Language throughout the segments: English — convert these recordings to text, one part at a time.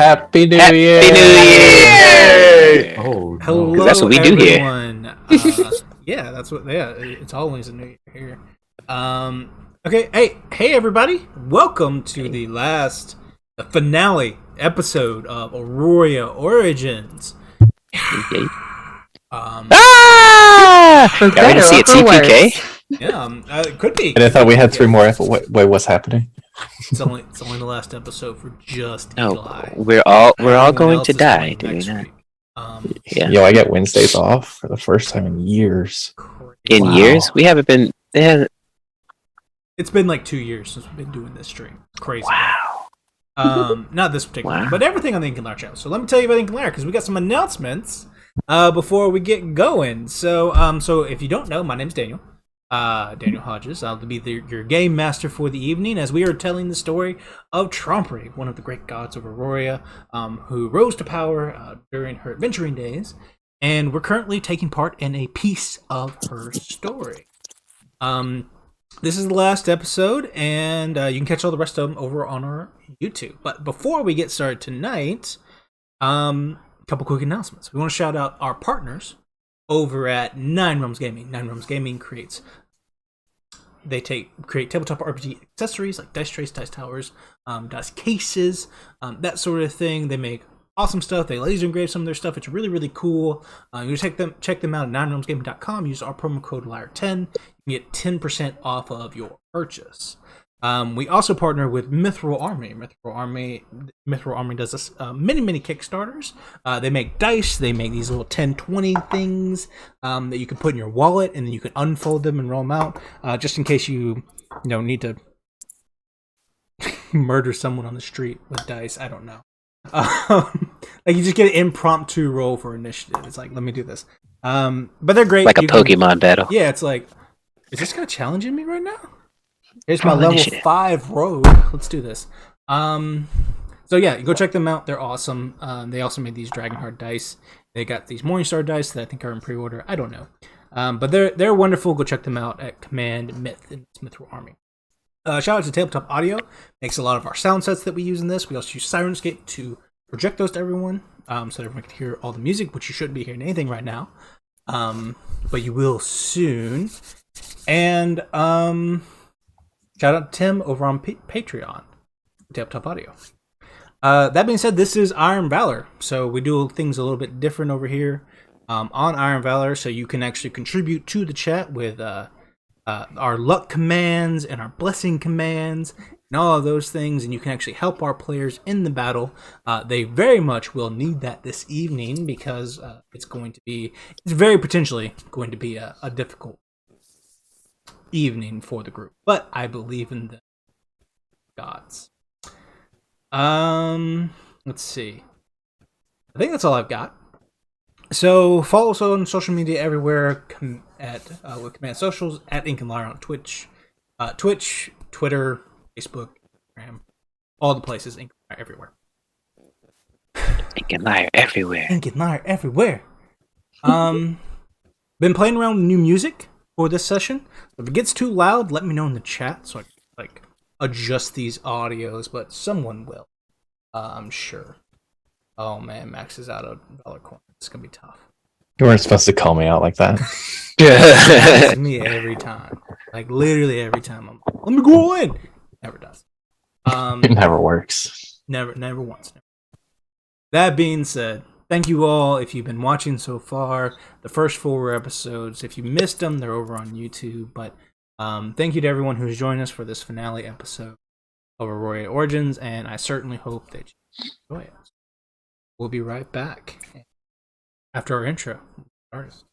Happy New Year! Happy New Year! Oh, Hello, no. That's what we do here. everyone. Yeah, that's what. Yeah, it's always a new year here. Okay, hey, everybody! Welcome to the finale episode of Aroria Origins. Okay. For Got ready to see a better or for TPK? worse. Yeah, it could be. And I thought we had 3 more. Wait, what's happening? It's only the last episode for just No, Eli. we're all Everyone going else to is die, coming do we next not? week. Yeah. Yo, I get Wednesdays off for the first time in years. In Wow. years, we haven't been. It's been like 2 years since we've been doing this stream. Crazy. Wow. Not this particular, Wow. but everything on the Ink and Lyre channel. So let me tell you about Ink and Lyre because we got some announcements before we get going. So if you don't know, my name's Daniel. Daniel Hodges. I'll be your game master for the evening as we are telling the story of Trompery, one of the great gods of Aroria, who rose to power during her adventuring days, and we're currently taking part in a piece of her story. This is the last episode, and you can catch all the rest of them over on our YouTube. But before we get started tonight, a couple quick announcements. We want to shout out our partners over at Nine Realms Gaming. Nine Realms Gaming create tabletop RPG accessories like dice trays, dice towers, dice cases, that sort of thing. They make awesome stuff. They laser engrave some of their stuff. It's really, really cool. You check them out at ninerealmsgaming.com. Use our promo code LYRE10. You can get 10% off of your purchase. We also partner with Mithril Army. Mithril Army does this, many Kickstarters. They make dice. They make these little 10-20 things that you can put in your wallet, and then you can unfold them and roll them out, just in case you need to murder someone on the street with dice. I don't know. Like you just get an impromptu roll for initiative. It's like, let me do this. But they're great. Like a Pokemon battle. Yeah, it's like, is this guy challenging me right now? Here's my Roll level initiative. 5 rogue. Let's do this. So yeah, go check them out. They're awesome. They also made these Dragonheart dice. They got these Morningstar dice that I think are in pre-order. I don't know. But they're wonderful. Go check them out at Command Myth in Mithril Army. Shout out to Tabletop Audio. Makes a lot of our sound sets that we use in this. We also use Sirenscape to project those to everyone, so that everyone can hear all the music, which you shouldn't be hearing anything right now. But you will soon. And shout out to Tim over on Patreon, Tabletop Audio. That being said, this is Iron Valor, so we do things a little bit different over here on Iron Valor, so you can actually contribute to the chat with our luck commands and our blessing commands and all of those things, and you can actually help our players in the battle. They very much will need that this evening because it's very potentially going to be a difficult evening for the group, but I believe in the gods. Let's see. I think that's all I've got. So follow us on social media everywhere with Command Socials at Ink and Lyre on Twitch, Twitter, Facebook, Instagram, all the places. Ink and Lyre everywhere. Ink and Lyre everywhere. Ink and Lyre everywhere. Been playing around with new music for this session. If it gets too loud, let me know in the chat so I can adjust these audios. But someone will, I'm sure. Oh man, Max is out of dollar coin. It's gonna be tough. You weren't supposed to call me out like that. It's me every time, like literally every time. I'm like, let me go in. Never does. It never works. Never once. That being said, thank you all if you've been watching so far. The first 4 episodes. If you missed them, they're over on YouTube. But thank you to everyone who's joined us for this finale episode of Aroria Origins, and I certainly hope that you enjoy it. We'll be right back after our intro. Artist.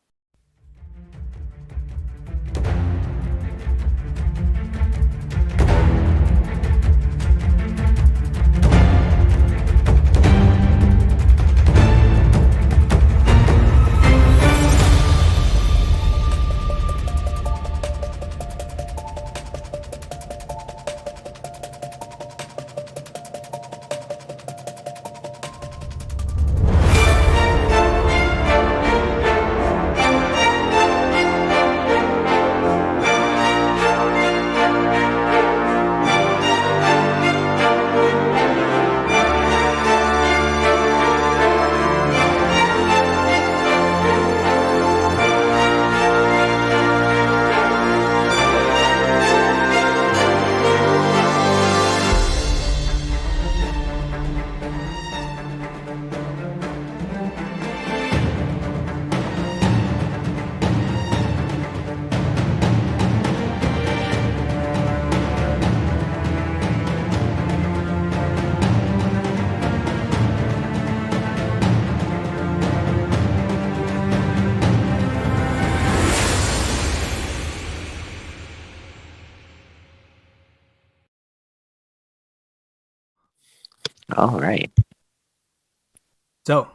All right. So,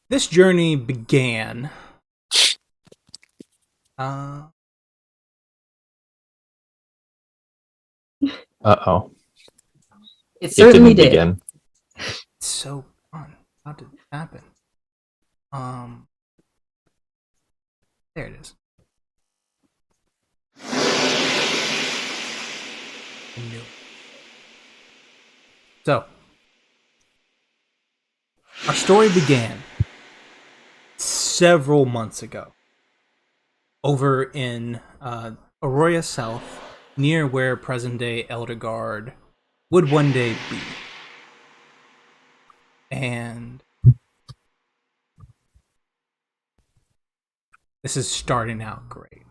this journey began. Uh-oh. It certainly did. Begin. It's so fun. How did it happen? There it is. I knew it. So, our story began several months ago over in Aroria South, near where present-day Elderguard would one day be. And this is starting out great.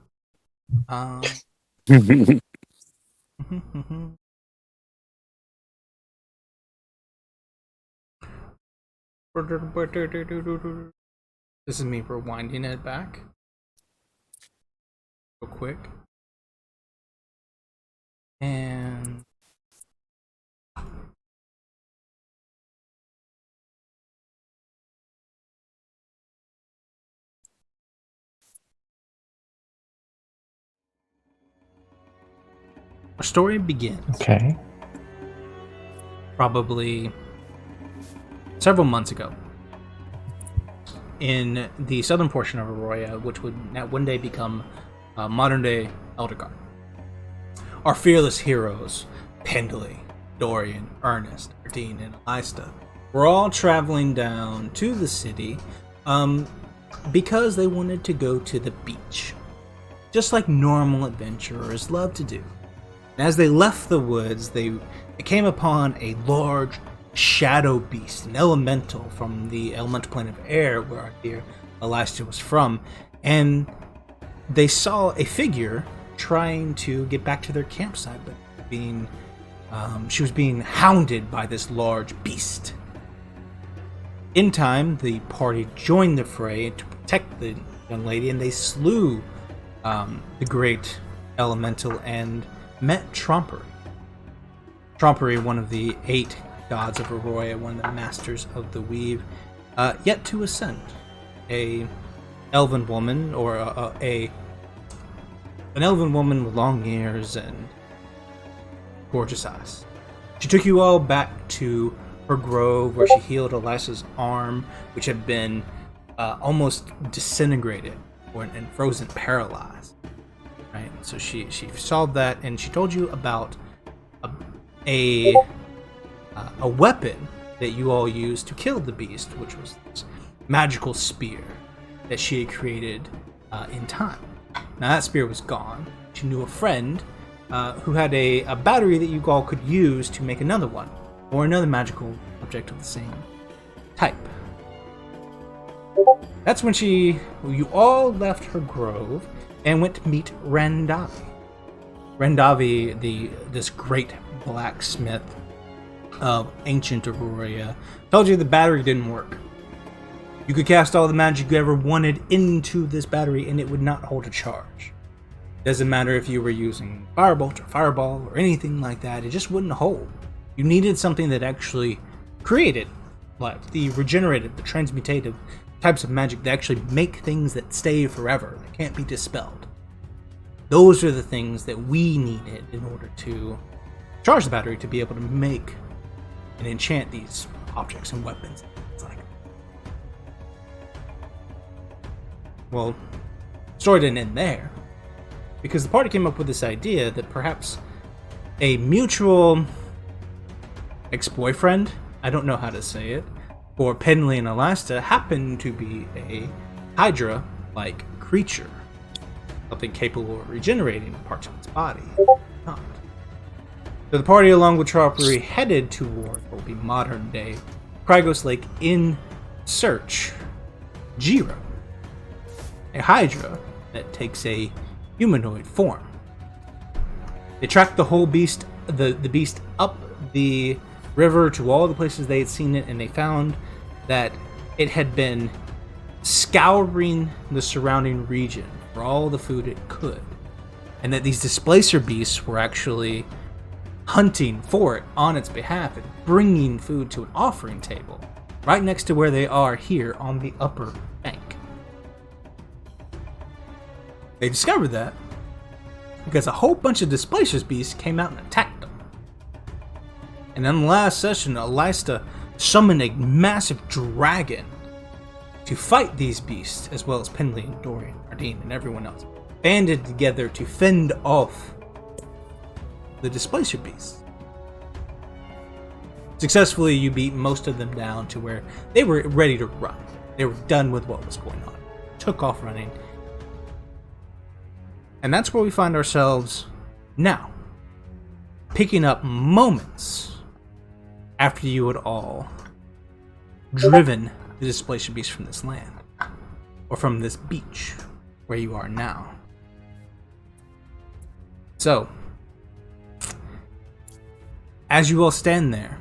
This is me rewinding it back real quick. And our story begins Okay. probably several months ago in the southern portion of Aroria, which would one day become modern-day Elderguard. Our fearless heroes, Pendley, Dorian, Ernest, Ardeen, and Elista, were all traveling down to the city because they wanted to go to the beach, just like normal adventurers love to do. And as they left the woods, they came upon a large shadow beast, an elemental from the elemental plane of air where our dear Elista was from, and they saw a figure trying to get back to their campsite, but she was being hounded by this large beast. In time, the party joined the fray to protect the young lady, and they slew the great elemental and met Trompery. Trompery, one of the 8 gods of Aroria, one of the masters of the weave, yet to ascend. A elven woman, or an elven woman with long ears and gorgeous eyes. She took you all back to her grove, where she healed Elisa's arm, which had been almost disintegrated and frozen, paralyzed. Right, so she solved that, and she told you about a weapon that you all used to kill the beast, which was this magical spear that she had created in time. Now that spear was gone. She knew a friend who had a battery that you all could use to make another one, or another magical object of the same type. That's when you all left her grove and went to meet Randavi. Randavi, this great blacksmith of ancient Aroria, told you the battery didn't work. You could cast all the magic you ever wanted into this battery and it would not hold a charge. Doesn't matter if you were using Firebolt or Fireball or anything like that, it just wouldn't hold. You needed something that actually created, like the regenerative, the transmutative types of magic that actually make things that stay forever, that can't be dispelled. Those are the things that we needed in order to charge the battery to be able to make and enchant these objects and weapons. It's like, well, the story didn't end there, because the party came up with this idea that perhaps a mutual ex-boyfriend, I don't know how to say it, for Pendley and Elista happened to be a Hydra-like creature, something capable of regenerating parts of its body. Not. So the party, along with Trompery, headed toward what will be modern-day Krygos Lake in search Jiro, a Hydra that takes a humanoid form. They tracked the whole beast, the beast up the river to all the places they had seen it, and they found that it had been scouring the surrounding region for all the food it could, and that these displacer beasts were actually hunting for it on its behalf and bringing food to an offering table right next to where they are here on the upper bank. They discovered that because a whole bunch of Displacer's beasts came out and attacked them. And in the last session, Elista summoned a massive dragon to fight these beasts, as well as Penley and Dorian, Ardeen, and everyone else, banded together to fend off the Displacer beasts. Successfully, you beat most of them down to where they were ready to run. They were done with what was going on. Took off running. And that's where we find ourselves now. Picking up moments after you had all driven the Displacer beast from this land. Or from this beach, where you are now. So, as you all stand there,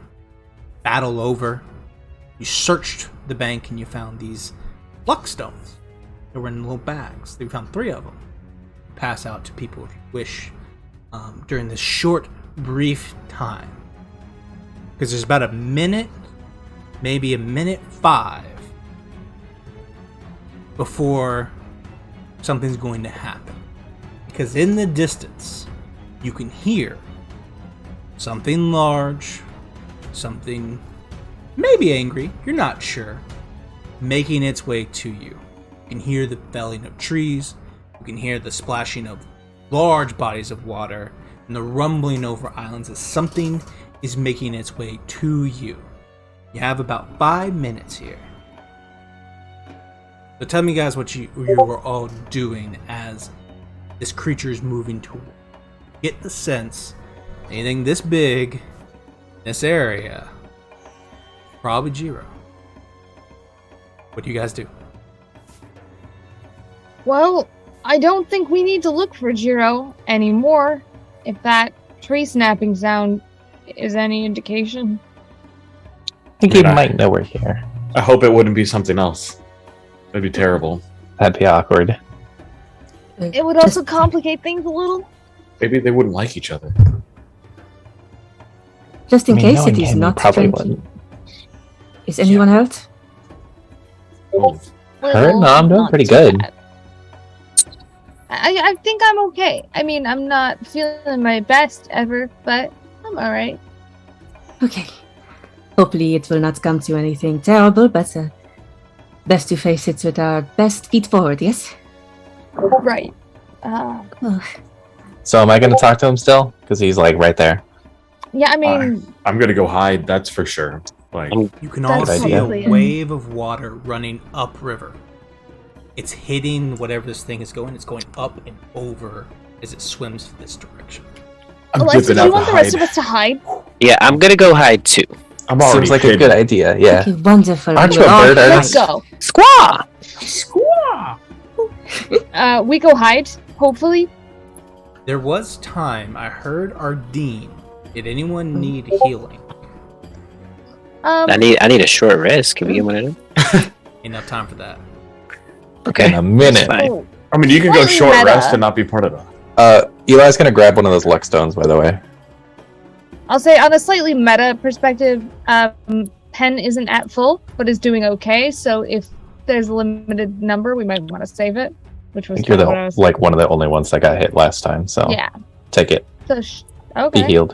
battle over, you searched the bank and you found these luck stones. They were in little bags. You found 3 of them. Pass out to people if you wish during this short, brief time. Because there's about a minute, maybe a minute 5 before something's going to happen. Because in the distance, you can hear something large, something maybe angry, you're not sure, making its way to you. You can hear the felling of trees, you can hear the splashing of large bodies of water, and the rumbling over islands as something is making its way to you. You have about 5 minutes here. So tell me guys what you were all doing as this creature is moving toward. Get the sense, anything this big, this area, probably Jiro. What do you guys do? Well, I don't think we need to look for Jiro anymore, if that tree snapping sound is any indication. I think he might know we're here. I hope it wouldn't be something else. That'd be terrible. That'd be awkward. It would also complicate things a little. Maybe they wouldn't like each other. Just in case knowing it is him, not probably friendly. wouldn't. Is anyone hurt? Oh, Her? No, I'm doing Not pretty too good. bad. I think I'm okay. I mean, I'm not feeling my best ever, but I'm alright. Okay. Hopefully it will not come to anything terrible, but best to face it with our best feet forward, yes? Right. Oh, So am I going to talk to him still? Because he's like right there. Yeah, I mean, I'm gonna go hide, that's for sure. Like, You can all That's see probably a it. wave of water running upriver. It's hitting whatever this thing is going. It's going up and over as it swims this direction. I'm Alexa, dipping do out you to want the rest hide. of us to hide? Yeah, I'm gonna go hide too. I'm already Seems like hidden. a good idea, yeah. okay, wonderful. Aren't We you a will all bird, Let's Ernest? go. Squaw! We go hide, hopefully. There was time. I heard Ardeen. Did anyone need healing? I need a short rest. Can we get one of them? Enough time for that. Okay. In a minute. Fine. Oh, I mean, you can go Slightly short meta. rest and not be part of it. Eli's going to grab one of those luck stones, by the way. I'll say on a slightly meta perspective, Pen isn't at full, but is doing okay. So if there's a limited number, we might want to save it. Which I was think you're kinda what I was one of the only ones that got hit last time, so yeah. take it. So okay. Be healed.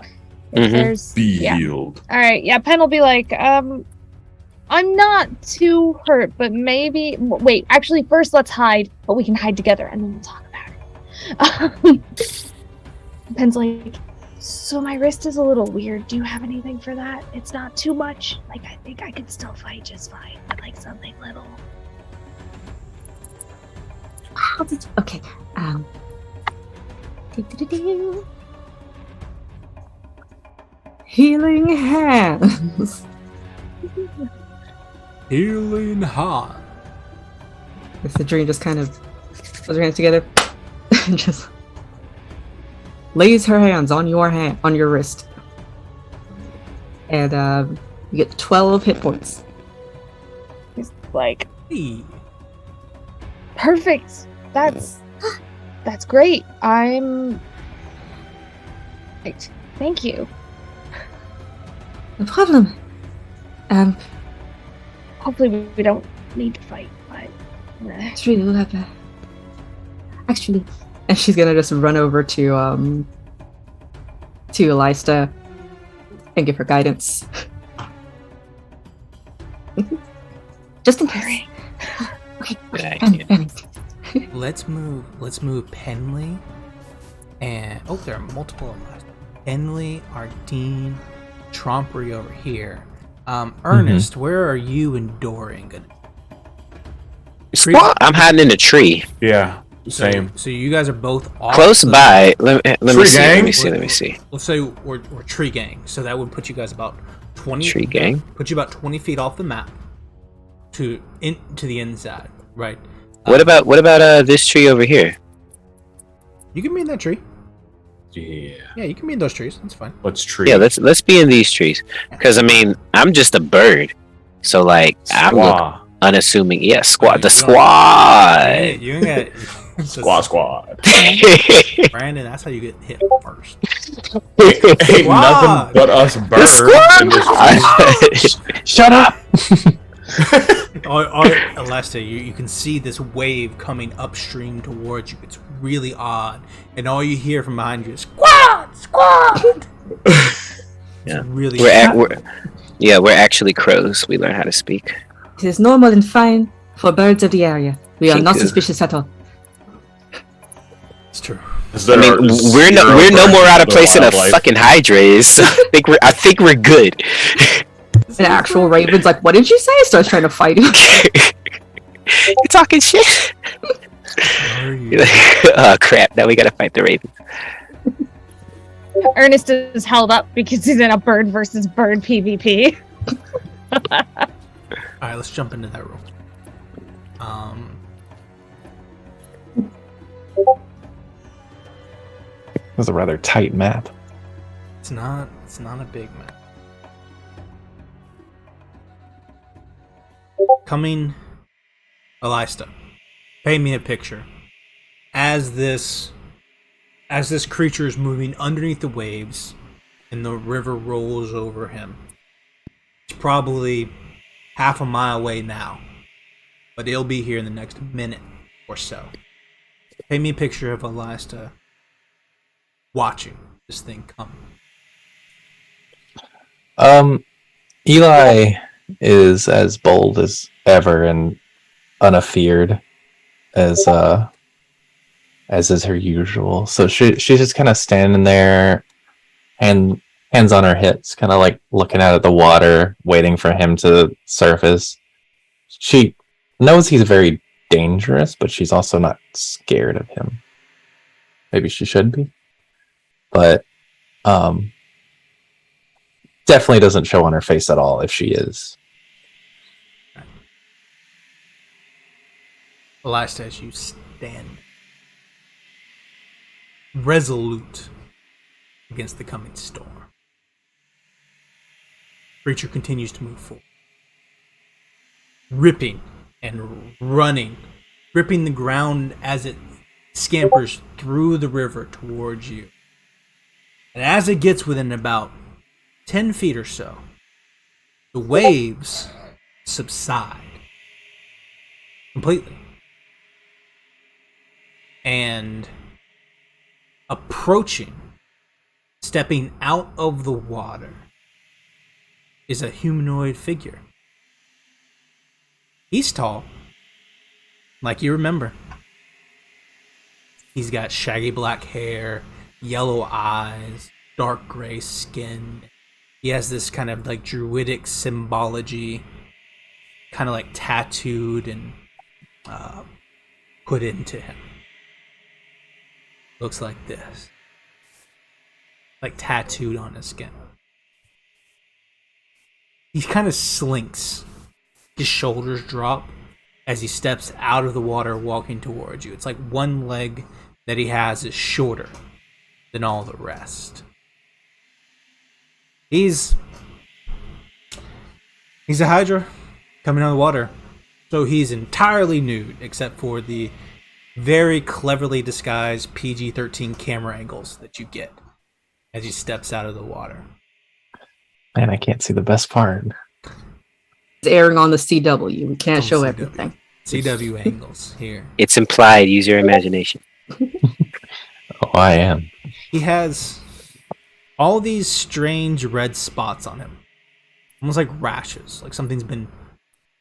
If Mhm. there's Be yeah. healed. All right. Yeah. Pen will be like, I'm not too hurt, but maybe. Wait. Actually, first let's hide, but we can hide together, and then we'll talk about it. Pen's like, so my wrist is a little weird. Do you have anything for that? It's not too much. Like I think I could still fight just fine, but like something little. How did okay. Do-do-do-do. Healing hands. Healing hand. If the dream just kind of puts her hands together and just lays her hands on your hand, on your wrist, and you get 12 hit points. He's like, Hey. perfect. That's great. I'm. Right. Thank you. No problem. Hopefully we don't need to fight, but It's really we'll have to. Actually, and she's gonna just run over to Elista and give her guidance. Just in case. Okay. Yeah, I Penny, can't. Penny. Let's move Penley and there are multiple of us. Penley, Ardeen, Trompery over here. Ernest, where are you and Dorian gonna? I'm hiding in a tree. Yeah, same. So you guys are both off Close the- by. Let me Tree see. gang? Let me see. Let's say we're tree gang, so that would put you guys about 20. Tree gang. Put you about 20 feet off the map to the inside, right? What about this tree over here? You can be in that tree. Yeah. Yeah, you can be in those trees. That's fine. What's tree? Yeah, let's be in these trees. Because I mean, I'm just a bird, so like I look Squaw. unassuming. Yeah, squad. The You squad. You get Squad. Brandon, that's how you get hit first. Ain't Squad. nothing but us birds in this tree. Shut up! Alesta, you can see this wave coming upstream towards you. It's really odd, and all you hear from behind you is squad. Yeah. Really. We're actually crows. We learn how to speak. It is normal and fine for birds of the area. We are Thank not you. suspicious at all. It's true. I mean, we're no more out of place than a fucking Hydra is. So I think we're good. An actual raven's like, what did you say? Starts trying to fight him. You're talking shit. Oh crap! Now we gotta fight the raven. Ernest is held up because he's in a bird versus bird PvP. All right, let's jump into that room. It was a rather tight map. It's not a big map. Coming, Elista, paint me a picture. As this creature is moving underneath the waves, and the river rolls over him. It's probably half a mile away now, but it'll be here in the next minute or so. Paint me a picture of Elista watching this thing come. Eli is as bold as ever and unafeared as is her usual. So she's just kind of standing there, hands on her hips, kind of like looking out at the water, waiting for him to surface. She knows he's very dangerous, but she's also not scared of him. Maybe she should be, but definitely doesn't show on her face at all if she is. Elista, as you stand resolute against the coming storm. Creature continues to move forward, ripping and running, gripping the ground as it scampers through the river towards you. And as it gets within about 10 feet or so, the waves subside completely. And approaching, stepping out of the water, is a humanoid figure. He's tall, like you remember. He's got shaggy black hair, yellow eyes, dark gray skin. He has this kind of like druidic symbology, kind of like tattooed and put into him. Looks like this. Like tattooed on his skin. He kind of slinks. His shoulders drop as he steps out of the water walking towards you. It's like one leg that he has is shorter than all the rest. He's a Hydra coming out of the water. So he's entirely nude except for the very cleverly disguised PG-13 camera angles that you get as he steps out of the water. Man, I can't see the best part. It's airing on the CW. We can't On show CW. everything. CW angles here. It's implied. Use your imagination. Oh, I am. He has all these strange red spots on him. Almost like rashes. Like something's been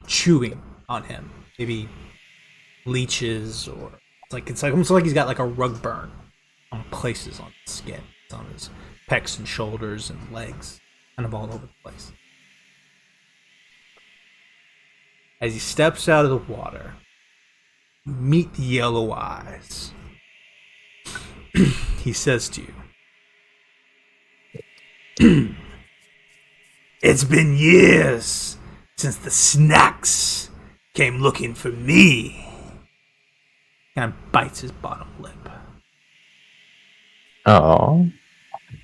chewing on him. Maybe leeches or it's like almost like he's got like a rug burn on places on his skin. It's on his pecs and shoulders and legs. Kind of all over the place. As he steps out of the water, you meet the yellow eyes. He says to you, "It's been years since the snacks came looking for me." Kind of bites his bottom lip. Oh.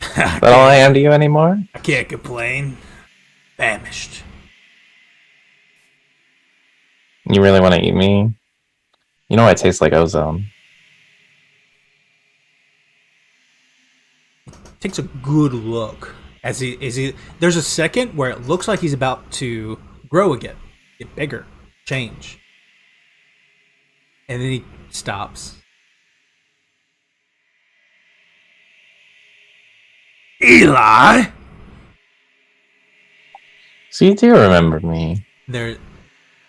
Is that all I am to you anymore? I can't complain. Famished. You really want to eat me? You know I taste like ozone. Takes a good look as he there's a second where it looks like he's about to grow again, get bigger, change, and then he stops. Eli, So you do remember me. they're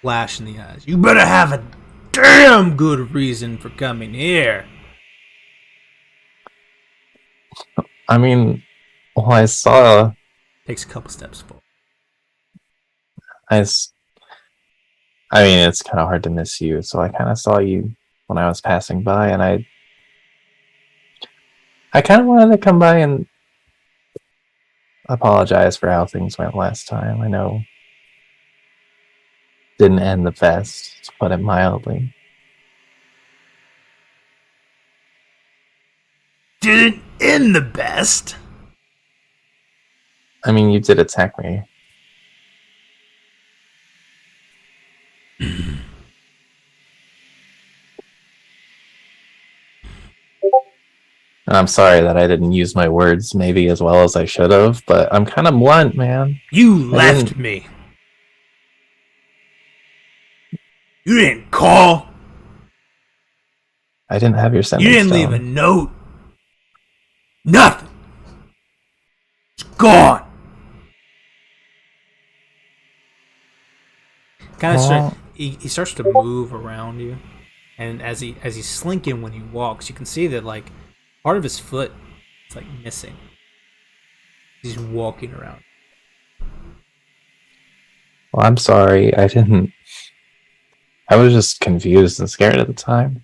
flash in the eyes. You better have a damn good reason for coming here. I mean, well, I saw... Takes a couple steps forward. I mean, it's kind of hard to miss you, so I kind of saw you when I was passing by, and I kind of wanted to come by and apologize for how things went last time. I know didn't end the best, to put it mildly. Didn't end the best. I mean, you did attack me. And I'm sorry that I didn't use my words maybe as well as I should have, but I'm kind of blunt, man. You left me. You didn't call. I didn't have your sentence. You didn't down. leave a note. Nothing. It's gone. Kind of he starts to move around you, and as he's slinking when he walks, you can see that like part of his foot is like missing. He's walking around. Well, I'm sorry. I was just confused and scared at the time.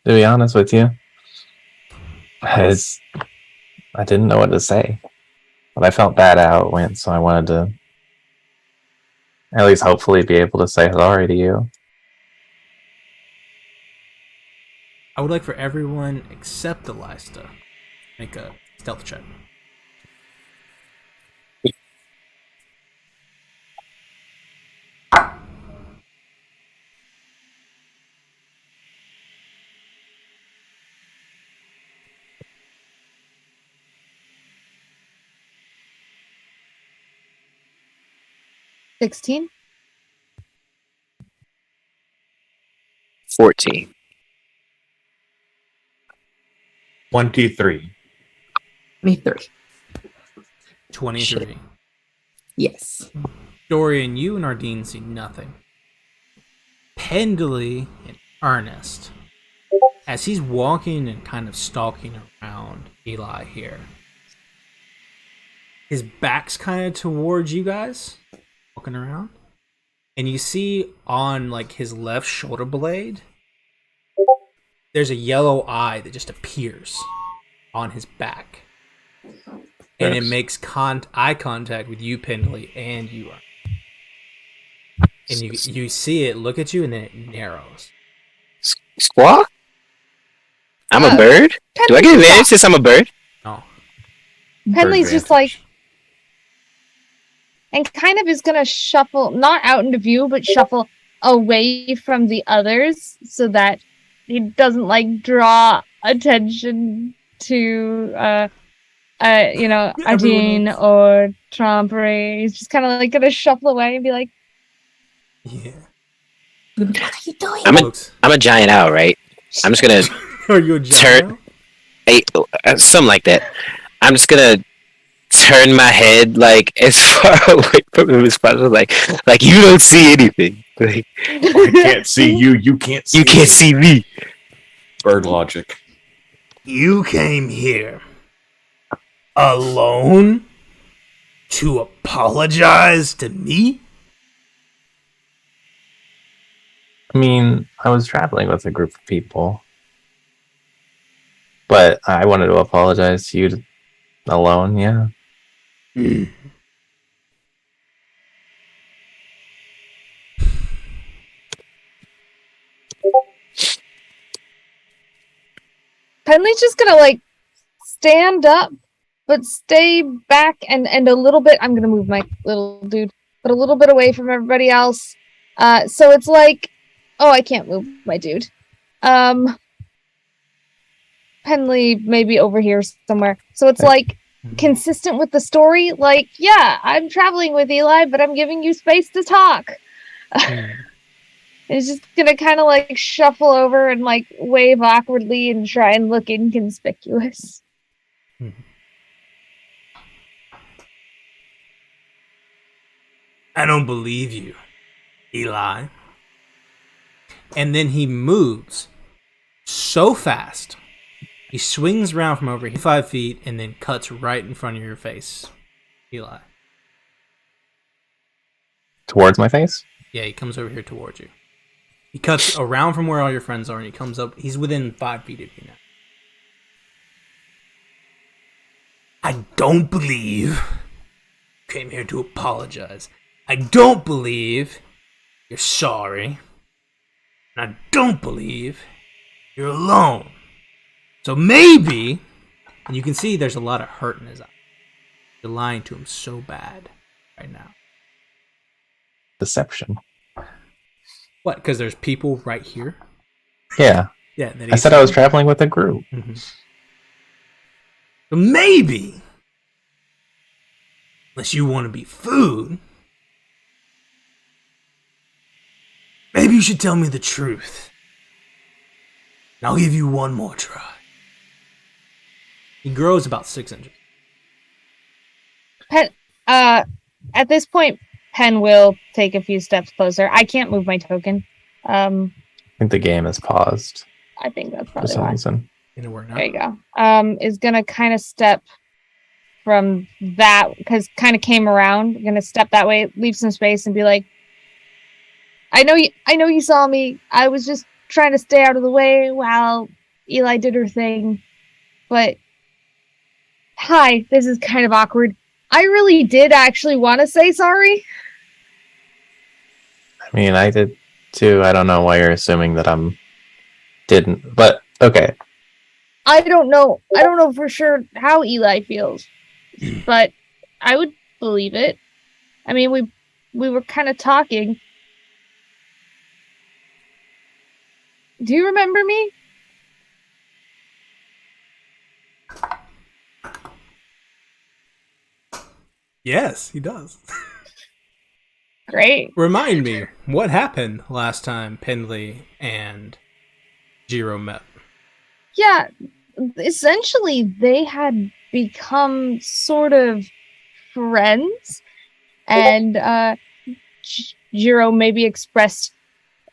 To be honest with you, I didn't know what to say, but I felt bad how it went, so I wanted to at least hopefully be able to say sorry to you. I would like for everyone except Elista make a stealth check. $16. 14. 23. Me 3. 23. Yes. Dorian, you and Ardeen see nothing. Pendley and Ernest, as he's walking and kind of stalking around Eli here, his back's kind of towards you guys, walking around, and you see on like his left shoulder blade, there's a yellow eye that just appears on his back. And it makes eye contact with you, Pendley, and you are. And you see it look at you, and then it narrows. Squawk? I'm a bird? Do I get advantage since I'm a bird? No. Penley's just like, and kind of is gonna shuffle, not out into view, but shuffle away from the others so that he doesn't like draw attention to Adine or Trompery. He's just kind of like gonna shuffle away and be like, Yeah. What are you doing? I'm a giant owl, right? I'm just gonna Are you a giant? something like that. I'm just gonna turn my head like as far away from him as possible, like you don't see anything. Like, I can't see you. You can't see. you can't see me. Bird logic. You came here alone to apologize to me? I mean, I was traveling with a group of people. But I wanted to apologize to you alone, yeah. Penley's just gonna like stand up, but stay back and a little bit. I'm gonna move my little dude, but a little bit away from everybody else. So it's like, oh, I can't move my dude. Penley maybe over here somewhere. So it's like consistent with the story. Like, yeah, I'm traveling with Eli, but I'm giving you space to talk. It's just gonna kind of like shuffle over and like wave awkwardly and try and look inconspicuous. I don't believe you, Eli. And then he moves so fast. He swings around from over 5 feet and then cuts right in front of your face, Eli. Towards my face? Yeah, he comes over here towards you. He cuts around from where all your friends are and he comes up. He's within 5 feet of you now. I don't believe you came here to apologize. I don't believe you're sorry. And I don't believe you're alone. So maybe, and you can see there's a lot of hurt in his eyes. You're lying to him so bad right now. Deception. What? Because there's people right here? Yeah. Yeah. I said I was traveling with a group. Mm-hmm. So maybe, unless you want to be food, maybe you should tell me the truth. And I'll give you one more try. He grows about 6 inches. At this point, Pen will take a few steps closer. I can't move my token. I think the game is paused I think that's for probably some why. reason. There you go. Is gonna kind of step from that because kind of came around. Gonna step that way, leave some space, and be like, I know you saw me. I was just trying to stay out of the way while Eli did her thing. But hi, this is kind of awkward. I really did actually want to say sorry. I mean, I did too. I don't know why you're assuming that didn't, but okay. I don't know for sure how Eli feels, but I would believe it. I mean, we were kind of talking. Do you remember me? Yes, he does. Great. Remind me, what happened last time Penley and Jiro met? Yeah, essentially they had become sort of friends, and Jiro maybe expressed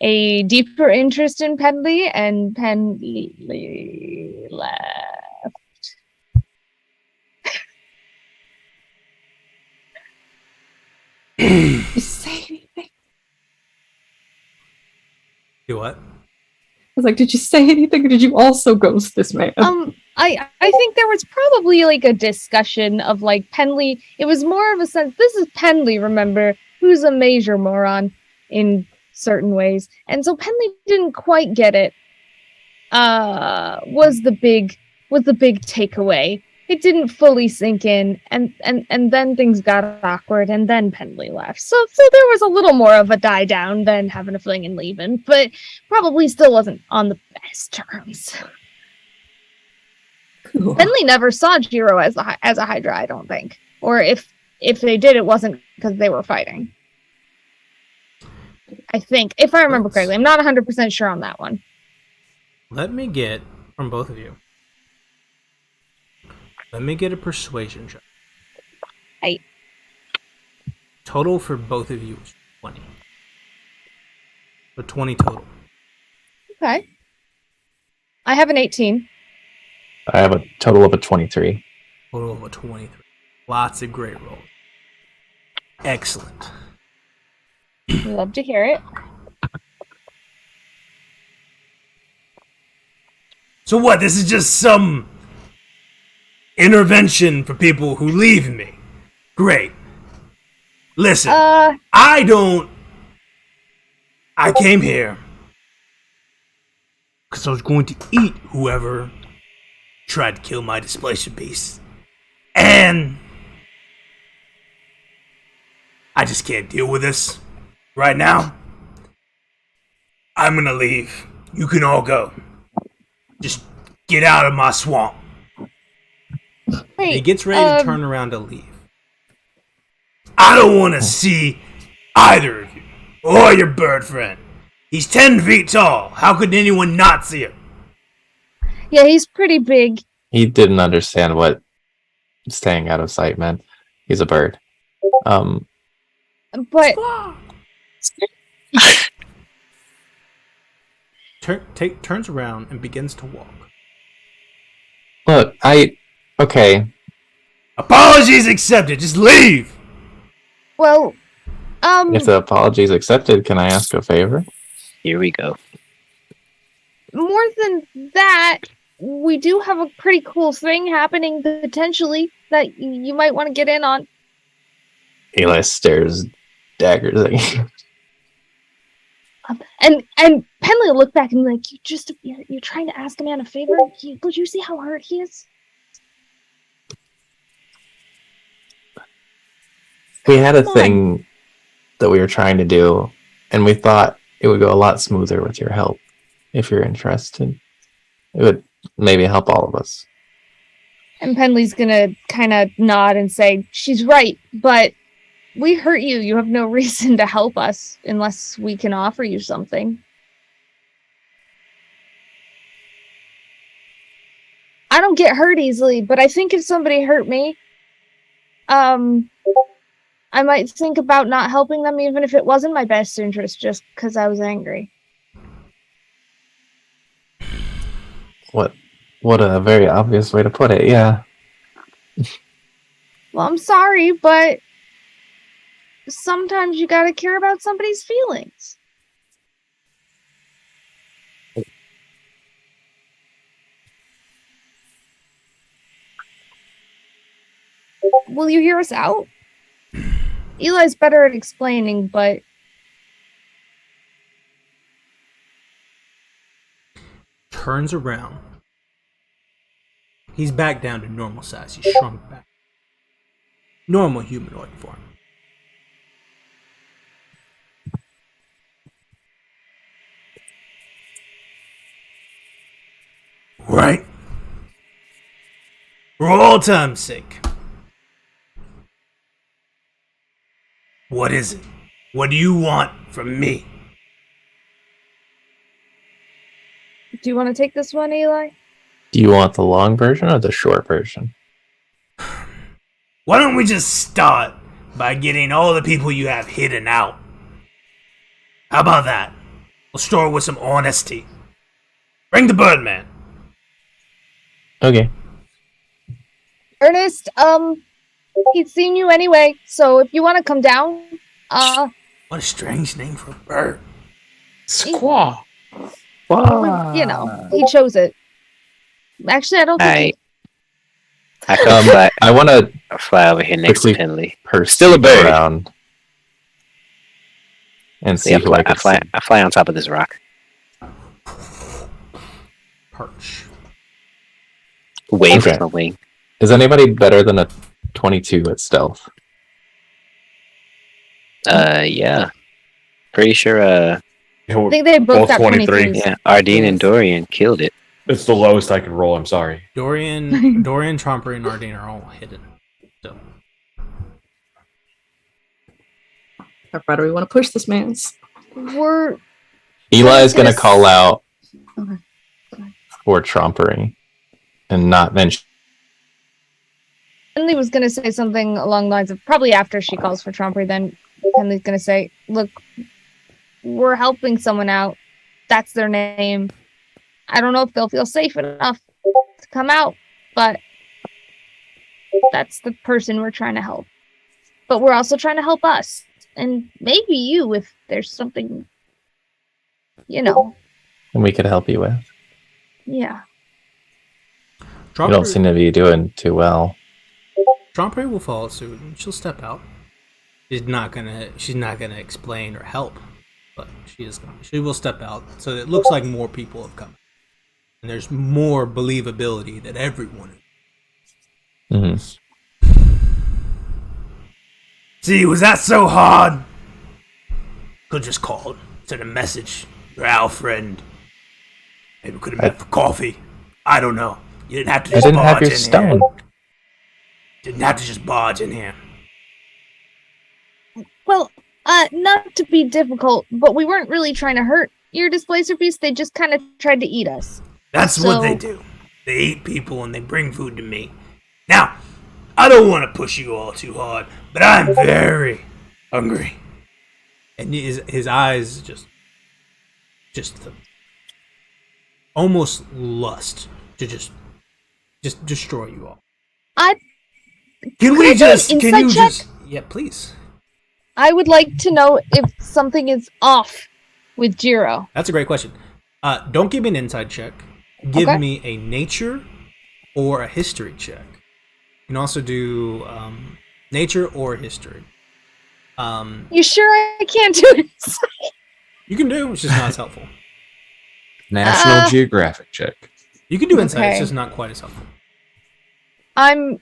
a deeper interest in Penley, and Penley left. You say anything? Do what? I was like, did you say anything, or did you also ghost this man? I think there was probably like a discussion of like Penley. It was more of a sense. This is Penley, remember, who's a major moron in certain ways, and so Penley didn't quite get it. Was the big takeaway. It didn't fully sink in, and then things got awkward, and then Penley left. So there was a little more of a die down than having a fling and leaving, but probably still wasn't on the best terms. Penley never saw Jiro as a Hydra, I don't think. Or if they did, it wasn't because they were fighting. I think, if I remember correctly. I'm not 100% sure on that one. Let me get, from both of you, let me get a persuasion check. Right. Total for both of you is 20. So 20 total. Okay. I have an 18. I have a total of a 23. Total of a 23. Lots of great rolls. Excellent. We love to hear it. So what? This is just some intervention for people who leave me. Great. Listen, I came here because I was going to eat whoever tried to kill my displacement beast. And I just can't deal with this right now. I'm gonna leave. You can all go. Just get out of my swamp. Wait, He gets ready to turn around to leave. I don't want to see either of you or your bird friend. He's 10 feet tall. How could anyone not see him? Yeah, he's pretty big. He didn't understand what staying out of sight meant. He's a bird. But Turns around and begins to walk. Look, okay. Apologies accepted. Just leave. well, If the apology is accepted, can I ask a favor? Here we go. more than that, we do have a pretty cool thing happening potentially that you might want to get in on. Eli stares daggers at you. And Penley will look back and be like, you're trying to ask a man a favor? Would you see how hurt he is? We had a Come on. thing that we were trying to do, and we thought it would go a lot smoother with your help. If you're interested, it would maybe help all of us. And Penley's gonna kind of nod and say, she's right, but we hurt you. You have no reason to help us unless we can offer you something. I don't get hurt easily, but I think if somebody hurt me, I might think about not helping them even if it wasn't my best interest just because I was angry. What a very obvious way to put it, yeah. Well, I'm sorry, but sometimes you gotta care about somebody's feelings. Will you hear us out? Eli's better at explaining, but Turns around. He's back down to normal size. He's shrunk back. Normal humanoid form. Right? For all time's sake. What is it? What do you want from me? do you want to take this one, Eli? Do you want the long version or the short version? Why don't we just start by getting all the people you have hidden out? How about that? We'll start with some honesty. Bring the Birdman. Okay. Ernest, he'd seen you anyway, so if you want to come down, What a strange name for a bird. Squaw. you know, he chose it. Actually, I don't think I can fly, I want to fly over here next to quickly Penley. perceive Still a bird. around and see See, who I can see. I fly on top of this rock. Perch. Wave Okay. with my wing. Is anybody better than a 22 at stealth? Yeah. Pretty sure, Yeah, I think they both got 23. 23s. yeah, Ardeen and Dorian killed it. It's the lowest I can roll. I'm sorry. Dorian, Tromper, and Ardane are all hidden. So How far do we want to push this man's? We're Eli's gonna gonna call out Okay. for trompery and not mention. Henley was going to say something along the lines of probably after she calls for trompery, then Henley's going to say, look, we're helping someone out. That's their name. I don't know if they'll feel safe enough to come out, but that's the person we're trying to help. But we're also trying to help us. And maybe you, if there's something, And we could help you with. Yeah. You don't seem to be doing too well. Trompery will follow suit and she'll step out. She's not gonna explain or help, but she will step out so that it looks like more people have come. And there's more believability that everyone is. See, was that so hard? Could just call, send a message. You're our friend. Maybe we could have met for coffee. I don't know. You didn't have to I just didn't barge have your in stone. here. Didn't have to just barge in here. Well, not to be difficult, but we weren't really trying to hurt your displacer beast. They just kind of tried to eat us. That's what they do. They eat people and they bring food to me. Now, I don't want to push you all too hard, but I'm very hungry. And his eyes just almost lust to just destroy you all. Can I do an insight check? Yeah, please. I would like to know if something is off with Jiro. That's a great question. Don't give me an inside check. Give Okay. me a nature or a history check. You can also do nature or history. You sure I can't do it? You can do, it's just not as helpful. National Geographic check. You can do insight, Okay. it's just not quite as helpful. I'm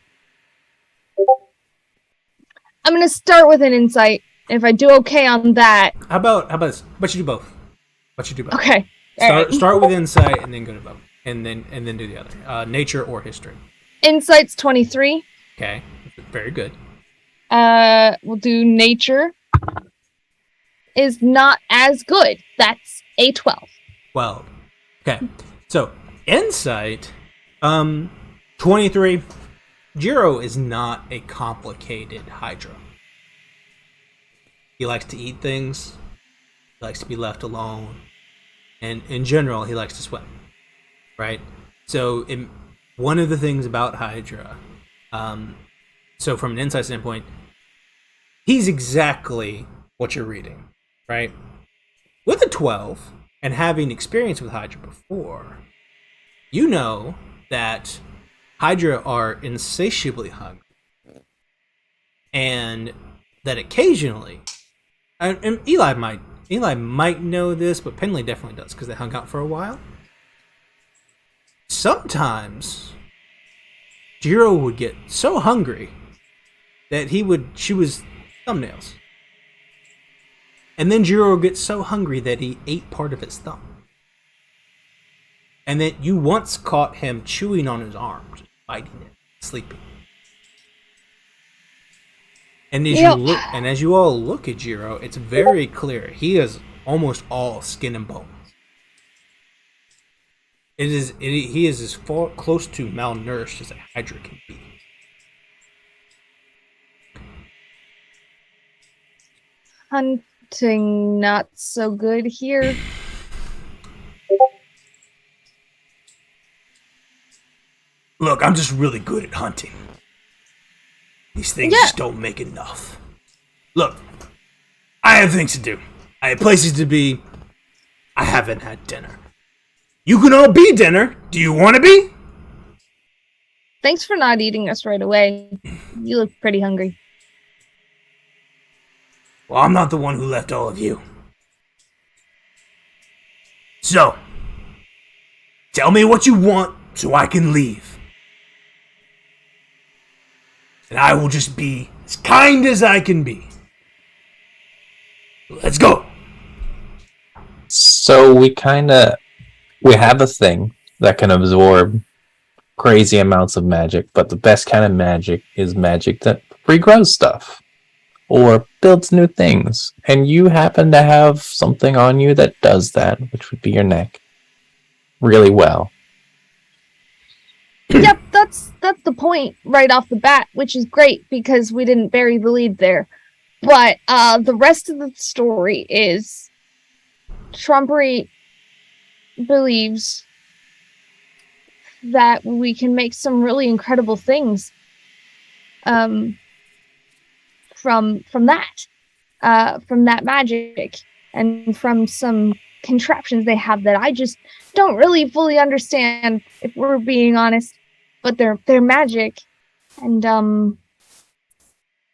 gonna start with an insight. If I do okay on that, How about this? But you do both. okay. All right. Start with insight and then go to both. And then do the other. Nature or history. Insight's 23. Okay. Very good. We'll do nature. Is not as good. That's a 12. 12. Okay. So, insight, 23. Jiro is not a complicated Hydra. He likes to eat things. He likes to be left alone. And in general, he likes to swim. Right? So, one of the things about Hydra, so from an insight standpoint, he's exactly what you're reading. Right? With a 12, and having experience with Hydra before, you know that Hydra are insatiably hungry. And that occasionally, and Eli might know this, but Penley definitely does, because they hung out for a while. Sometimes, Jiro would get so hungry that he would chew his thumbnails. And then Jiro would get so hungry that he ate part of his thumb. And that you once caught him chewing on his arm, just biting it, sleeping. And as you all look at Jiro, it's very clear he is almost all skin and bones. He is as far close to malnourished as a Hydra can be. Hunting not so good here. Look, I'm just really good at hunting. These things just don't make enough. Look, I have things to do. I have places to be. I haven't had dinner. You can all be dinner. Do you want to be? Thanks for not eating us right away. You look pretty hungry. Well, I'm not the one who left all of you. So, tell me what you want so I can leave. And I will just be as kind as I can be. Let's go. So we have a thing that can absorb crazy amounts of magic, but the best kind of magic is magic that regrows stuff or builds new things. And you happen to have something on you that does that, which would be your neck, really well. Yep, that's the point right off the bat, which is great because we didn't bury the lead there. But the rest of the story is Trumpery believes that we can make some really incredible things from that magic and from some contraptions they have that I just don't really fully understand, if we're being honest, but they're magic, and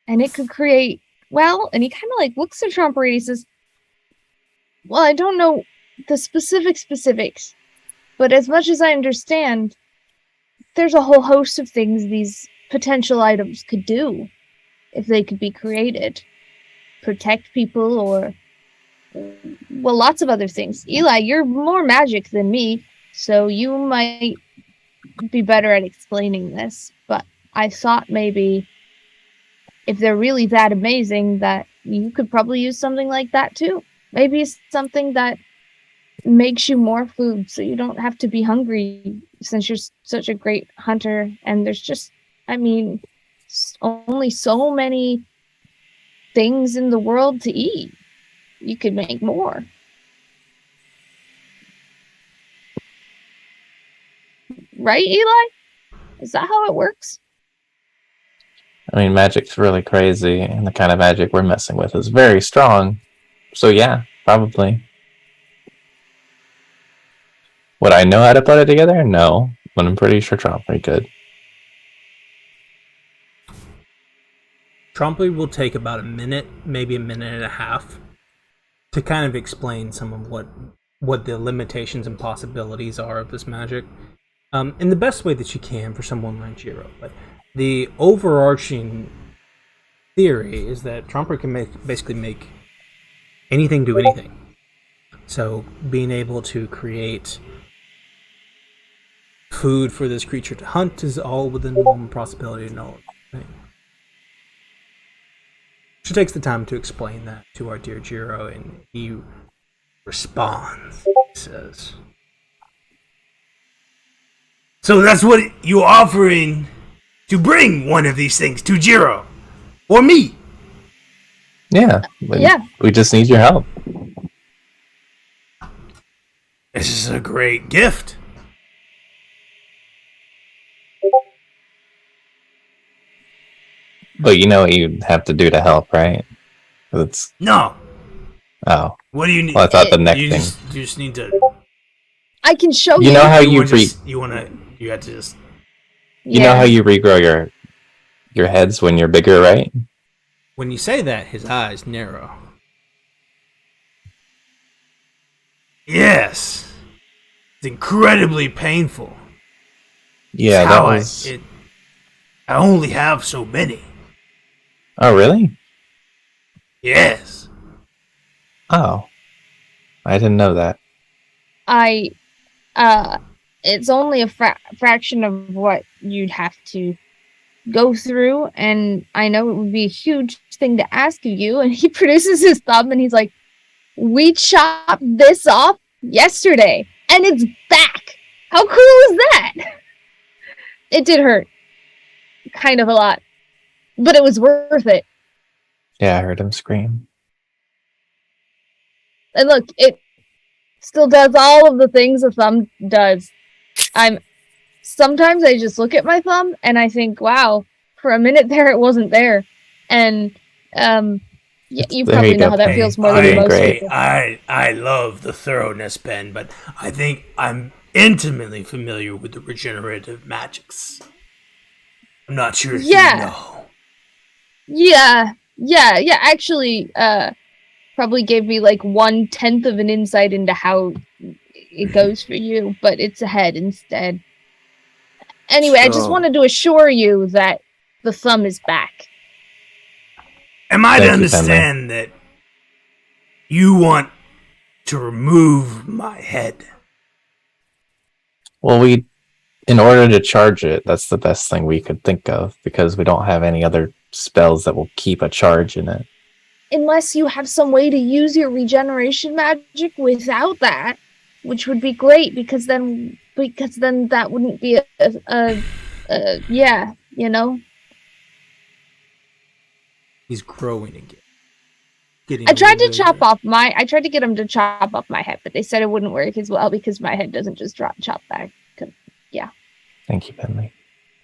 it could create, well, and he kind of like looks at Trumpery and he says, well, I don't know the specifics, but as much as I understand, there's a whole host of things these potential items could do if they could be created. Protect people or, well, lots of other things. Eli, you're more magic than me, so you might be better at explaining this, but I thought maybe if they're really that amazing that you could probably use something like that too. Maybe something that makes you more food so you don't have to be hungry since you're such a great hunter, and there's just, I mean, only so many things in the world to eat. You could make more. Right, Eli? Is that how it works? I mean, magic's really crazy, and the kind of magic we're messing with is very strong. So yeah, probably. Would I know how to put it together? No, but I'm pretty sure Trompery could. Trompery will take about a minute, maybe a minute and a half, to kind of explain some of what the limitations and possibilities are of this magic, in the best way that you can for someone like Jiro. But the overarching theory is that Trompery can basically make anything do anything. So being able to create food for this creature to hunt is all within the realm of possibility and all. She takes the time to explain that to our dear Jiro, and he responds. He says, So that's what you're offering to bring one of these things to Jiro. Or me. Yeah. We just need your help. This is a great gift. But you know what you'd have to do to help, right? It's No. oh. What do you need? Well, I thought the neck you thing. you just need to. I can show you. You know how you have to just. You know how you regrow your heads when you're bigger, right? when you say that, his eyes narrow. Yes. It's incredibly painful. Yeah, It's that how was. I only have so many. Oh, really? Yes. Oh, I didn't know that. It's only a fraction of what you'd have to go through, and I know it would be a huge thing to ask of you. And he produces his thumb, and he's like, "We chopped this off yesterday, and it's back. How cool is that?" It did hurt, kind of a lot, but it was worth it. Yeah, I heard him scream. And look, it still does all of the things a thumb does. Sometimes I just look at my thumb and I think, wow, for a minute there it wasn't there. And you There probably you know go, how that Penny. feels more than Doing most great. people. I love the thoroughness, Ben, but I think I'm intimately familiar with the regenerative magics. I'm not sure if you know. Yeah. Actually, probably gave me like 1/10 of an insight into how it goes for you, but it's ahead instead. Anyway, I just So- wanted to assure you that the thumb is back. Am I Thank to you, understand that you want to remove my head? Well, in order to charge it, that's the best thing we could think of because we don't have any other spells that will keep a charge in it. Unless you have some way to use your regeneration magic without that, which would be great because then that wouldn't be yeah, you know. He's growing again. Getting I tried to a little bigger. I tried to get him to chop off my head, but they said it wouldn't work as well because my head doesn't just chop back. Yeah. Thank you, Bentley.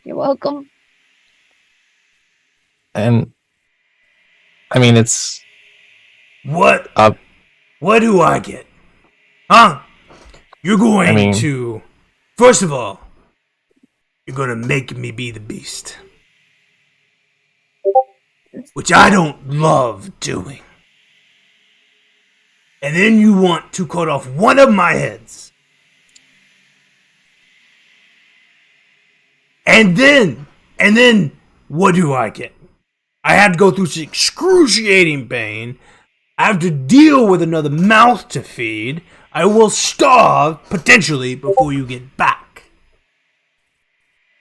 You're welcome. And I mean, it's What? up. What do I get? Huh? You're going I mean- to... First of all, you're gonna make me be the beast. Which I don't love doing. And then you want to cut off one of my heads. And then, what do I get? I had to go through excruciating pain. I have to deal with another mouth to feed. I will starve, potentially, before you get back.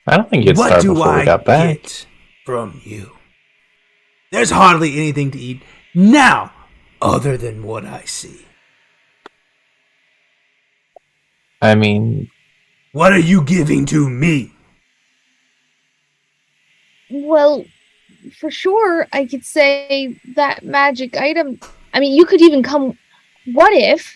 I don't think you'd What start do before I we got back. get from you? There's hardly anything to eat now, other than what I see. I mean, What are you giving to me? Well, for sure, I could say that magic item. I mean, you could even come. What if?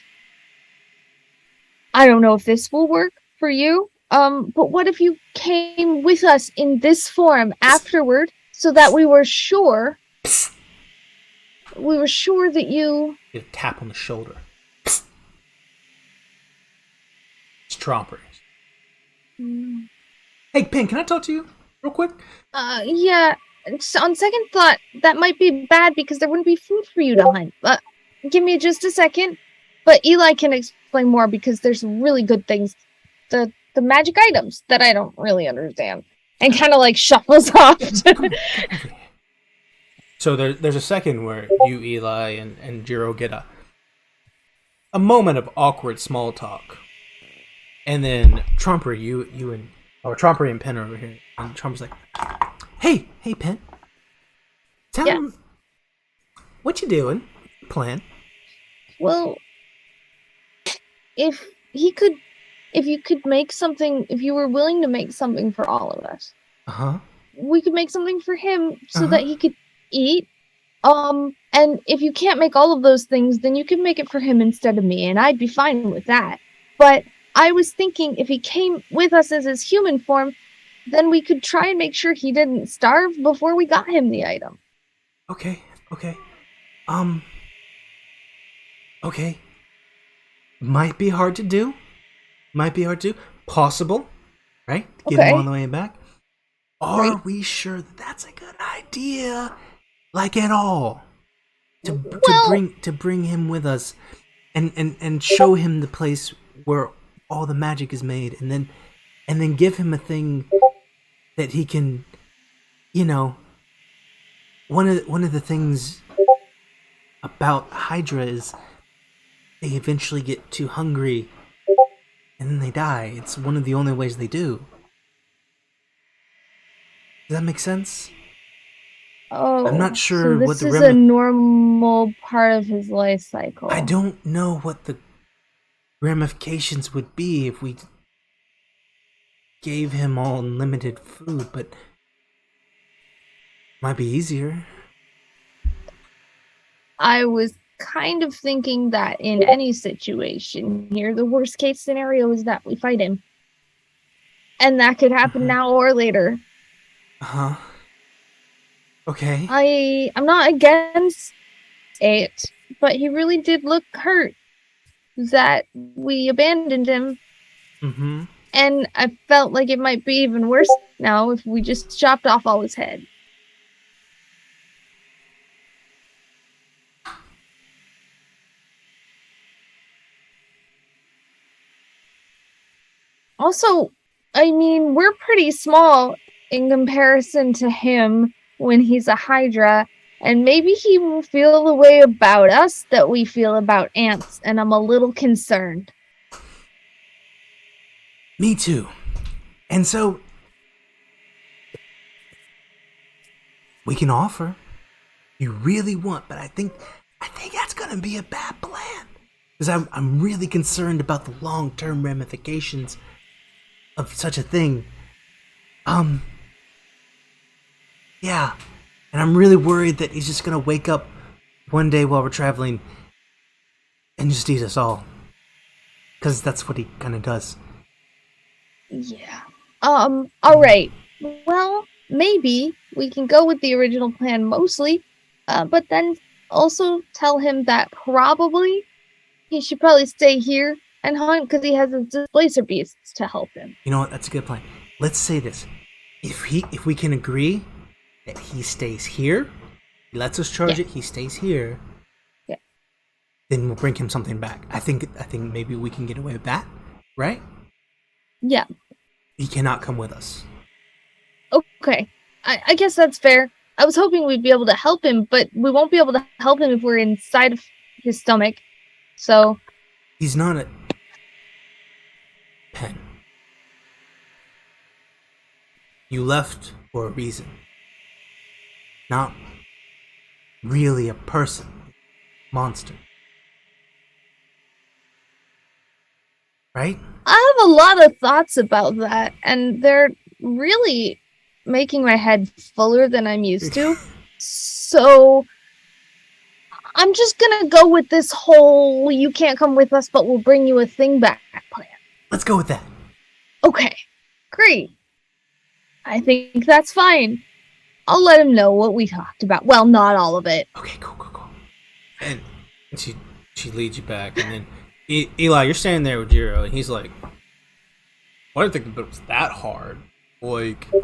I don't know if this will work for you. But what if you came with us in this form afterward, so that we were sure that you. Get a tap on the shoulder. It's Tromper. Hey, Pin, can I talk to you real quick? Yeah. On second thought, that might be bad because there wouldn't be food for you to hunt. Give me just a second. But Eli can explain more because there's really good things. The magic items that I don't really understand. And kind of like shuffles off. So there's a second where you, Eli, and Jiro get a moment of awkward small talk. And then Tromper, Tromper and Pen are over here. And Tromper's like, Hey, Pen. Tell him what you doing? Plan. Well, if you could make something, if you were willing to make something for all of us, we could make something for him so that he could eat. And if you can't make all of those things, then you could make it for him instead of me, and I'd be fine with that. But I was thinking if he came with us as his human form, then we could try and make sure he didn't starve before we got him the item. Okay. Okay. Might be hard to do. Possible. Right? Get him on the way back. Are we sure that's a good idea? Like at all? To bring him with us and show him the place where all the magic is made, and then give him a thing that he can, one of the things about Hydra is they eventually get too hungry and then they die. It's one of the only ways they do. Does that make sense? Oh, I'm not sure so what the this is a normal part of his life cycle. I don't know what the ramifications would be if we gave him all unlimited food, but might be easier. I was kind of thinking that in any situation here, the worst case scenario is that we fight him. And that could happen now or later. Okay. I'm not against it, but he really did look hurt that we abandoned him. And I felt like it might be even worse now if we just chopped off all his head. Also, I mean, we're pretty small in comparison to him when he's a Hydra, and maybe he will feel the way about us that we feel about ants, and I'm a little concerned. Me too. And so we can offer. You really want, but I think that's gonna be a bad plan. Because I'm really concerned about the long-term ramifications of such a thing. Yeah. And I'm really worried that he's just gonna wake up one day while we're traveling and just eat us all. Because that's what he kind of does. Yeah. Alright. Well, maybe we can go with the original plan mostly, but then also tell him that probably he should probably stay here and hunt because he has his displacer beasts to help him. You know what? That's a good plan. Let's say this. If we can agree that he stays here, he lets us charge it, he stays here, then we'll bring him something back. I think maybe we can get away with that, right? Yeah. He cannot come with us. Okay. I guess that's fair. I was hoping we'd be able to help him, but we won't be able to help him if we're inside of his stomach. So... He's not a... Pen. You left for a reason. Not really a person. Monster. Right? I have a lot of thoughts about that, and they're really making my head fuller than I'm used to. So I'm just gonna go with this whole you can't come with us, but we'll bring you a thing back plan. Let's go with that. Okay, great. I think that's fine. I'll let him know what we talked about. Well, not all of it. Okay, cool. And she leads you back, and then Eli, you're standing there with Jiro, and he's like, I didn't think it was that hard. Like, it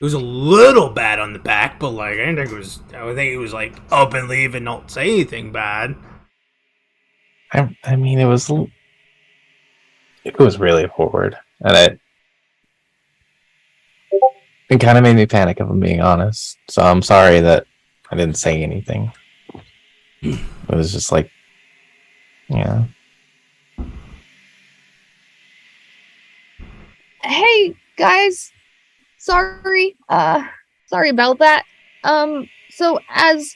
was a little bad on the back, but like, I think it was like up and leave and not say anything bad. I mean, it was really forward, and it kind of made me panic, if I'm being honest. So I'm sorry that I didn't say anything. It was just like, yeah. Hey, guys. Sorry about that. So as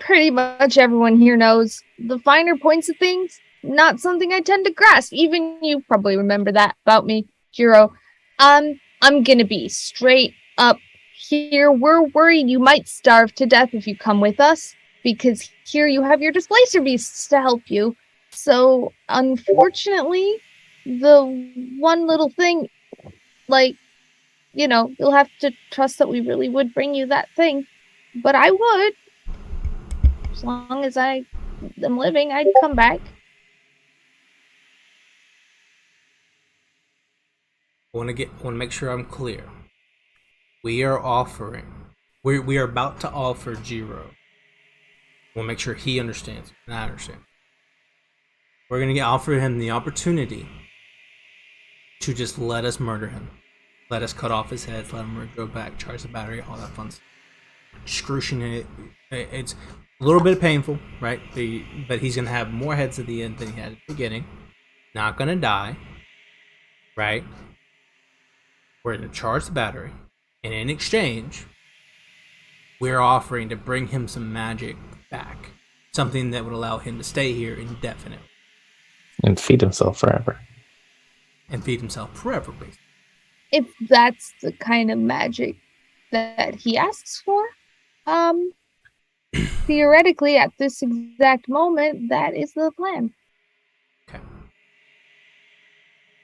pretty much everyone here knows, the finer points of things, not something I tend to grasp. Even you probably remember that about me, Jiro. I'm gonna be straight up here. We're worried you might starve to death if you come with us, because here you have your displacer beasts to help you. So, unfortunately, the one little thing, like, you'll have to trust that we really would bring you that thing. But I would. As long as I am living, I'd come back. I want to make sure I'm clear. We are about to offer Jiro. I want to make sure he understands and I understand. We're going to offer him the opportunity to just let us murder him. Let us cut off his head, let him go back, charge the battery, all that fun stuff. Excruciating. It's a little bit painful, right? But he's going to have more heads at the end than he had at the beginning. Not going to die, right? We're going to charge the battery. And in exchange, we're offering to bring him some magic back. Something that would allow him to stay here indefinitely. And feed himself forever. Basically. If that's the kind of magic that he asks for, theoretically, at this exact moment, that is the plan. Okay.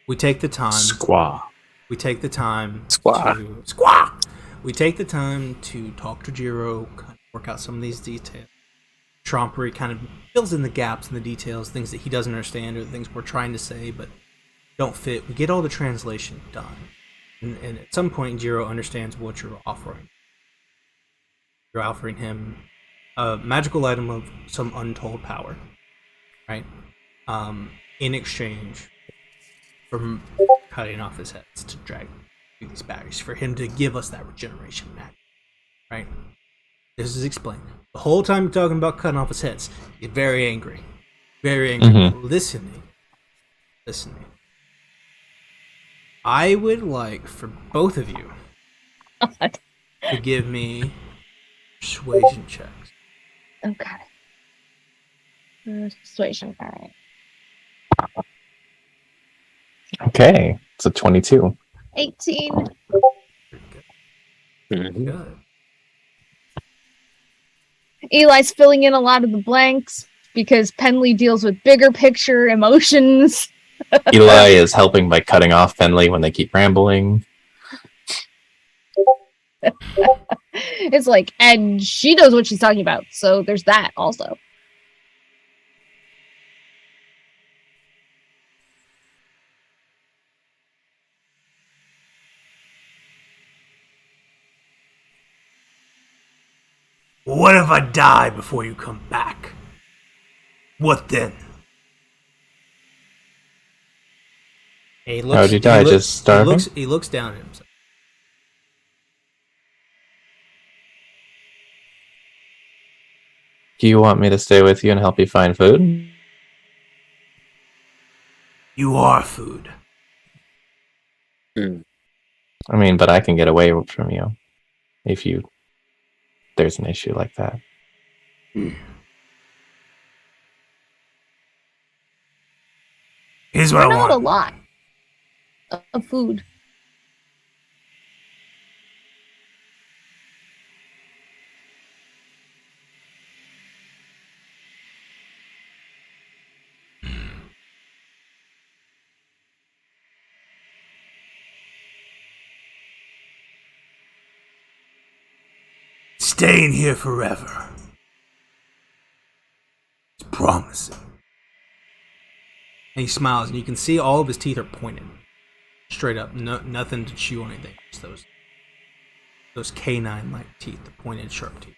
We take the time. Squaw. We take the time Squaw. We take the time to talk to Jiro, kind of work out some of these details. Trompery kind of fills in the gaps in the details, things that he doesn't understand or things we're trying to say but don't fit. We get all the translation done. And at some point, Jiro understands what you're offering. You're offering him a magical item of some untold power, right? In exchange for cutting off his heads to drag through these batteries, for him to give us that regeneration magic, right? This is explained. The whole time you're talking about cutting off his heads, you're very angry. Very angry. Mm-hmm. Listening. I would like for both of you God. to give me persuasion checks. Okay. Persuasion. All right. Okay, it's a 22. 18. Pretty good. Mhm. Good. Eli's filling in a lot of the blanks because Penley deals with bigger picture emotions. Eli is helping by cutting off Penley when they keep rambling. It's like, and she knows what she's talking about, so there's that also. What if I die before you come back? What then? He How'd you die? Just starving? He looks down at himself. Do you want me to stay with you and help you find food? You are food. I mean, but I can get away from you if there's an issue like that. Here's what We're I not a want. lot of food. Staying here forever. It's promising. And he smiles, and you can see all of his teeth are pointed. Straight up. No, nothing to chew on anything. Just those canine-like teeth, the pointed, sharp teeth.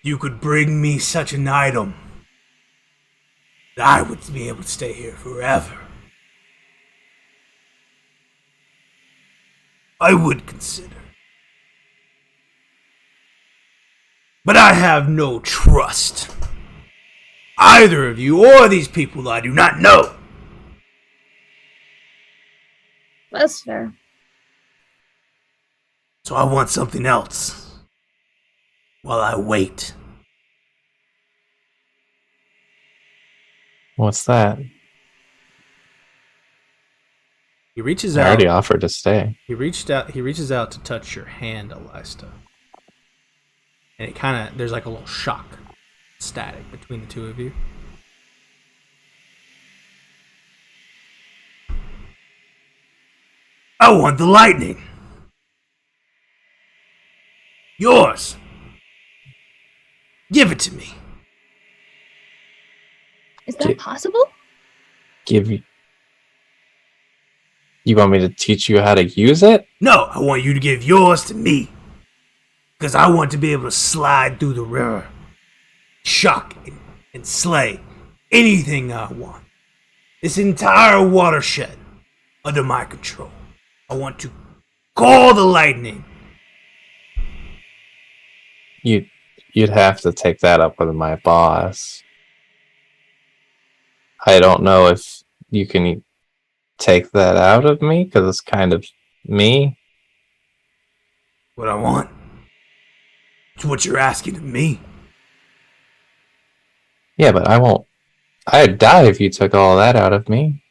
You could bring me such an item that I would be able to stay here forever. I would consider. But I have no trust. Either of you or these people I do not know. That's fair. So I want something else. While I wait. What's that? He reaches I out. already offered to stay. He reaches out to touch your hand, Elista. And it kind of, there's like a little shock, static between the two of you. I want the lightning. Yours. Give it to me. Is that possible? Give you. You want me to teach you how to use it? No, I want you to give yours to me. Because I want to be able to slide through the river. Shock and slay anything I want. This entire watershed under my control. I want to call the lightning. You'd have to take that up with my boss. I don't know if you can take that out of me, because it's kind of me. What I want. It's what you're asking of me. Yeah, but I won't. I'd die if you took all that out of me.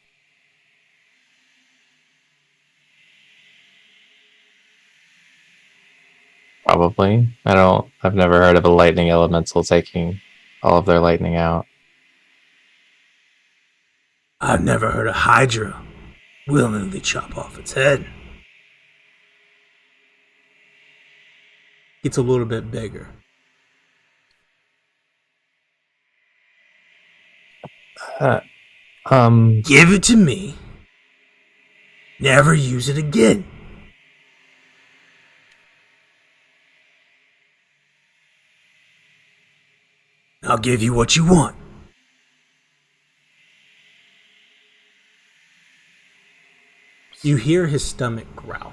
Probably. I've never heard of a lightning elemental taking all of their lightning out. I've never heard a Hydra willingly chop off its head. Gets a little bit bigger. Give it to me. Never use it again. I'll give you what you want. You hear his stomach growl.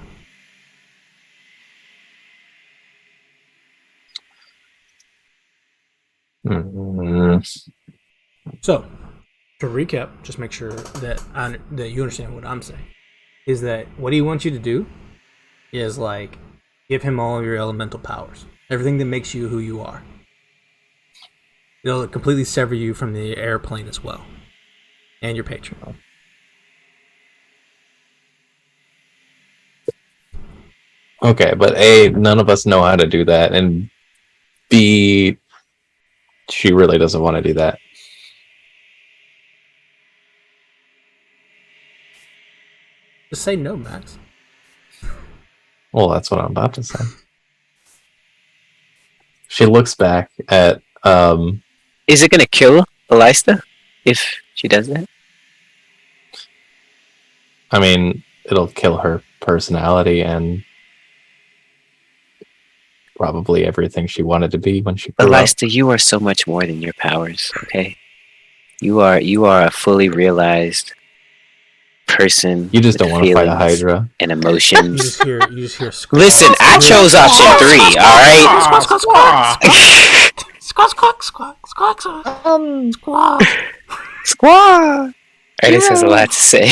Mm, So, To recap, just make sure that that you understand what I'm saying. Is that what he wants you to do? Is like give him all of your elemental powers, everything that makes you who you are. It'll completely sever you from the airplane as well, and your patron. Okay, but A, none of us know how to do that, and B, she really doesn't want to do that. Just say no, Max. Well, that's what I'm about to say. She looks back at Is it gonna kill Elista if she does that? I mean, it'll kill her personality and probably everything she wanted to be when she grew up. Elista, you are so much more than your powers, okay? You are a fully realized person. You just don't want to fight a feelings Hydra. and You emotions. just hear squawks. Listen, I chose option 3, alright? Squawk, squawk, squawk, squawk, squawk, squawk. Squaw! Ernest has a lot to say.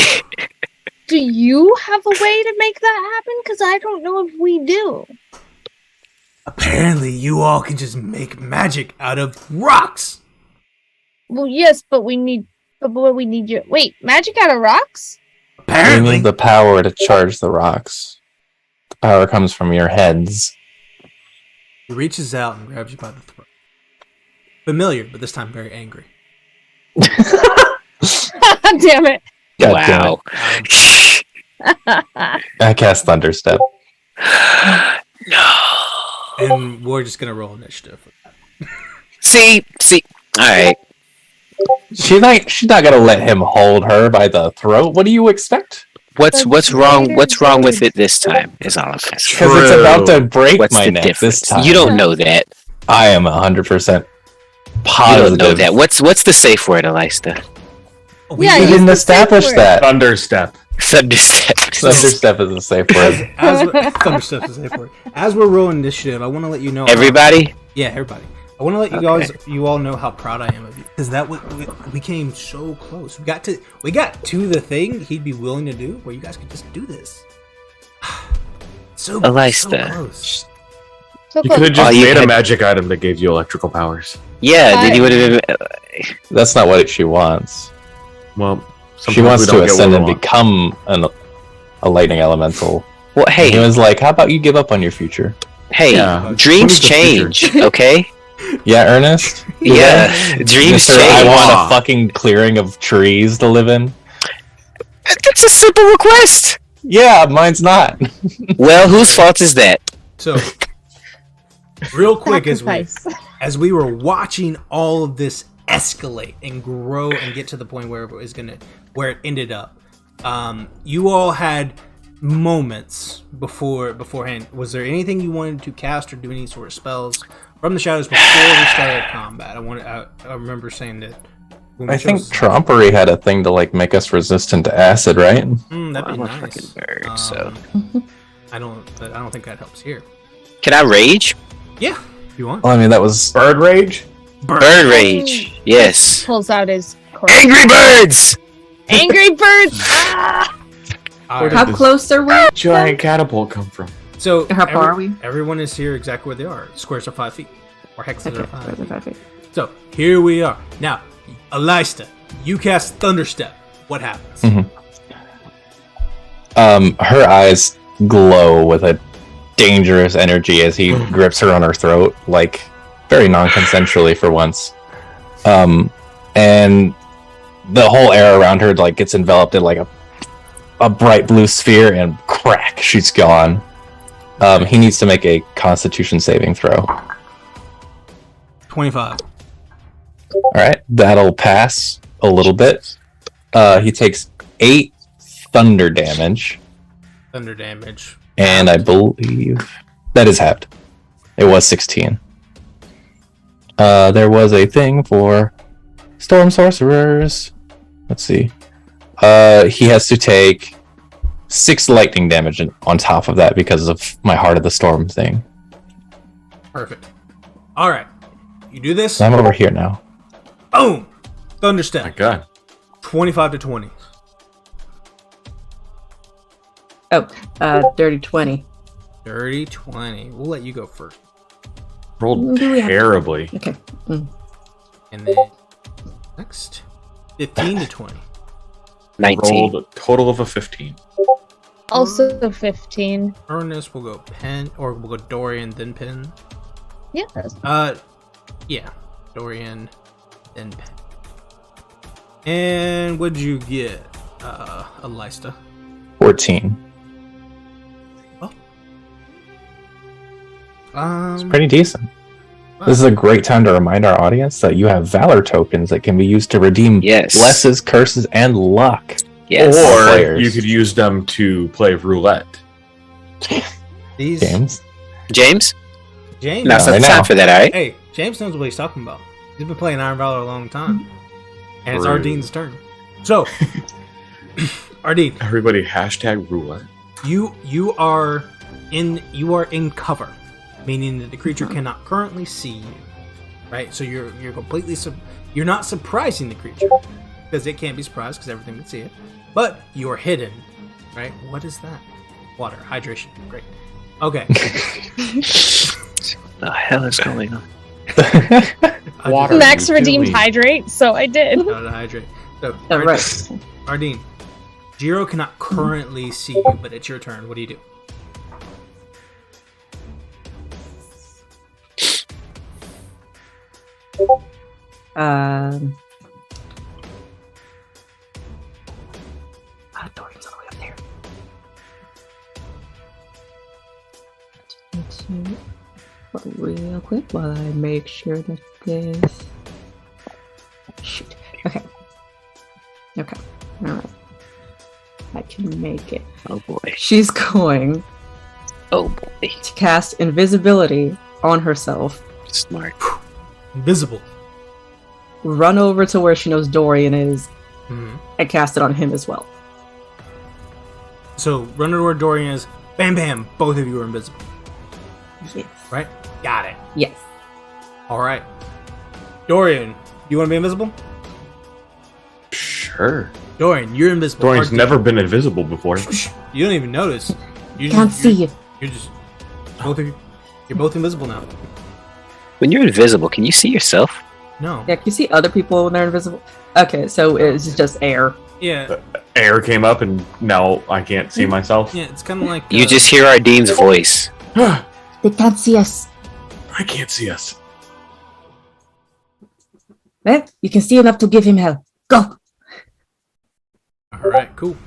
Do you have a way to make that happen? Because I don't know if we do. Apparently, you all can just make magic out of rocks. Well, yes, but we need your wait, magic out of rocks? You Apparently, need the power to charge the rocks. The power comes from your heads. He reaches out and grabs you by the throat. Familiar, but this time very angry. Damn it. God damn Wow. it. I cast Thunderstep. And we're just gonna roll initiative. See, alright. She's not gonna let him hold her by the throat. What do you expect? What's That's wrong later what's wrong with good. it this time is all I'm asking. Because it's about to break What's my the neck difference? this time. You don't know that. I am 100% You positive. don't know that. What's the safe word, Elista? Yeah, We use didn't the safe establish word. that. Thunderstep. Thunderstep. Thunderstep is a safe word. Thunderstep is a safe word. As we're rolling initiative, I want to let you know. Everybody? Yeah, everybody. I want to let you all know how proud I am of you, because we came so close. We got to the thing he'd be willing to do, where you guys could just do this. So Elista. close. So You close. could have just Oh, you made a had- magic item that gave you electrical powers. Yeah, then you would have been. That's not what she wants. Well, She wants we to don't get ascend what and we want. become a lightning elemental. Well, And he hey, was like, "How about you give up on your future?" Yeah. dreams What is the future? change, okay? Yeah, Ernest. Yeah, dreams Mister, I change. want a fucking clearing of trees to live in. That's a simple request. Yeah, mine's not. Well, whose fault is that? So, real quick, Sacrifice. as we were watching all of this escalate and grow and get to the point where it ended up, you all had moments beforehand. Was there anything you wanted to cast or do any sort of spells from the shadows before we started combat? I remember saying that. When we I think chose- Trumpery had a thing to like make us resistant to acid, right? that'd be I'm a nice. fucking bird, so. I don't think that helps here. Can I rage? Yeah, if you want. Well, I mean, that was Bird rage? Bird rage. Yes. Pulls out his Angry birds. Angry birds. Ah! All Where right. How close are we? Giant catapult come from? So How far are we? Everyone is here exactly where they are. Squares are 5 feet, or hexes Okay, are 5 further feet. back here. So here we are. Now, Elista, you cast Thunderstep. What happens? her eyes glow with a dangerous energy as he grips her on her throat, like very non-consensually for once. And the whole air around her like gets enveloped in like a bright blue sphere, and crack, she's gone. He needs to make a Constitution saving throw. 25. All right, that'll pass a little bit. He takes 8 thunder damage, Thunder damage. and I believe that is halved. It was 16. There was a thing for storm sorcerers. Let's see. He has to take 6 lightning damage on top of that because of my Heart of the Storm thing. Perfect. All right. You do this. I'm over here now. Boom. My Thunderstep. God. 25 to 20. Oh, dirty 20. Dirty 20. We'll let you go first. Rolled Do we have- terribly. Okay. And then next, 15 to 20. 19. Rolled a total of a 15. Also 15. Ernest will go Pen, or we'll go Dorian, then Pen. Yeah. Yeah. Dorian, then Pen. And what'd you get, Elista? 14. It's pretty decent. This is a great time to remind our audience that you have Valor tokens that can be used to redeem Yes. blesses, curses, and luck. Yes. Or Players. you could use them to play roulette. These James. James? James. Now's No, the right time now. for that, alright? Hey, James knows what he's talking about. He's been playing Iron Valor a long time, and it's Rude. Ardene's turn. So, Ardeen, Everybody hashtag roulette. you are in cover, meaning that the creature cannot currently see you. Right, so you're completely you're not surprising the creature because it can't be surprised because everything can see it. But you're hidden, right? What is that? Water, hydration. Great. Okay. What the hell is going on? Water. Max you redeemed doing? hydrate, so I did. How to hydrate. So, Oh, right. Ardeen, Jiro cannot currently see you, but it's your turn. What do you do? Dorian's all the way up there. Real quick while I make sure that this. Shoot. Okay. Okay. Alright. I can make it. Oh boy. She's going Oh boy. to cast invisibility on herself, Smart. Invisible. run over to where she knows Dorian is, Mhm. and cast it on him as well. So, run to where Dorian is. Bam, bam. Both of you are invisible. Yes. Right? Got it. Yes. All right. Dorian, you want to be invisible? Sure. Dorian, you're invisible. Dorian's Ardeen, never been invisible before. You don't even notice. You Can't see you. You're just both of you. You're both invisible now. When you're invisible, can you see yourself? No. Yeah, can you see other people when they're invisible? Okay, so it's just air. Yeah. Air came up and now I can't see myself. Yeah. It's kind of like You just hear Ardene's voice. They can't see us. I can't see us. Eh? You can see enough to give him hell. Go! All right. Cool.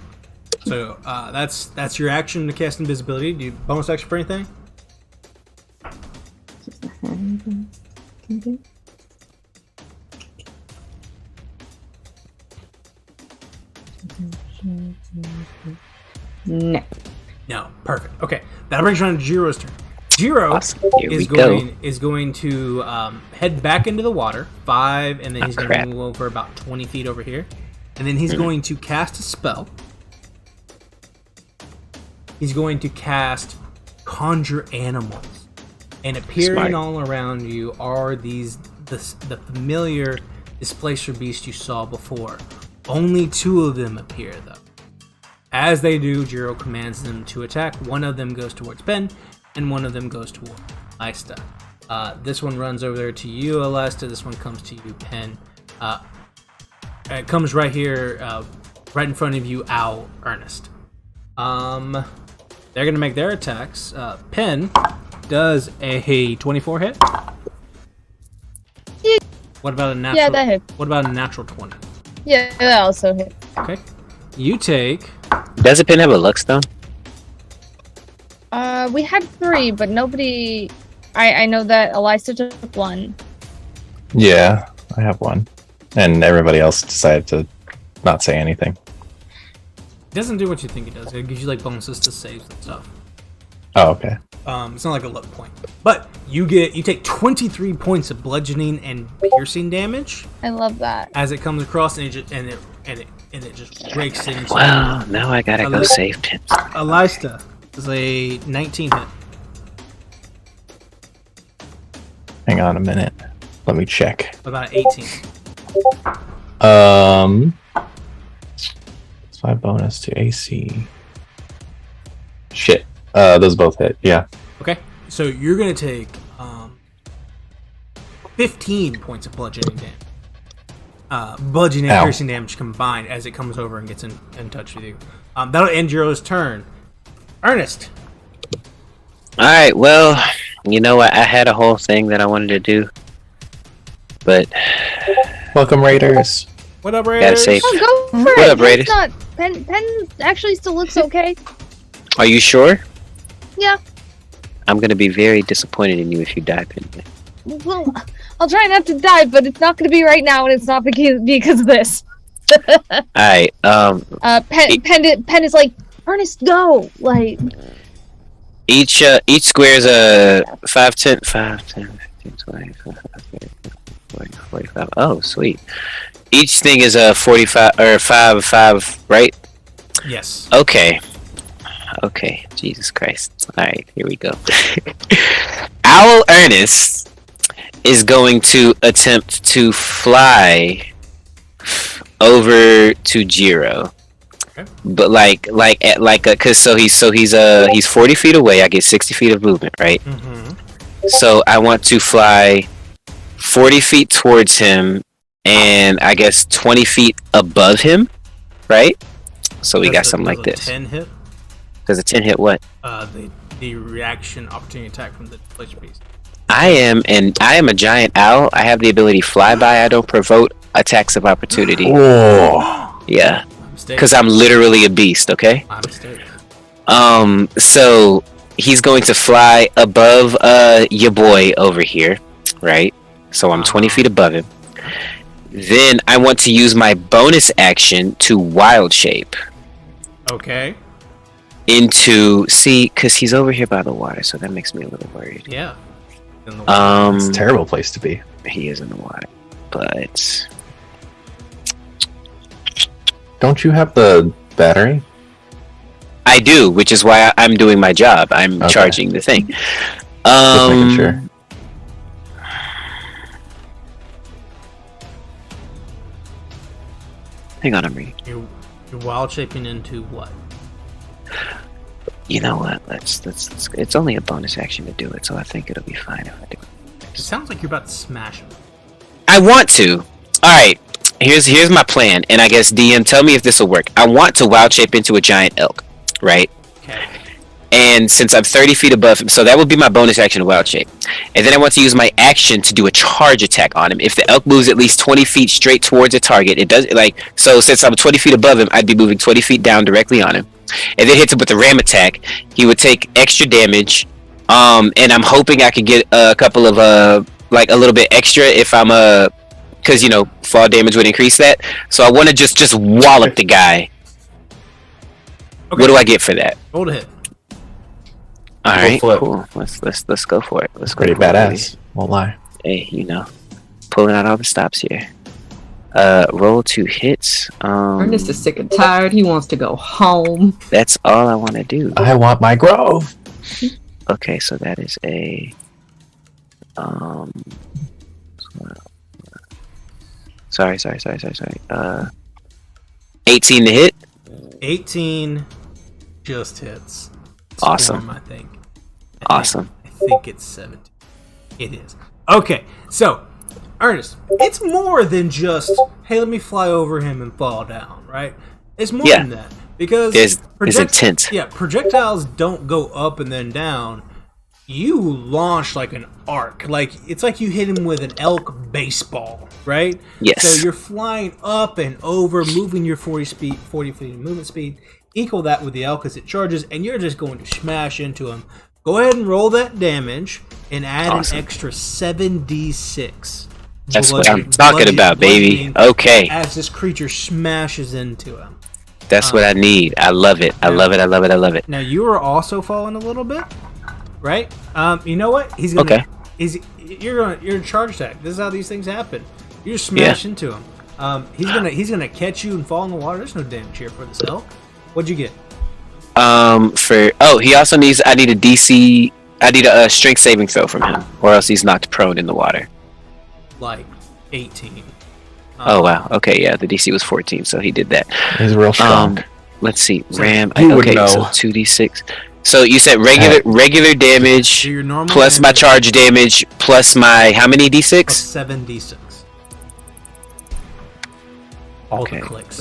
So that's your action to cast invisibility. Do you bonus action for anything? No. No. Perfect. Okay. That brings you on to Jiro's turn. Jiro Awesome. Here we is going to head back into the water 5, and then he's going to crap. move over about 20 feet over here, and then he's going to cast a spell. He's going to cast Conjure Animals, and appearing Smart. all around you are the familiar Displacer beast you saw before. Only 2 of them appear though. As they do, Jiro commands them to attack. One of them goes towards Ben, and one of them goes towards Elista. This one runs over there to you, Elista. This one comes to you, Pen. It comes right here, right in front of you, Owl, Ernest. They're gonna make their attacks. Pen does a 24 hit. Yeah. What about a natural? Yeah, that hit. What about a natural 20? Yeah, that also hit. Okay. You take. Does a pin have a luck stone? We had 3, but nobody. I know that Elisa took 1. Yeah, I have one. And everybody else decided to not say anything. It doesn't do what you think it does. It gives you like bonuses to saves and stuff. Oh, okay. It's not like a luck point, but you take 23 points of bludgeoning and piercing damage I love that. as it comes across, and it just breaks into. Well, now I gotta go save Pin. Elista is a 19 hit. Hang on a minute. Let me check. About 18. +5 bonus to AC. Shit. Those both hit. Yeah. Okay, so you're gonna take 15 points of bludgeoning damage. Bludgeoning and Ow. piercing damage combined as it comes over and gets in touch with you. That'll end Jiro's turn. Ernest. All right. Well, you know what? I had a whole thing that I wanted to do, but Welcome, Raiders. What up, gotta Raiders? say, Oh, go for What it. up, Raiders? It's not. Pen actually still looks okay. are you sure? Yeah. I'm gonna be very disappointed in you if you die, Pen. Well, I'll try not to die, but it's not going to be right now, and it's not because of this. All right. Pen is like, Ernest, go! Like, Each square is a 5, 10, 15, 20, 40, 45. Oh, sweet. Each thing is a 45 or 5, right? Yes. Okay. Okay. Jesus Christ. All right, here we go. Owl Ernest is going to attempt to fly over to Jiro. Okay. But he's 40 feet away. I get 60 feet of movement, right? Mm-hmm. So I want to fly 40 feet towards him, and I guess 20 feet above him, right? So we got something like this. 10 hit. Does a 10 hit what? The reaction opportunity attack from the deflection piece. I am a giant owl. I have the ability fly by. I don't provoke attacks of opportunity. Whoa. Yeah, My mistake. because I'm literally a beast. Okay. My mistake. So he's going to fly above your boy over here, right? So I'm 20 feet above him. Then I want to use my bonus action to wild shape Okay. into because he's over here by the water, so that makes me a little worried. Yeah. In the It's a terrible place to be. He is in the water, but Don't you have the battery? I do, which is why I'm doing my job. I'm Okay. charging the thing. Just making sure. Hang on, I'm reading. You're wild shaping into what? You know what? Let's. It's only a bonus action to do it, so I think it'll be fine if I do it. It sounds like you're about to smash him. I want to. All right. Here's my plan, and I guess DM, tell me if this will work. I want to wild shape into a giant elk, right? Okay. And since I'm 30 feet above him, so that would be my bonus action to wild shape. And then I want to use my action to do a charge attack on him. If the elk moves at least 20 feet straight towards a target, it does so. Since I'm 20 feet above him, I'd be moving 20 feet down directly on him. And then hits him with the ram attack. He would take extra damage. And I'm hoping I could get a couple of a little bit extra if I'm because fall damage would increase that. So I want to just wallop the guy. Okay. What do I get for that? Roll to hit. All right, flip. cool. Let's go for it. Let's go Pretty for it, badass. Won't lie. baby. Hey, pulling out all the stops here. Roll 2 hits. Ernest is sick and tired. He wants to go home. That's all I want to do. I want my grove. Okay, so that is a sorry. 18 to hit. 18 just hits. It's Awesome. Form, I think. Awesome. I think it's 17. It is. Okay, so, Ernest, it's more than just, hey, let me fly over him and fall down, right? It's more Yeah. than that. Because It's intent. Yeah, projectiles don't go up and then down. You launch like an arc. It's like you hit him with an elk baseball, right? Yes. So you're flying up and over, moving your 40 feet of movement speed. Equal that with the elk as it charges, and you're just going to smash into him. Go ahead and roll that damage and add Awesome. an extra 7d6. That's what Bludgeoning- I'm talking about, baby. bludgeoning Okay, As this creature smashes into him. that's what I need. I love it. I love it. Now you are also falling a little bit, right? You know what? He's gonna. Okay. You're in charge attack. This is how these things happen. You just smash into him. He's gonna catch you and fall in the water. There's no damage here for this elk. What'd you get? He also needs. I need a DC. I need a strength saving throw from him, or else he's knocked prone in the water. Like 18. Oh wow. Okay, yeah. The DC was 14, so he did that. He's real strong. Let's see. Ram. You would Okay, know. so 2d6. So you said regular damage Do your normal plus my damage charge damage plus my how many plus d6? 7d6. All Okay. the clicks.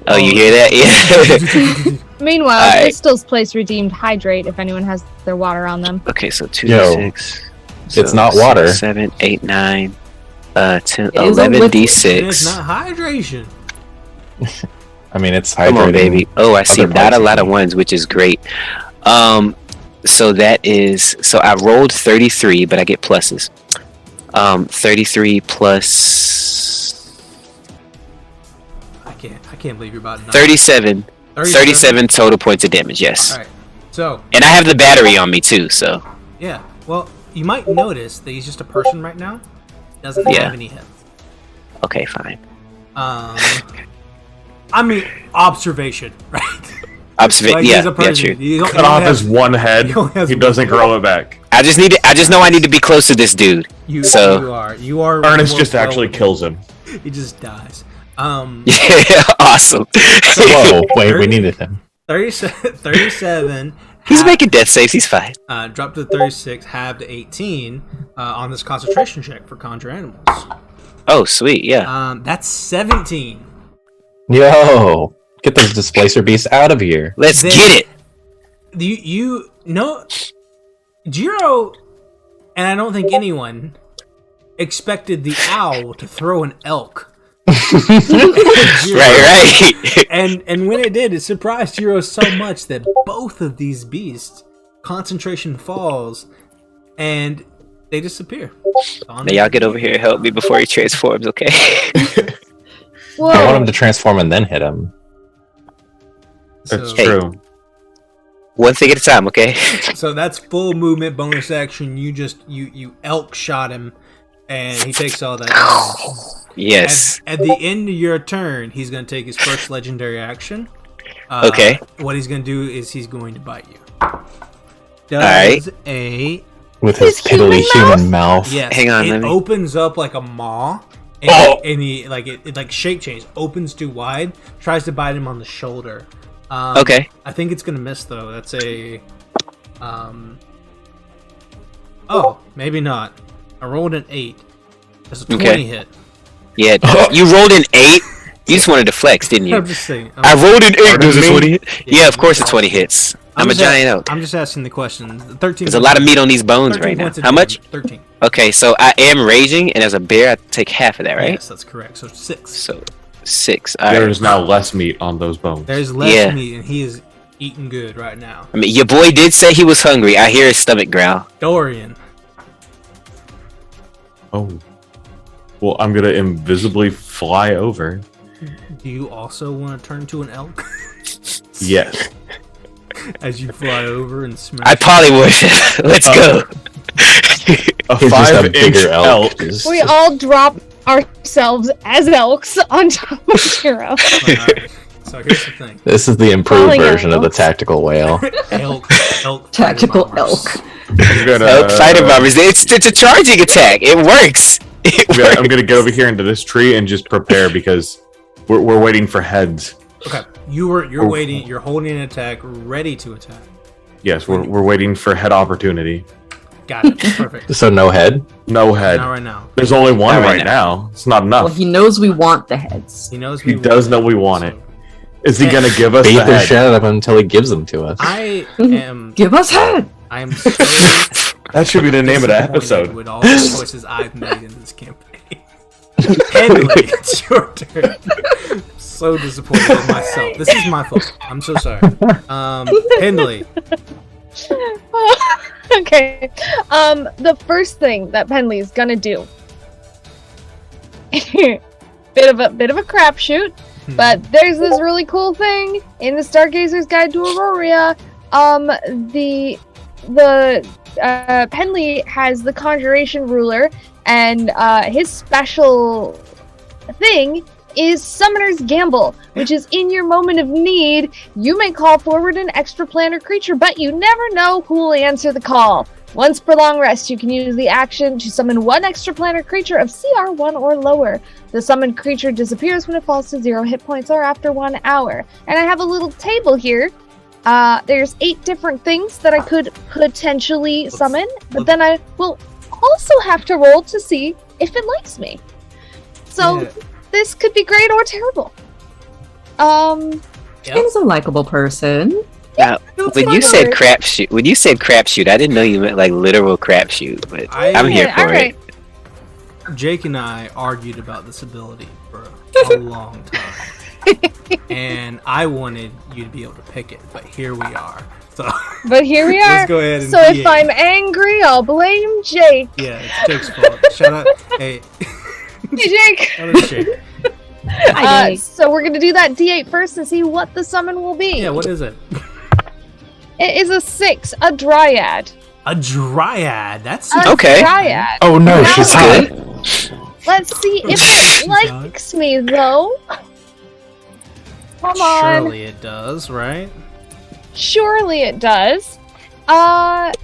Oh, you hear that? Yeah. Meanwhile, Alright. Crystal's place redeemed hydrate if anyone has their water on them. Okay, so 2d6. It's not water. 7, 8, 9, 10, is a 11 liquid. It's d6. not hydration. I mean, it's Come on, hydrating. baby. Oh, I see other not a parts lot of of ones, which is great. So that is so I rolled 33, but I get pluses. 33 plus I can't believe you're about 37. 37 total points of damage. Yes, All right. So and I have the battery on me too. So yeah. Well, you might notice that he's just a person right now. Doesn't Yeah. have any hits. okay, fine. I mean, observation, right? Observation. Like, Yeah, he's a yeah, person. true. You don't- Cut you don't off have- his one head. he only has He one doesn't head. grow it back. I just know I need to be close to this dude. You So- you are. Ernest more just actually well- kills him. He just dies. Yeah, awesome. Whoa, wait, we needed him. 37. He's making death saves. He's fine. Drop to 36, halved to 18 on this concentration check for conjure animals. Oh, sweet. Yeah. That's 17. Yo, get those displacer beasts out of here. Let's Then- get it. You know, Jiro, and I don't think anyone expected the owl to throw an elk. Jiro. Right. And when it did, it surprised Jiro so much that both of these beasts concentration falls and they disappear. Now y'all get over here and help me before he transforms, okay? Whoa. I want him to transform and then hit him. That's So- Hey. true. One thing at a time, okay? So that's full movement, bonus action. You elk shot him, and he takes all that damage. Yes. At the end of your turn, he's going to take his first legendary action. Okay. What he's going to do is he's going to bite you. Does Alright. a With his His human piddly human mouth. yes? Hang on, it let me- opens up like a maw, and, Oh! and he like it like shape change opens too wide. Tries to bite him on the shoulder. Okay. I think it's gonna miss though. That's a oh, maybe not. I rolled an 8. That's a 20 Okay. hit. Yeah. You rolled an 8? You just wanted to flex, didn't you? I'm just saying. I rolled an 8. Does Pardon a me? 20 hit? Yeah, of course a 20 hits. I'm a just giant elk. I'm just asking the question. 13. There's a lot of meat on these bones 13 right now. points of How much? damage. 13. Okay, so I am raging, and as a bear, I take half of that, right? Yes, that's correct. So 6. So 6. All right. There's now less meat on those bones. There's less Yeah. meat, and he is eating good right now. I mean, your boy did say he was hungry. I hear his stomach growl. Dorian. Oh. Well, I'm gonna invisibly fly over. Do you also want to turn to an elk Yes. as you fly over and smash? I polymorph. Let's go. A He's just a 5-inch bigger elk. elk. Just- We all drop ourselves as elks on top of Hero. Alright, so here's the thing. This is the improved Falling version of the elks. tactical whale. Elk. Tactical fighter bombers. elk. I'm gonna, Elk fighter bombers. It's a charging attack. It works. It I'm works. gonna get over here into this tree and just prepare because we're waiting for heads. Okay, you're waiting. You're holding an attack, ready to attack. Yes, we're waiting for head opportunity. Got it. Perfect. So no head? No head. Not right now. There's only one Not right right now. It's not enough. Well, he knows we want the heads. He knows. He we does want know we want so- it. Is he gonna give us Beat the the head? shit out of him until he gives them to us. I am. Give us head. I am so That should be the name of the disappointed episode. with all the choices I've made in this campaign. Henley, it's your turn. So disappointed in myself. This is my fault. I'm so sorry. Henley. Okay. The first thing that Penley is gonna do. bit of a crapshoot, but there's this really cool thing in the Stargazer's Guide to Aroria. Penley has the Conjuration Ruler, and his special thing is Summoner's Gamble, which is in your moment of need, you may call forward an extraplanar creature, but you never know who will answer the call. Once per long rest, you can use the action to summon one extraplanar creature of CR 1 or lower. The summoned creature disappears when it falls to 0 hit points or after 1 hour. And I have a little table here. There's 8 different things that I could potentially summon, but then I will also have to roll to see if it likes me. So this could be great or terrible. He's a likable person. Now, when you said crapshoot, I didn't know you meant like literal crapshoot, but I'm here for it. Jake and I argued about this ability for a long time, and I wanted you to be able to pick it, but here we are. So, but here we are. Let's go ahead and so if I'm angry, I'll blame Jake. Yeah, it's Jake's fault. Shout out, hey, Jake. Shout out to Jake. So we're gonna do that D8 first and see what the summon will be. Yeah, what is it? It is a 6, a dryad. A dryad. That's okay. Dryad. Oh no, Now, she's good. Let's see if it likes me though. Come on. Surely it does, right? Surely it does. The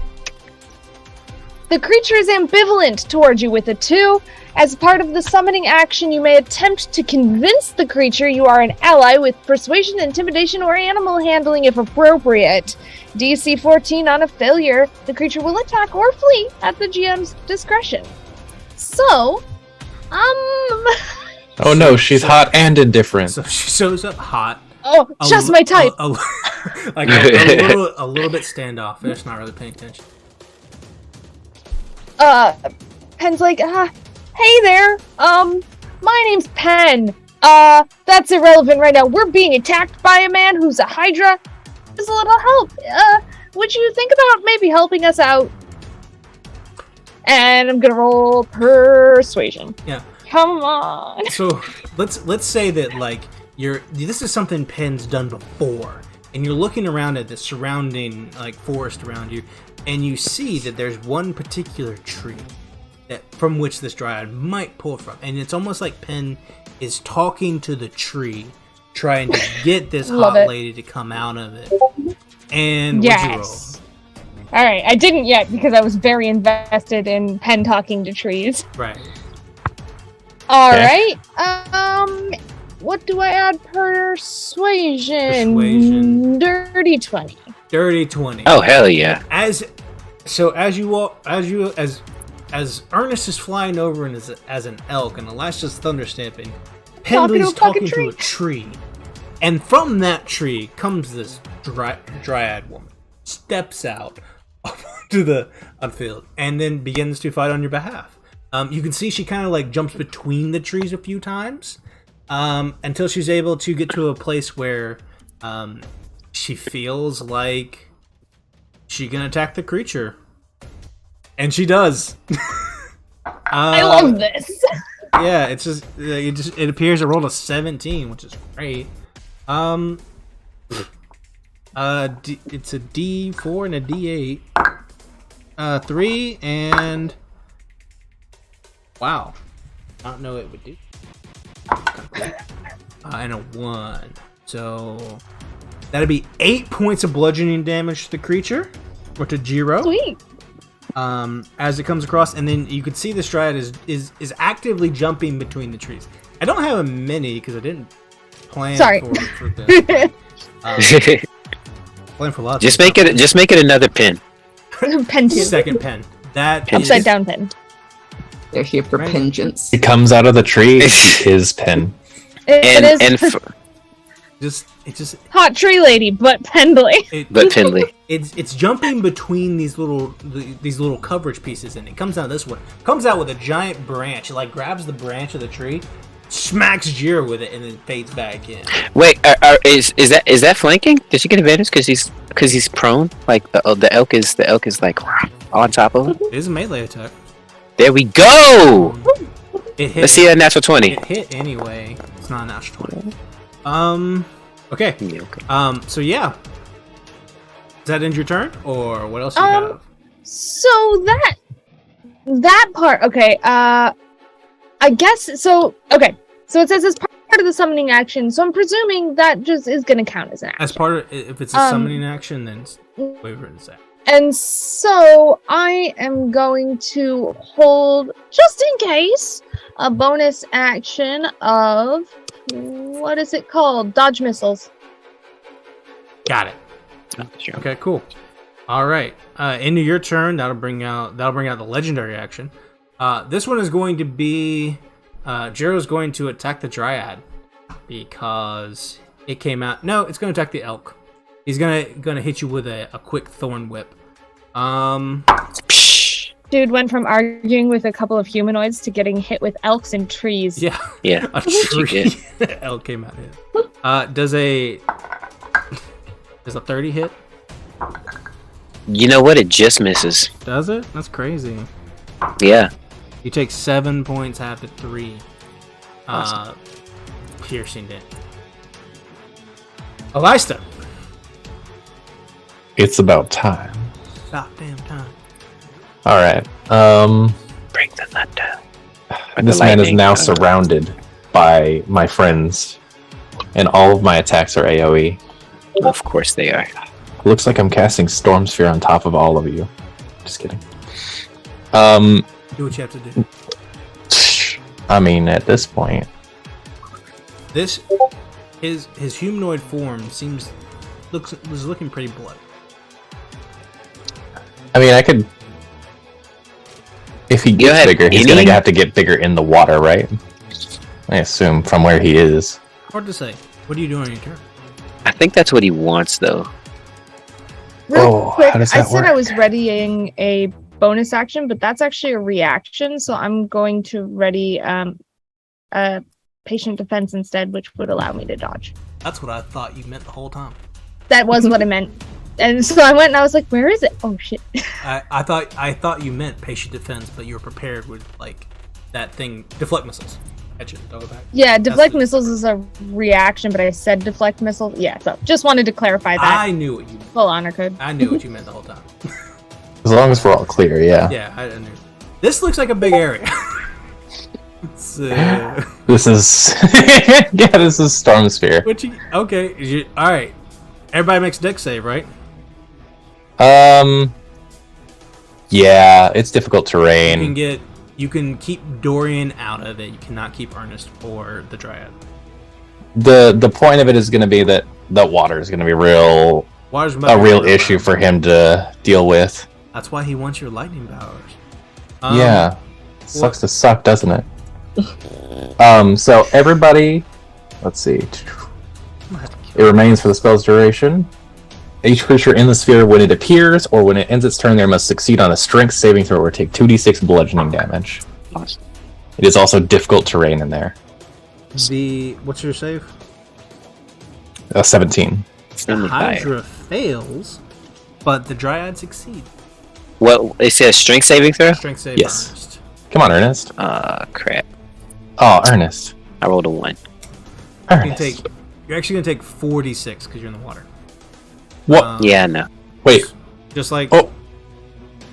creature is ambivalent towards you with a 2. As part of the summoning action, you may attempt to convince the creature you are an ally with persuasion, intimidation, or animal handling if appropriate. DC 14 on a failure, the creature will attack or flee at the GM's discretion. So, Oh no, she's hot and indifferent. So she shows up hot. Oh, just my type. Like a little bit standoffish, not really paying attention. Pen's like, hey there, my name's Pen. That's irrelevant right now. We're being attacked by a man who's a Hydra. There's a little help. Would you think about maybe helping us out? And I'm gonna roll persuasion. Yeah. Come on. So let's say that like this is something Pen's done before, and you're looking around at the surrounding like forest around you, and you see that there's one particular tree from which this dryad might pull from, and it's almost like Pen is talking to the tree, trying to get this hot lady to come out of it. And what'd you roll? All right, I didn't yet because I was very invested in Pen talking to trees. Right. All right. What do I add? Persuasion. Dirty 20. Dirty 20. Oh hell yeah! As Ernest is flying over and as an elk, and Elisha's thunder stamping, Pendley's talking to a tree, and from that tree comes this dryad woman, steps out onto the field, and then begins to fight on your behalf. You can see she kind of like jumps between the trees a few times until she's able to get to a place where she feels like she can attack the creature. And she does. I love this. Yeah, it's just it appears I rolled a 17, which is great. It's a D4 and a D8. 3 and wow, I don't know what it would do. And a 1, so that'd be 8 points of bludgeoning damage to the creature or to Jiro. Sweet. As it comes across, and then you can see this dryad is actively jumping between the trees. I don't have a mini because I didn't plan for this. Plan for lots. Just make it another pin. Pen 2. Second pen. That upside down pen. They're here for vengeance. He comes out of the tree. His pen. It's just hot tree lady, but Pendley. It's jumping between these little coverage pieces, and it comes out this way. Comes out with a giant branch. It like grabs the branch of the tree, smacks Jira with it, and then fades back in. Wait, is that flanking? Does she get advantage because he's prone? Like the elk is like on top of him. It is a melee attack. There we go. It hit. Let's see a natural 20. It hit anyway. It's not a natural 20. Okay. So yeah. Does that end your turn, or what else do you have? So that part. Okay. I guess so. Okay. So it says as part of the summoning action. So I'm presuming that just is going to count as an action. As part of, if it's a summoning action, then wait for it to say. And so I am going to hold, just in case, a bonus action of, what is it called? Dodge missiles. Got it. Oh, sure. Okay, cool. All right. Into your turn. That'll bring out the legendary action. This one is going to be Jiro's going to attack the Dryad because it came out. No, it's going to attack the elk. He's gonna hit you with a quick thorn whip. Dude went from arguing with a couple of humanoids to getting hit with elks and trees. Yeah. Yeah. A tree elk came out here. Does a 30 hit? You know what? It just misses. Does it? That's crazy. Yeah. You take 7 points, half to 3. Piercing it. Elista. It's about time. About damn time. All right. Bring the thunder. This man is now surrounded by my friends, and all of my attacks are AoE. Of course they are. Looks like I'm casting Storm Sphere on top of all of you. Just kidding. Do what you have to do. I mean, at this point, His humanoid form was looking pretty bloody. I mean, I could. If he gets bigger, he's gonna have to get bigger in the water, right? I assume from where he is. Hard to say. What are you doing on your turn? I think that's what he wants, though. Real quick, how does I that said work? I was readying a bonus action, but that's actually a reaction, so I'm going to ready a patient defense instead, which would allow me to dodge. That's what I thought you meant the whole time. That was what I meant. And so I went and I was like, where is it? Oh shit. I thought you meant patient defense, but you were prepared with like that thing, deflect missiles. Catch it, double back. Yeah, deflect missiles is a reaction, but I said deflect missiles. Yeah, so just wanted to clarify that. I knew what you meant. Full honor code. I knew what you meant the whole time. As long as we're all clear, yeah. Yeah, I knew. This looks like a big area. This is this is Storm Sphere. All right. Everybody makes dex save, right? Yeah, it's difficult terrain. You can keep Dorian out of it. You cannot keep Ernest or the Dryad. The point of it is going to be that the water is going to be a real issue for him to deal with. That's why he wants your lightning powers. Yeah, sucks to suck, doesn't it? So everybody, let's see. It remains for the spell's duration. Each creature in the sphere, when it appears or when it ends its turn, there must succeed on a strength saving throw or take 2d6 bludgeoning damage. Awesome. It is also difficult terrain in there. What's your save? 17. The Hydra fails, but the Dryad succeed. Well, it says strength saving throw? Strength save. Yes. Ernest. Come on, Ernest. Crap. Oh, Ernest. I rolled a 1. Ernest. You're actually gonna take 46 because you're in the water. What? Yeah, no. Wait. Just like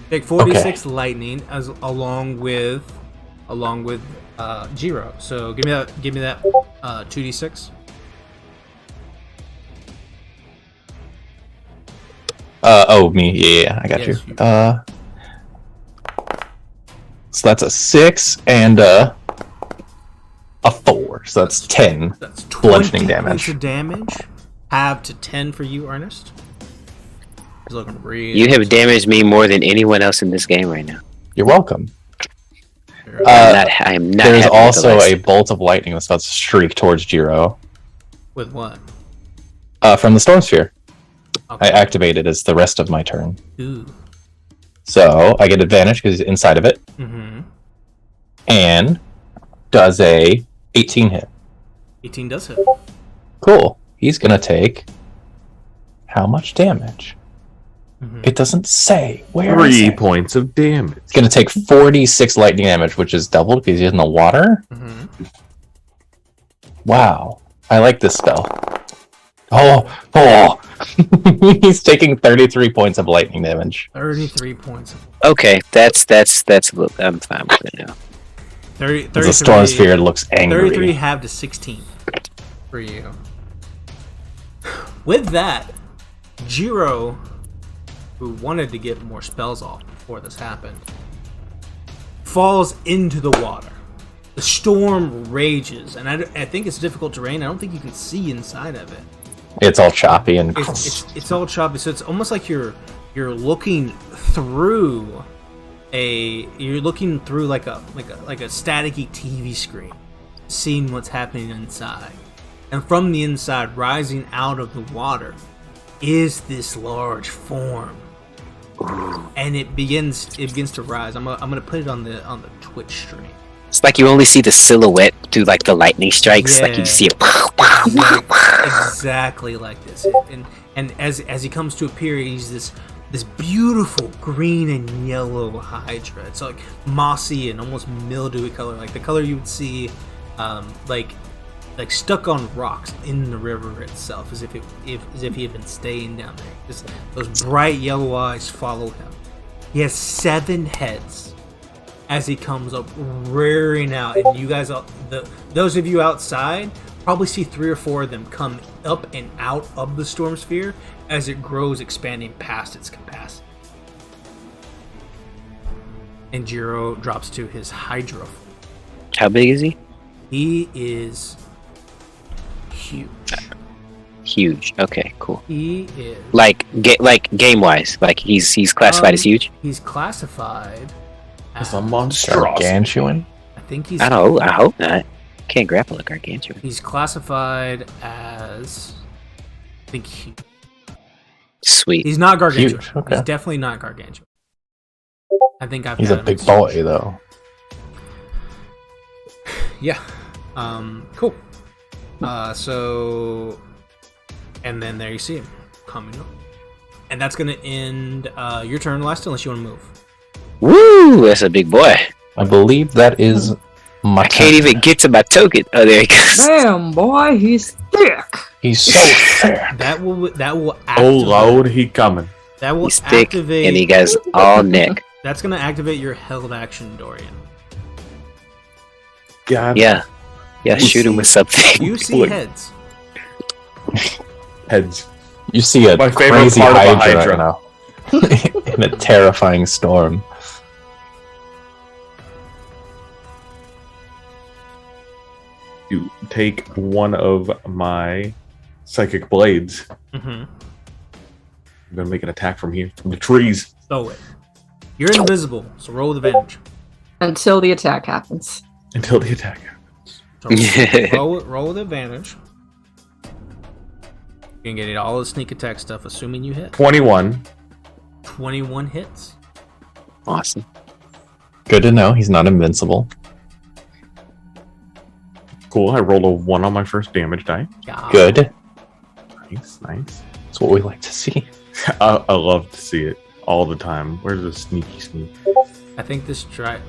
take 46 lightning along with Jiro. So give me that 2d6. Me. Yeah, I got Yes, you. So that's a 6 and a 4. So that's 10 That's 20 bludgeoning damage. points of damage. Half to 10 for you, Ernest. He's looking real. You have damaged me more than anyone else in this game right now. You're welcome. I am not. There's happy with also the a bolt of lightning that's about to streak towards Jiro. With what? From the Storm Sphere. Okay. I activate it as the rest of my turn. Ooh. So I get advantage because he's inside of it. Mm-hmm. And does a 18 hit. 18 does hit. Cool. He's going to take how much damage? Mm-hmm. It doesn't say. Where is 3 it? points of damage. It's going to take 46 lightning damage, which is doubled because he's in the water. Mm-hmm. Wow. I like this spell. Oh. He's taking 33 points of lightning damage. 33 points. Okay, that's. I'm fine with it now. 33. The Storm Sphere looks angry. 33 half to 16 for you. With that, Jiro who wanted to get more spells off before this happened, falls into the water. The storm rages, and I think it's difficult terrain. I don't think you can see inside of it. It's all choppy and It's all choppy, so it's almost like you're looking through like a staticky TV screen, seeing what's happening inside. And from the inside, rising out of the water, is this large form. And it begins to rise. I'm gonna put it on the Twitch stream. It's like you only see the silhouette through like the lightning strikes. Like you see it. Exactly like this. And as he comes to appear, he's this beautiful green and yellow Hydra. It's like mossy and almost mildewy color, like the color you would see, like stuck on rocks in the river itself, as if he had been staying down there. Just those bright yellow eyes follow him. He has 7 heads as he comes up, rearing out, and you guys, those of you outside, probably see 3 or 4 of them come up and out of the storm sphere as it grows, expanding past its capacity. And Jiro drops to his Hydra. How big is he? He is huge. Huge. Okay, cool. He is Like game wise, like he's classified as huge. He's classified It's as, a monstrosity. gargantuan. I think he's. I don't know. I hope not. Can't grapple a gargantuan. He's classified as. I think Sweet. he's not gargantuan. Huge, okay. He's definitely not gargantuan. I think I've. He's got a him big as boy huge. though. Yeah. Cool. So, and then there you see him coming up, and that's gonna end your turn, last, unless you want to move. Woo! That's a big boy. I believe that is my I can't even get to my token. Oh, there he goes. Damn, boy, he's thick. He's so fair. That will Oh activate. Lord, he coming. That will He's thick activate. and he goes all neck. That's gonna activate your held action, Dorian. God. Yeah. Yeah, shoot him with something. You see Look. heads. Heads. You see a My favorite crazy part of a Hydra, Hydra. right now in a terrifying storm. You take one of my psychic blades. Mm-hmm. I'm gonna make an attack from here, from the trees. Throw it. You're invisible, so roll with advantage. Until the attack happens. Until the attack. So roll with advantage. You can get all the sneak attack stuff, assuming you hit. 21. 21 hits. Awesome. Good to know. He's not invincible. Cool. I rolled a 1 on my first damage die. Yeah. Good. Nice, nice. That's what we like to see. I love to see it all the time. Where's the sneaky sneak? I think this dryad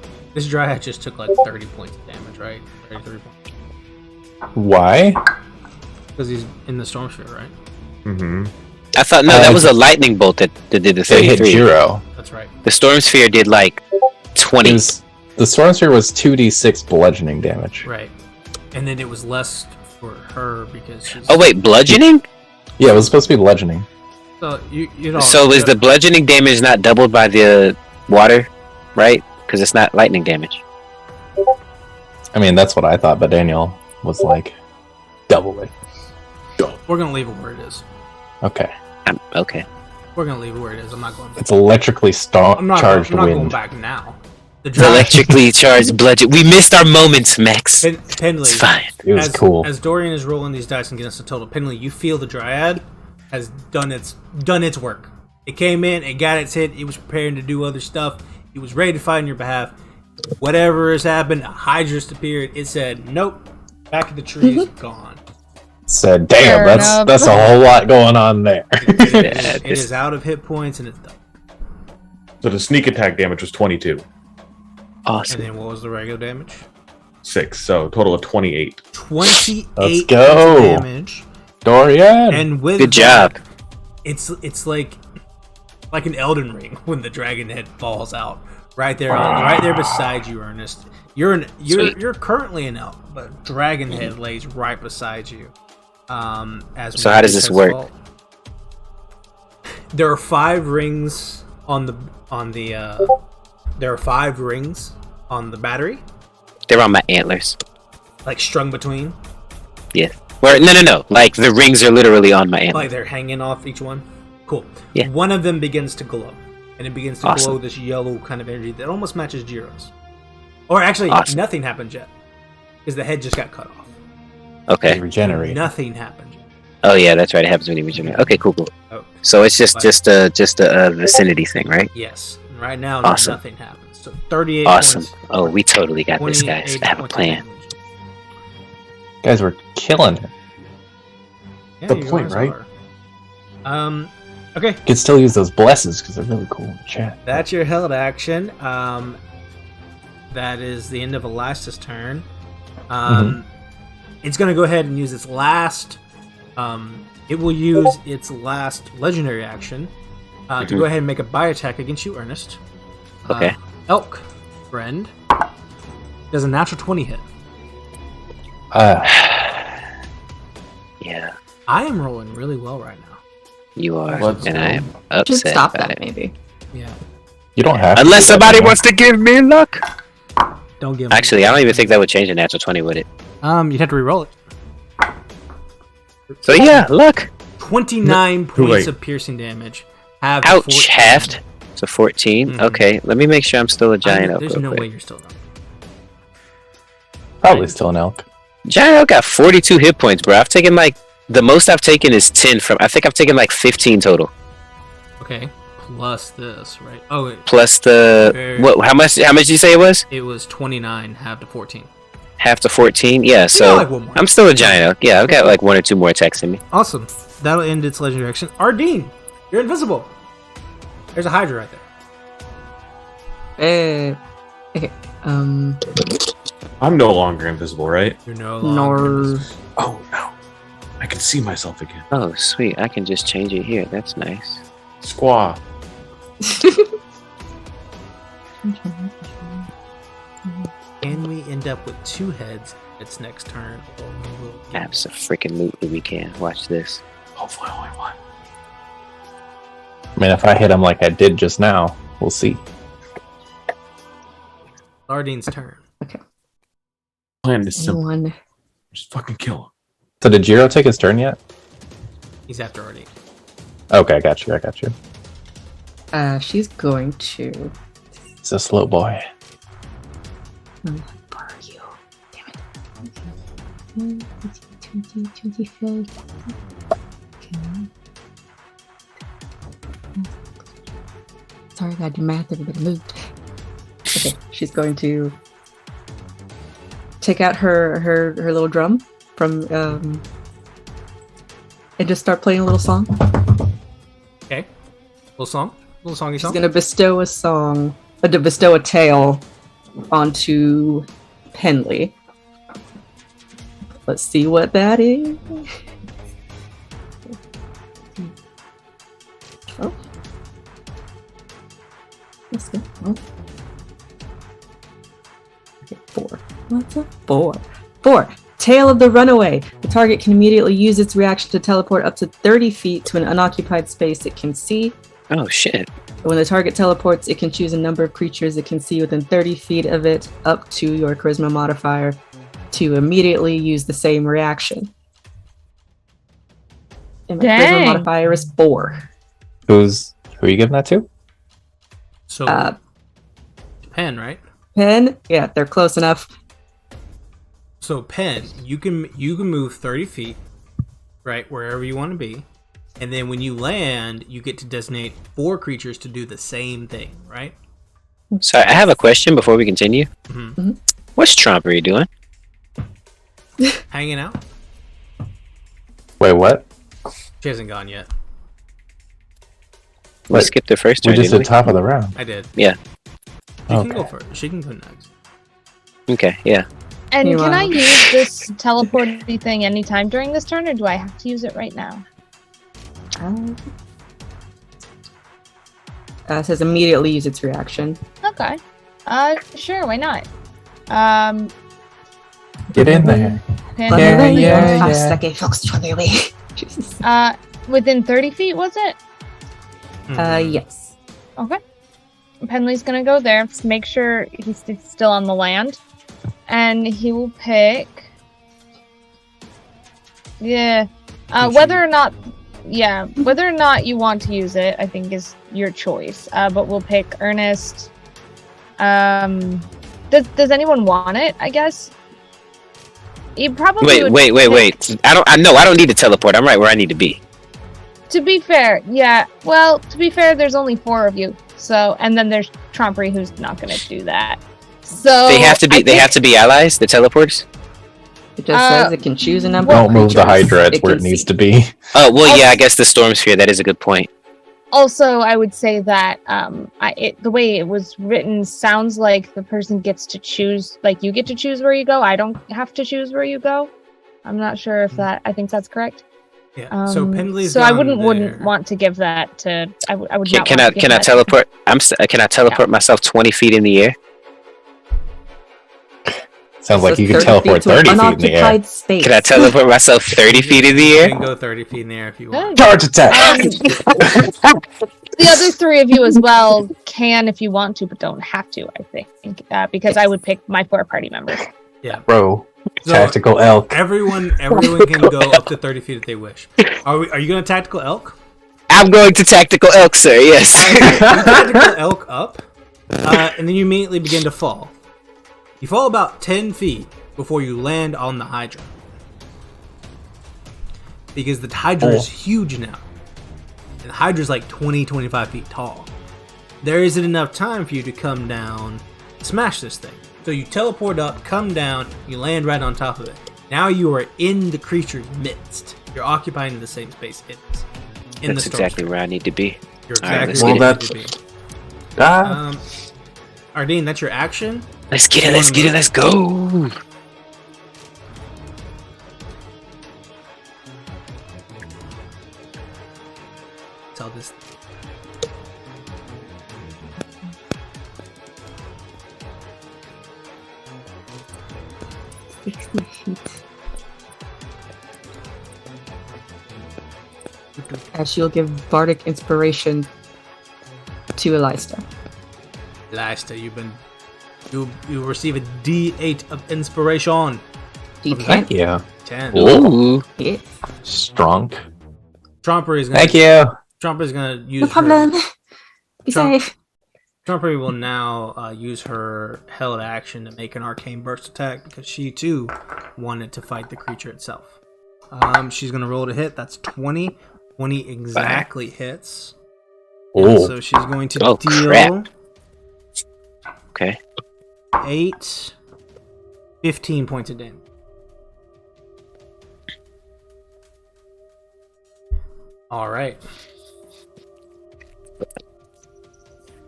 just took like 30 points of damage, right? 33 points. Why? Because he's in the storm sphere, right? Mm-hmm. I thought that was a lightning bolt that did the They hit 33. 0. That's right. The storm sphere did like 20. The storm sphere was 2d6 bludgeoning damage. Right. And then it was less for her because she's... Oh wait, bludgeoning? Yeah, it was supposed to be bludgeoning. So, you know... So is the bludgeoning damage not doubled by the water, right? Because it's not lightning damage. I mean, that's what I thought, but Daniel was like, double it. We're going to leave it where it is. Okay. Okay. We're going to leave it where it is. I'm not going back. It's electrically charged I'm not going wind. back now. The Electrically charged bludgeon. We missed our moments, Max. Penley, It's fine. It was cool. As Dorian is rolling these dice and getting us a total, Penley, you feel the dryad has done its work. It came in, it got its hit, it was preparing to do other stuff, it was ready to fight on your behalf. Whatever has happened, a Hydra just appeared, it said, nope, back at the trees, gone. Said, damn, Fair that's a whole lot going on there. It is out of hit points and it's done. So the sneak attack damage was 22. Awesome. And then what was the regular damage? 6. So total of 28. 28 Let's go. damage. Dorian! And with Good that, job. It's like an Elden Ring when the dragon head falls out. Right there beside you, Ernest. You're currently an elf, but dragon head lays right beside you. So how does this work? there are 5 rings on the there are 5 rings on the battery, They're on my antlers. like strung between, Yeah. Or no. Like the rings are literally on my antlers. like they're hanging off each one. Cool. Yeah. One of them begins to glow, and it begins to Awesome. glow this yellow kind of energy that almost matches Jiro's. Or actually, Awesome. nothing happened yet, because the head just got cut off. Okay. Regenerate. Nothing happened yet. Oh yeah, that's right. It happens when you regenerate. Okay, cool. Oh, So it's just a vicinity thing, right? yes. And right now, Awesome. nothing happens. So 38 Awesome. points. Oh, we totally got this, guys. 28 I have a points of plan. damage. Guys, we're killing it. Yeah, The you point, guys right? are. Okay, You can still use those blesses because they're really cool in chat. that's your held action. That is the end of Elastis' turn. It's going to go ahead and use its last. It will use its last legendary action to go ahead and make a bite attack against you, Ernest. Okay. Elk, friend, does a natural 20 hit. Yeah, I am rolling really well right now. you are, Let's and go. I am upset Should stop about that, it. maybe. Yeah, You don't have to Unless do that somebody anymore. wants to give me luck. don't give me. Actually, I don't even think that would change a natural 20, would it? You'd have to re-roll it. So yeah, luck. 29 Too points late. of piercing damage. Have Ouch, 14. halved. So 14. Mhm. Okay, let me make sure I'm still a giant elk. There's real no quick. way you're still done. Probably still an elk. Giant elk got 42 hit points, bro. I've taken like the most I've taken is 10 from. I think I've taken like 15 total. Okay, plus this, right? Oh, Plus the Very- what? How much? How much did you say it was? it was 29, half to 14. Half to 14. Yeah. got, So like, one more. I'm still a giant elk. Yeah, I've got like 1 or 2 more attacks in me. Awesome. That'll end its legendary action. Ardeen, you're invisible. There's a Hydra right there. Okay. I'm no longer invisible, right? You're no longer Nor. invisible. Oh no. I can see myself again. Oh, sweet. I can just change it here. That's nice. Squaw. Can we end up with 2 heads its next turn? Or we will- Absolutely, we can. Watch this. Hopefully only one. I mean, if I hit him like I did just now, we'll see. Ardeen's turn. Plan is simple. One. Just fucking kill him. So did Jiro take his turn yet? He's after Ardeen. Okay, I got you. She's going to. He's a slow boy. Borrow you. Damn it. 25. Sorry, I gotta do math. Everybody moved. Okay, she's going to take out her little drum from and just start playing a little song. Okay. Little songy She's song. gonna bestow a song, to bestow a tale onto Penley. Let's see what that is. Oh. Let's go. Oh. Okay, 4. What's a 4? 4. Tale of the Runaway. The target can immediately use its reaction to teleport up to 30 feet to an unoccupied space it can see. Oh shit. When the target teleports, it can choose a number of creatures it can see within 30 feet of it, up to your charisma modifier, to immediately use the same reaction. And my charisma Dang. modifier is 4. Who are you giving that to? So, Pen, right? Pen? Yeah, they're close enough. So Pen, you can move 30 feet, right, wherever you want to be, and then when you land, you get to designate 4 creatures to do the same thing, right? Sorry, I have a question before we continue. Mhm. What's Trompery doing? Hanging out. Wait, what? She hasn't gone yet. We Wait, skipped the first We turn, just didn't did top of the round. I did. Yeah. She can go Okay. first. She can go next. Okay, yeah. And You, can I uh, use this teleporty thing anytime during this turn, or do I have to use it right now? It says immediately use its reaction. Okay. Sure, why not? Get in there. Pen- Yeah. Jesus. Within 30 feet, was it? Yes. Okay. Penley's gonna go there, make sure he's still on the land, and he will pick. Yeah. Whether or not you want to use it, I think is your choice. But we'll pick Ernest. Does anyone want it? I guess. You probably Wait. I don't need to teleport. I'm right where I need to be. To be fair, yeah. Well, to be fair, there's only 4 of you. So, and then there's Trompery, who's not going to do that. So They have to be allies. The teleporters. It just says it can choose a number. Don't of move the creatures Hydra. It's where it can needs see. to be. Oh well, yeah. I guess the storm sphere. That is a good point. Also, I would say that the way it was written sounds like the person gets to choose. Like you get to choose where you go. I don't have to choose where you go. I'm not sure if that. I think that's correct. Yeah. So Pendley's. So I wouldn't want to give that to. I would not. Can I teleport? Can I teleport myself 20 feet in the air? Sounds like So you can teleport 30 feet in the air. unoccupied space. Can I teleport myself 30 feet in the You air? can go 30 feet in the air if you want. Charge attack! The other 3 of you as well can if you want to, but don't have to. I think because I would pick my 4 party members. Yeah. Bro, So, tactical elk. Everyone can go up to 30 feet if they wish. Are you going to tactical elk? I'm going to tactical elk, sir. Yes. You tactical elk up, and then you immediately begin to fall. You fall about 10 feet before you land on the Hydra. Because the Hydra is huge now. And the Hydra's like 20-25 feet tall. There isn't enough time for you to come down, smash this thing. So you teleport up, come down, you land right on top of it. Now you are in the creature's midst. You're occupying the same space it is. In That's the storm exactly sphere. where I need to be. You're All right, exactly let's where get you it. need to be. Ah, Ardeen, that's your action. Let's get it. Let's go. Tell this. She'll give bardic inspiration to Elista. Last, you receive a D8 of inspiration. D10. thank you. 10. Ooh. Yeah. Strong. Trompery is gonna. Thank you. Trompery is gonna use. No problem. Be Trump- safe. Trompery will now use her held action to make an arcane burst attack because she too wanted to fight the creature itself. She's gonna roll to hit. That's 20. 20 exactly hits. Oh, So she's going to Oh, deal crap. Okay. 15 points of damage. All right.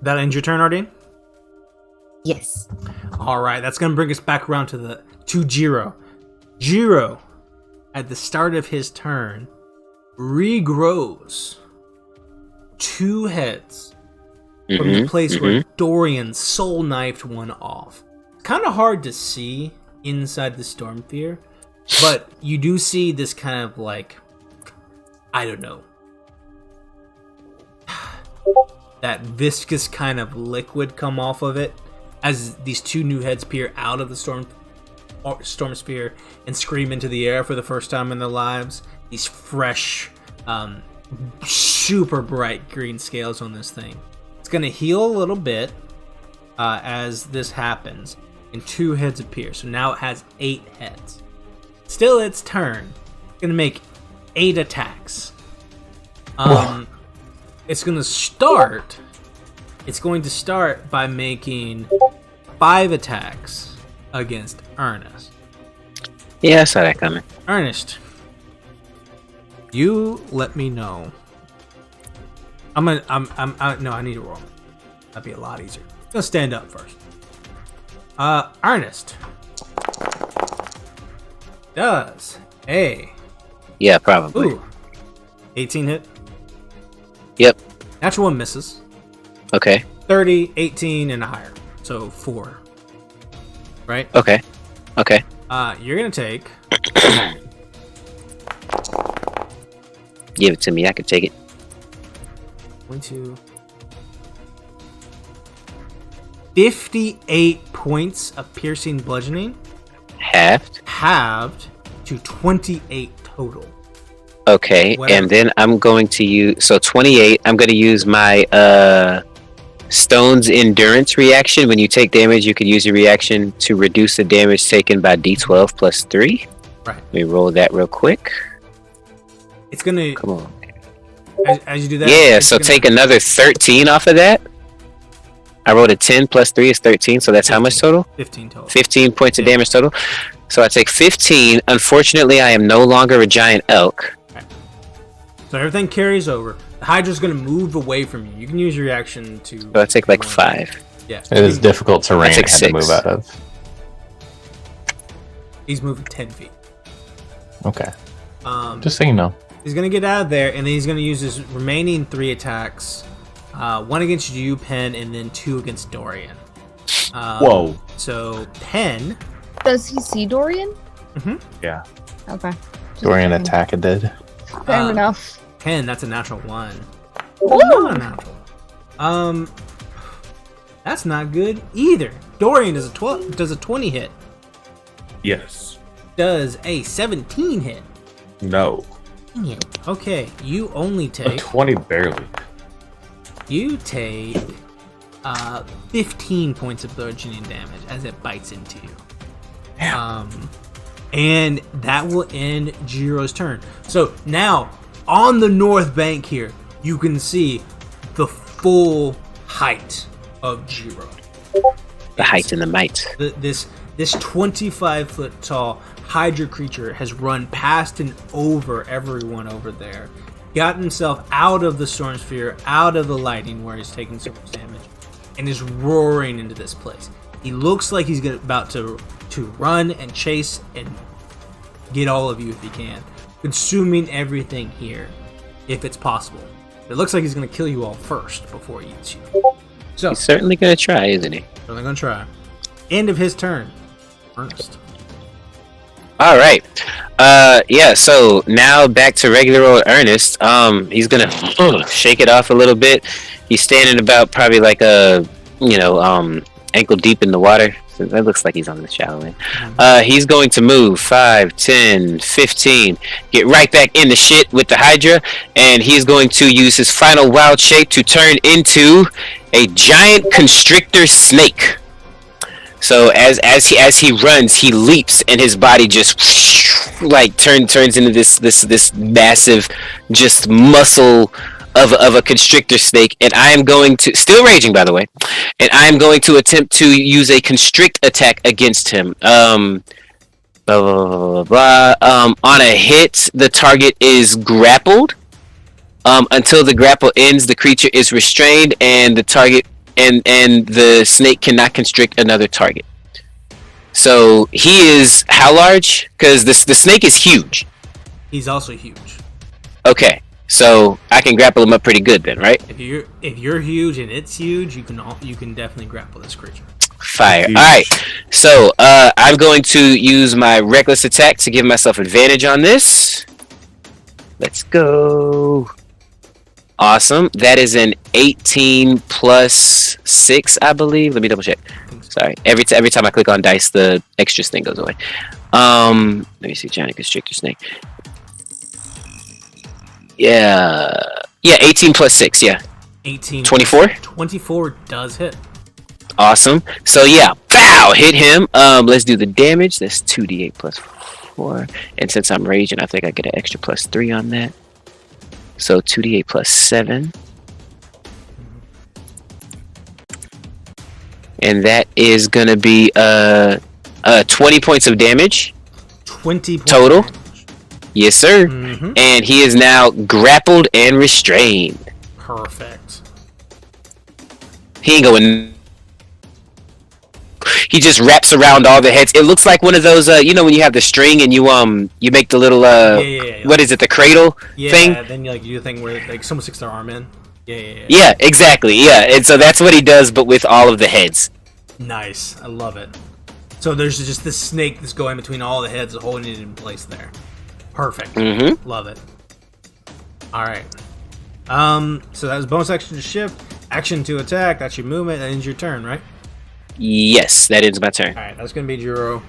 That ends your turn, Ardeen? Yes. All right, that's going to bring us back around to Jiro. Jiro, at the start of his turn, regrows 2 heads from the place where Dorian soul knifed one off. Kind of hard to see inside the storm sphere, but you do see this kind of like, I don't know, that viscous kind of liquid come off of it as these 2 new heads peer out of the storm sphere and scream into the air for the first time in their lives. These fresh, super bright green scales on this thing. It's gonna heal a little bit as this happens, and 2 heads appear. So now it has 8 heads. Still its turn. It's gonna make 8 attacks. It's going to start by making 5 attacks against Ernest. Yeah, I saw that coming. Ernest, you let me know. No, I need to roll. That'd be a lot easier. I'm gonna stand up first. Ernest does a Yeah, probably. ooh 18 hit. Yep. Natural 1 misses. Okay. 30, 18, and higher. So 4. Right? Okay. Okay. You're gonna take Give it to me. I can take it. 22. 58 points of piercing bludgeoning, Halved. halved to 28 total. Okay, Whatever. and then I'm going to use 28. I'm going to use my Stone's Endurance reaction. When you take damage, you can use your reaction to reduce the damage taken by D12 plus 3. Right. Let me roll that real quick. It's gonna, Come on. as you do that. Yeah, it's so gonna- take another 13 off of that. I rolled a 10 plus 3 is 13, so that's how much total? 15 total. 15 points of damage total. So I take 15. Unfortunately, I am no longer a giant elk. So everything carries over. The Hydra's gonna move away from you. You can use your reaction to. So I take like 5. Yeah. It is difficult terrain I That's like had to move 6. out of. He's moving 10 feet. Okay. Um, Just so you know. He's gonna get out of there, and then he's gonna use his remaining 3 attacks. 1 against you, Penn, and then 2 against Dorian. Whoa. So Penn. Does he see Dorian? Yeah. Okay. Just Dorian checking. attack did. Fair enough. 10, that's a natural 1. Woo! Not a natural. That's not good either. Dorian does a 20 hit. Yes. Does a 17 hit. No. Okay, you only A take 20 barely. 15 points of bludgeoning damage as it bites into you. And that will end Jiro's turn. So now, on the north bank here, you can see the full height of Jiro. The height and the might. This 25-foot tall Hydra creature has run past and over everyone over there, got himself out of the storm sphere, out of the lightning where he's taking so much damage, and is roaring into this place. He looks like he's about to run and chase and get all of you if he can, consuming everything here, if it's possible. It looks like he's going to kill you all first before he eats you. So, He's certainly going to try, isn't he? certainly going to try. End of his turn. Ernest. All right. Yeah, so now back to regular old Ernest. He's going to shake it off a little bit. He's standing about probably like ankle deep in the water. So that looks like he's on the shallow end. He's going to move 5, 10, 15, get right back in the shit with the Hydra, and he's going to use his final wild shape to turn into a giant constrictor snake. So as he runs, he leaps, and his body just like turns into this massive just muscle of a constrictor snake. And I am going to, still raging by the way, and I am going to attempt to use a constrict attack against him. On a hit, the target is grappled. Until the grapple ends, the creature is restrained, and the target and the snake cannot constrict another target. So he is how large? Because the snake is huge. He's also huge. Okay, so I can grapple him up pretty good then, right? If you're huge and it's huge, you can definitely grapple this creature. Fire. Huge. All right. So I'm going to use my reckless attack to give myself advantage on this. Let's go. Awesome. That is an 18 plus 6, I believe. Let me double check. Sorry. Every time I click on dice, the extras thing goes away. Let me see. Giant constrictor snake. Yeah. Yeah. 18 plus 6. Yeah. 18. 24? 24 does hit. Awesome. So yeah, pow, hit him. Let's do the damage. That's 2d8 plus 4. And since I'm raging, I think I get an extra plus 3 on that. So 2d8 plus 7. And that is gonna be 20 points of damage. 20 points Total? of damage. Yes, sir. Mhm. And he is now grappled and restrained. Perfect. He ain't going. He just wraps around all the heads. It looks like one of those, when you have the string and you make the little Yeah. what is it, the cradle thing? Then you do the thing where like someone sticks their arm in. Yeah. Yeah, exactly. Yeah, and so that's what he does, but with all of the heads. Nice. I love it. So there's just this snake that's going between all the heads, holding it in place there. Perfect. Mm-hmm. Love it. All right. So that was bonus action to shift, action to attack. That's your movement. That ends your turn, right? Yes, that ends my turn. All right, that's gonna be Jiro.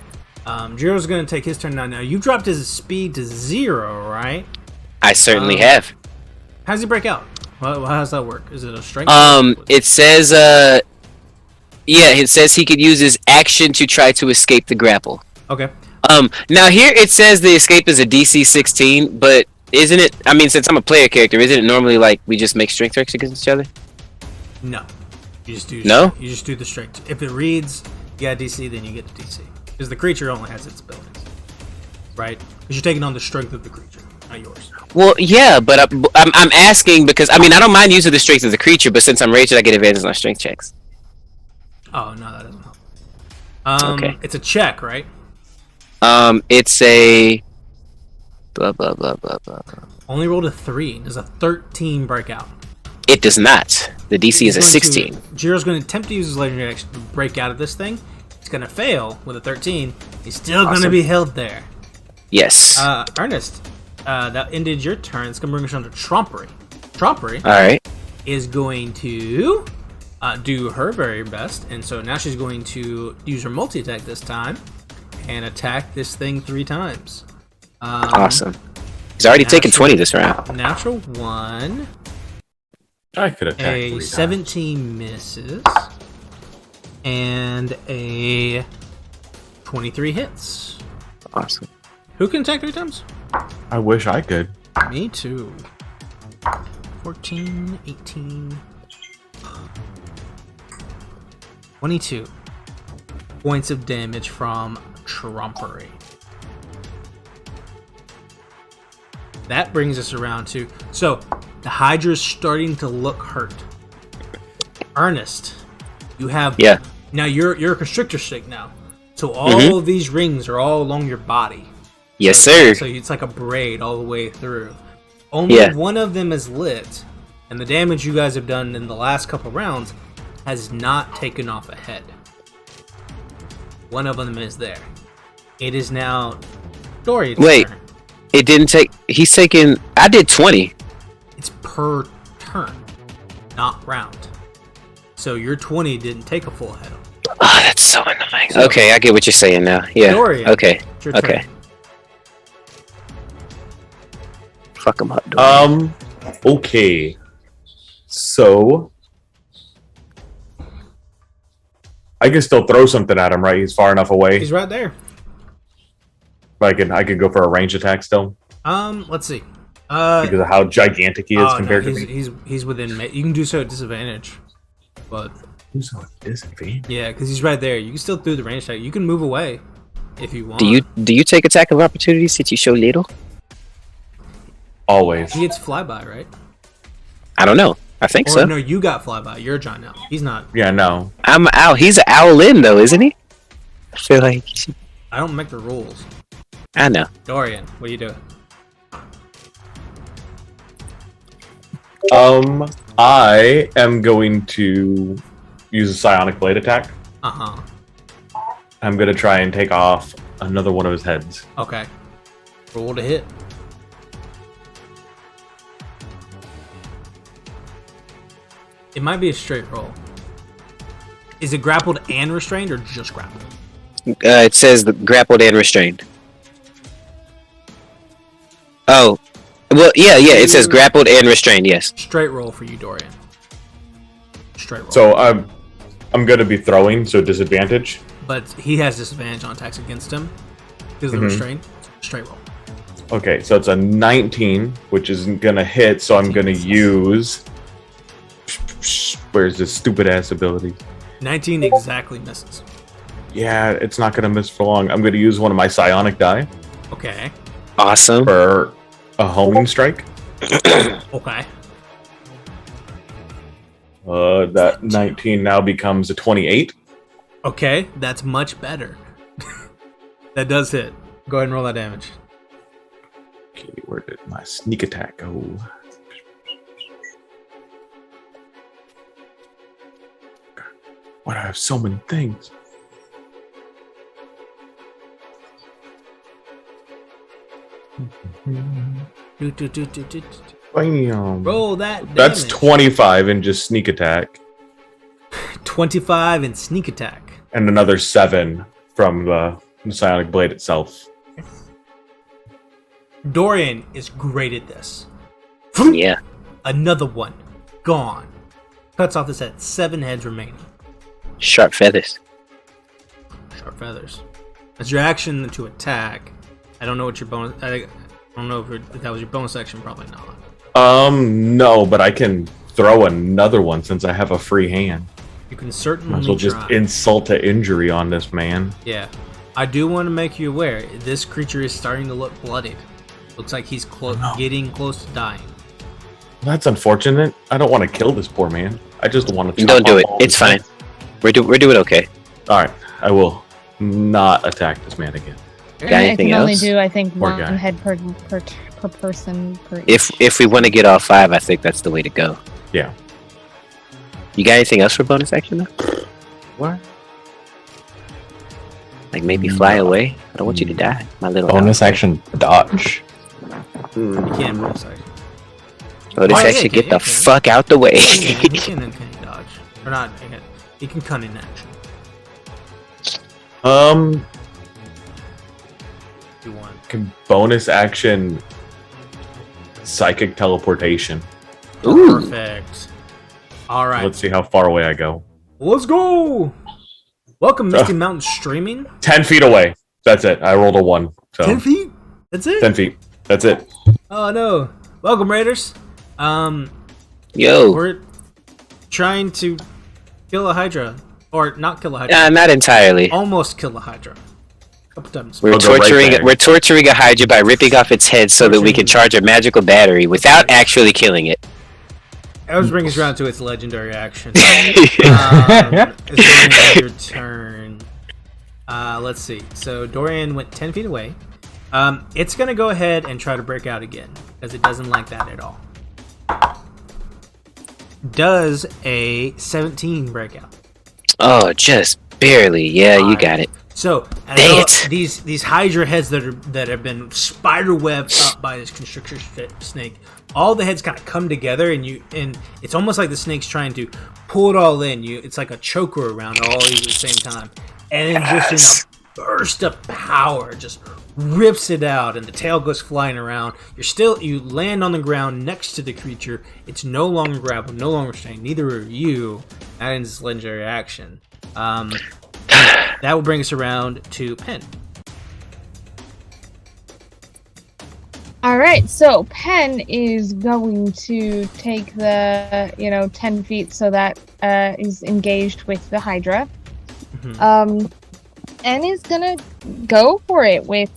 Jiro's gonna take his turn now. Now you dropped his speed to 0, right? I certainly have. How does he break out? How does that work? Is it a strength? It says it says he could use his action to try to escape the grapple. Okay. Now here it says the escape is a DC 16, but isn't it? I mean, since I'm a player character, isn't it normally like we just make strength checks against each other? No. You just do. No? You just do the strength. If it reads, you got DC, then you get the DC. Because the creature only has its abilities, right? Because you're taking on the strength of the creature, not yours. Well, yeah, but I'm asking because I mean I don't mind using the strength of the creature, but since I'm raged, I get advantage on strength checks. Oh no, that doesn't help. Okay. It's a check, right? It's a blah blah blah blah blah. Only rolled a 3. Does a 13 break out? It does not. The DC is a 16. Jiro's going to attempt to use his legendary action to break out of this thing. He's going to fail with a 13. He's still going to be held there. Yes. Ernest, that ended your turn. It's going to bring us on to Trompery. Trompery All right. is going to do her very best, and so now she's going to use her multi-attack this time and attack this thing 3 times. Awesome. He's already taken 20 this round. Natural 1. I could attack A 3 times. 17 misses. And a 23 hits. Awesome. Who can attack 3 times? I wish I could. Me too. 14, 18, 22 points of damage from Trompery. That brings us around to... So, the Hydra's starting to look hurt. Ernest, you have... Yeah. Now, you're a constrictor stick now. So all of these rings are all along your body. Yes, So sir. it's like a braid all the way through. Only one of them is lit, and the damage you guys have done in the last couple rounds has not taken off a head. One of them is there. It is now Dorian's Wait. turn. It didn't take. He's taken. I did 20. It's per turn, not round. So your 20 didn't take a full head. Oh, that's so annoying. Okay, I get what you're saying now. Yeah. Dorian, Okay. it's your Okay. turn. Fuck him up. Dorian. Okay. So I can still throw something at him, right? He's far enough away. He's right there. I could go for a range attack still Let's see. because of how gigantic he is Oh, compared no, to me. he's within. You can do so at disadvantage, but Who's on disadvantage? yeah, because he's right there. You can still do the range attack. You can move away if you want. Do you take attack of opportunity since you show little? Always. He gets flyby, right? I don't know. I think Or so. no, you got flyby. You're a giant now. He's not. Yeah, no. I'm owl. He's an owl in though, isn't he? I feel like. I don't make the rules. I know. Dorian, what are you doing? I am going to use a psionic blade attack. Uh-huh. I'm gonna try and take off another one of his heads. Okay. Roll to hit. It might be a straight roll. Is it grappled and restrained, or just grappled? It says the grappled and restrained. Oh, well, yeah. It says grappled and restrained. Yes. Straight roll for you, Dorian. Straight roll. So I'm gonna be throwing, so disadvantage. But he has disadvantage on attacks against him because of the restraint. Straight roll. Okay, so it's a 19, which isn't gonna hit, so I'm gonna use. Where's this stupid ass ability? 19 exactly misses. Yeah, it's not gonna miss for long. I'm gonna use one of my psionic die Okay. Awesome. for a homing strike. Okay. That 19 now becomes a 28. Okay, that's much better. That does hit. Go ahead and roll that damage. Okay, where did my sneak attack go? Why do I have so many things? Bam. Roll that damage. That's 25 and just sneak attack. 25 and sneak attack. And another 7 from the Psionic Blade itself. Dorian is great at this. Yeah. Another one. Gone. Cuts off his head. 7 heads remaining. Sharp feathers. Sharp feathers. That's your action to attack. I don't know what your bonus... I don't know if that was your bonus action. Probably not. No, but I can throw another one since I have a free hand. You can certainly Might as well just try. insult to injury on this man. Yeah. I do want to make you aware, this creature is starting to look bloodied. Looks like he's getting close to dying. That's unfortunate. I don't want to kill this poor man. I just want to. Don't do it. It's fine. We're doing okay. All right, I will not attack this man again. Got I anything can only else? do, I think, Poor one guy. head per person per each. If we want to get all 5, I think that's the way to go. Yeah. You got anything else for bonus action though? What? Like maybe fly away? I don't want you to die, my little Bonus action dodge. You can't bonus action. Bonus Oh, yeah, action, you get can, the you can. fuck out the way. He can dodge. Or not. He can cunning action. If you want. Can bonus action psychic teleportation. Ooh. Perfect. All right. Let's see how far away I go. Let's go. Welcome, Misty Mountain Streaming. 10 feet away. That's it. I rolled a 1. So 10 feet. That's it. 10 feet. That's it. Oh no. Welcome, Raiders. Yo. We're trying to kill a Hydra, or not kill a Hydra. Not entirely. Almost kill a Hydra. Couple times. We're We'll go right torturing there. we're torturing a Hydra by ripping off its head so that we can charge a magical battery without actually killing it. I was bringing us around to its legendary action. It's your turn. Let's see. So Dorian went 10 feet away. It's gonna go ahead and try to break out again because it doesn't like that at all. Does a 17 break out? Oh, just barely. Yeah, you got it. So Dang it. these Hydra heads that have been spider webbed up by this constrictor snake, all the heads kind of come together, and it's almost like the snake's trying to pull it all in. It's like a choker around all these at the same time, and then just in a burst of power, just rips it out, and the tail goes flying around. You land on the ground next to the creature. It's no longer grappled, no longer restrained. Neither are you. That ends its legendary action. That will bring us around to Pen. All right, so Pen is going to take the 10 feet, so that is engaged with the Hydra, and is gonna go for it with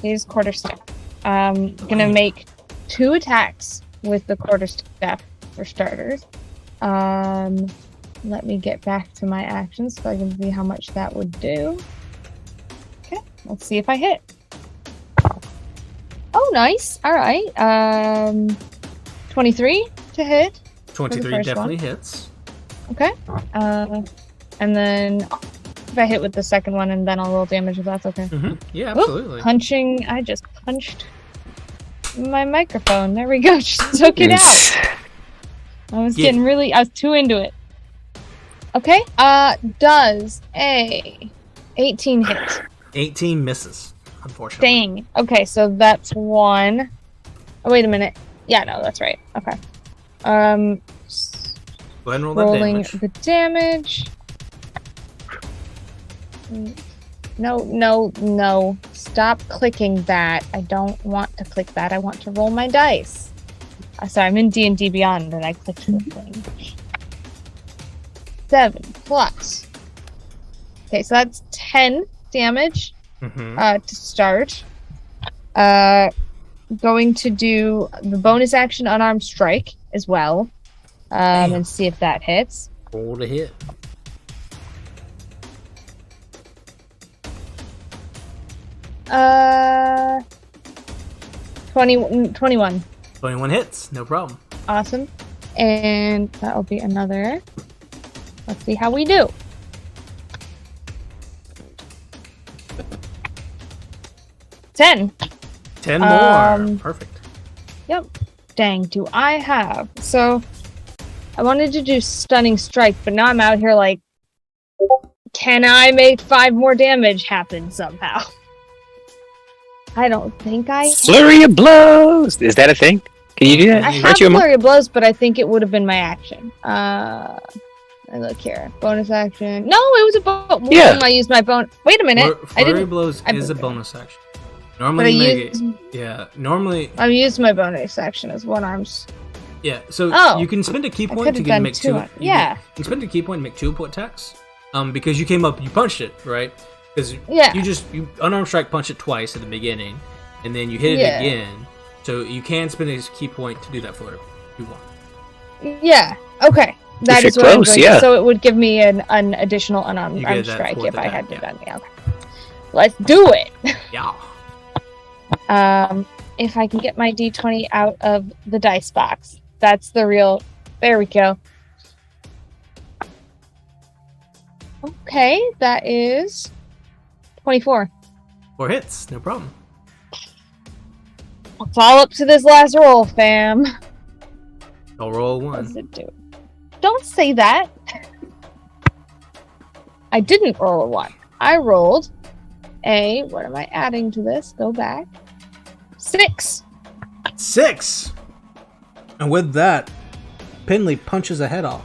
his quarterstaff. Gonna make 2 attacks with the quarterstaff for starters. Let me get back to my actions so I can see how much that would do. Okay, let's see if I hit. Oh, nice. All right. 23 to hit. 23 first definitely one. hits. Okay. And then if I hit with the second one, and then I'll roll damage if that's okay. Yeah, Oop, absolutely. punching. I just punched my microphone. There we go. Just took it out. I was too into it. Okay. Does a 18 hit? 18 misses, unfortunately. Dang. Okay, so that's 1. Oh, wait a minute. Yeah, no, that's right. Okay. Go ahead and roll that Rolling damage. the damage. No. Stop clicking that. I don't want to click that. I want to roll my dice. Sorry, I'm in D&D Beyond and I clicked the thing. 7 plus. Okay, so that's 10 damage to start. Going to do the bonus action unarmed strike as well. And see if that hits. Roll to hit. Uh, 21. 21 hits, no problem. Awesome. And that'll be another. Let's see how we do. 10. 10 more. Perfect. Yep. Dang, do I have... So, I wanted to do Stunning Strike, but now I'm out here like, can I make 5 more damage happen somehow? I don't think I... Flurry of blows! Is that a thing? Can you do that? I have Flurry of Blows, but I think it would have been my action. I look here. Bonus action. No, it was a bonus. Yeah. I used my bonus. Wait a minute. I Flurry didn't. blows I is a moved it. bonus action. Normally, you make it. Yeah, normally. I've used my bonus action as one arms. Yeah, so Oh, you can spend a key I point could've to done make two two. on- yeah. You can spend a key point to make 2 attacks. Because you came up, you punched it, right? Because Yeah. you unarmed strike punch it twice at the beginning, and then you hit it Yeah. again. So you can spend a key point to do that flurry if you want. Yeah. Okay. That you're is what I'm close, going yeah. to. So it would give me an additional unarmed You get that strike fourth if I had attack, to done it. Okay. Let's do it. Yeah. If I can get my D20 out of the dice box, that's the real. There we go. Okay, that is 24. 4 hits, no problem. It's all up to this last roll, fam. I'll roll What 1. does it do? Don't say that. I didn't roll a 1. I rolled a. What am I adding to this? Go back. 6. 6! And with that, Pinley punches a head off.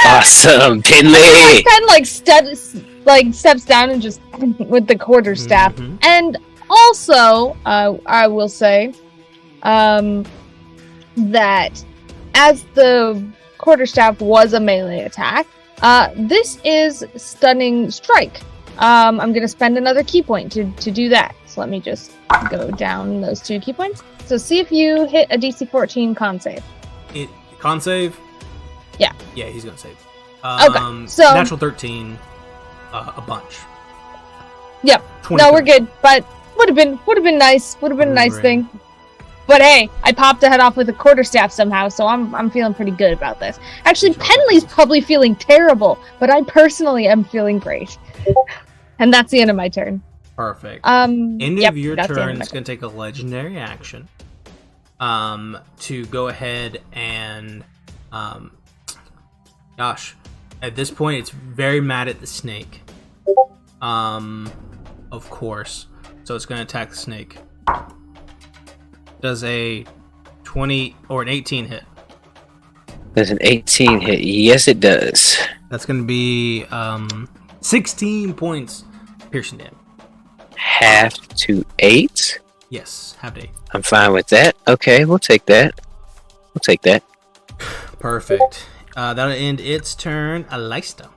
Awesome, Pinley! Pen steps down and just with the quarterstaff. Mhm. And also, I will say that as the quarterstaff was a melee attack, this is Stunning Strike. I'm going to spend another key point to do that. So let me just go down those 2 key points. So see if you hit a DC 14 con save. Con save? Yeah. Yeah, he's gonna save. Okay, so- natural 13, a bunch. Yep. 23. No, we're good. But would have been nice. Would have been a nice Right. thing. But hey, I popped a head off with a quarterstaff somehow, so I'm feeling pretty good about this. Actually, Penley's probably feeling terrible, but I personally am feeling great. And that's the end of my turn. Perfect. End End of your that's the turn end of my is going to take a legendary action to go ahead and gosh, at this point it's very mad at the snake, of course, so it's going to attack the snake. Does a 20 or an 18 hit? There's an 18 hit. Yes, it does. That's going to be 16 points piercing damage. Half to 8. Yes, half to 8. I'm fine with that. Okay, we'll take that. We'll take that. Perfect. That'll end its turn. Alista.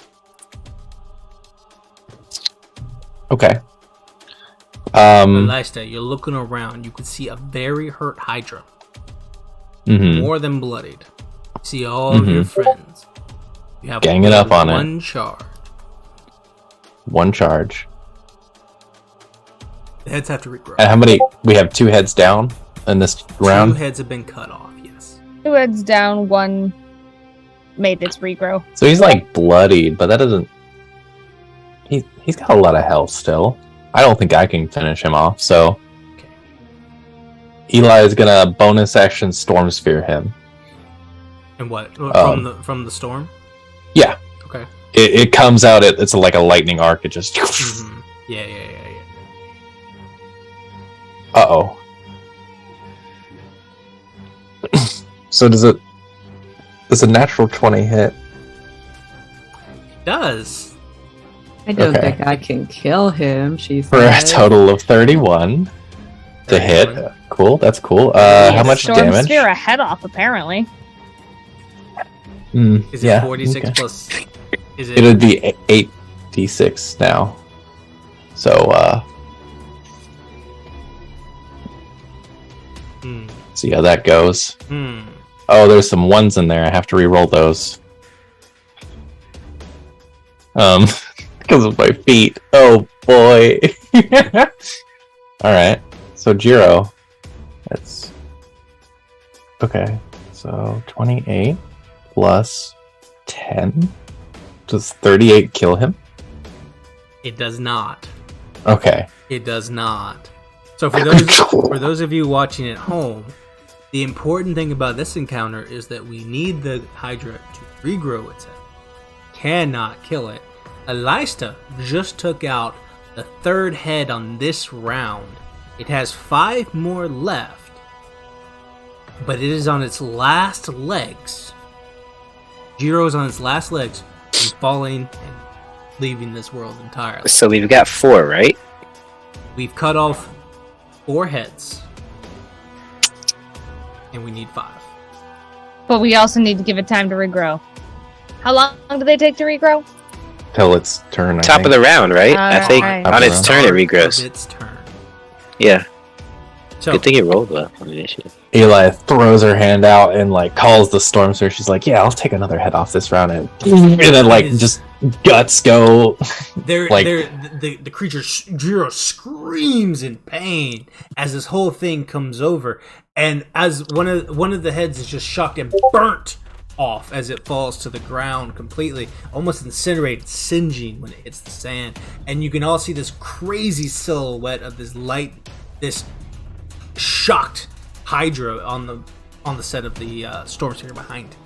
Okay. Alista, you're looking around. You can see a very hurt Hydra. Mhm. More than bloodied. You see all of your friends. You have Ganging up on it. one charge. One charge. The heads have to regrow. And how many? We have 2 heads down in this 2 round. heads have been cut off, yes. 2 heads down, 1 made its regrow. So he's like bloodied, but that doesn't. He's got a lot of health still. I don't think I can finish him off. So Okay. Eli is gonna bonus action Storm Sphere him. And what? From the storm? Yeah, Okay. it comes out. It's like a lightning arc. It just. Mm-hmm. Yeah. Uh-oh. So does a natural 20 hit? It does. I don't Okay. think I can kill him, she For a said. total of 31 to hit. 31. Cool, that's cool. How much Storm damage? Sphere a head off, apparently. Is it Yeah, 46 okay. plus? Is it? It would be 8d6 now. So, see how that goes. Oh, there's some 1s in there. I have to re-roll those. Because of my feet. Oh boy. Alright. So Jiro. That's okay. So 28 plus 10. Does 38 kill him? It does not. Okay. It does not. So for those of you watching at home, the important thing about this encounter is that we need the Hydra to regrow its head. Cannot kill it. Alista just took out the third head on this round. It has 5 more left, but it is on its last legs. Jiro's on its last legs and falling and leaving this world entirely. So we've got 4, right? We've cut off 4 heads, and we need 5. But we also need to give it time to regrow. How long do they take to regrow? Till its turn. I Top think. of the round, right? I Alright. think Top on of its the turn it Of regrows. its turn. Yeah. So Good thing it rolled well on the initiative. Eli throws her hand out and like calls the storm surge. She's like, "Yeah, I'll take another head off this round," and then like just guts go. Like- the creature Jiro screams in pain as this whole thing comes over, and as one of the heads is just shocked and burnt off as it falls to the ground completely, almost incinerated, singeing when it hits the sand. And you can all see this crazy silhouette of this shocked Hydra on the set of the storm sphere behind it.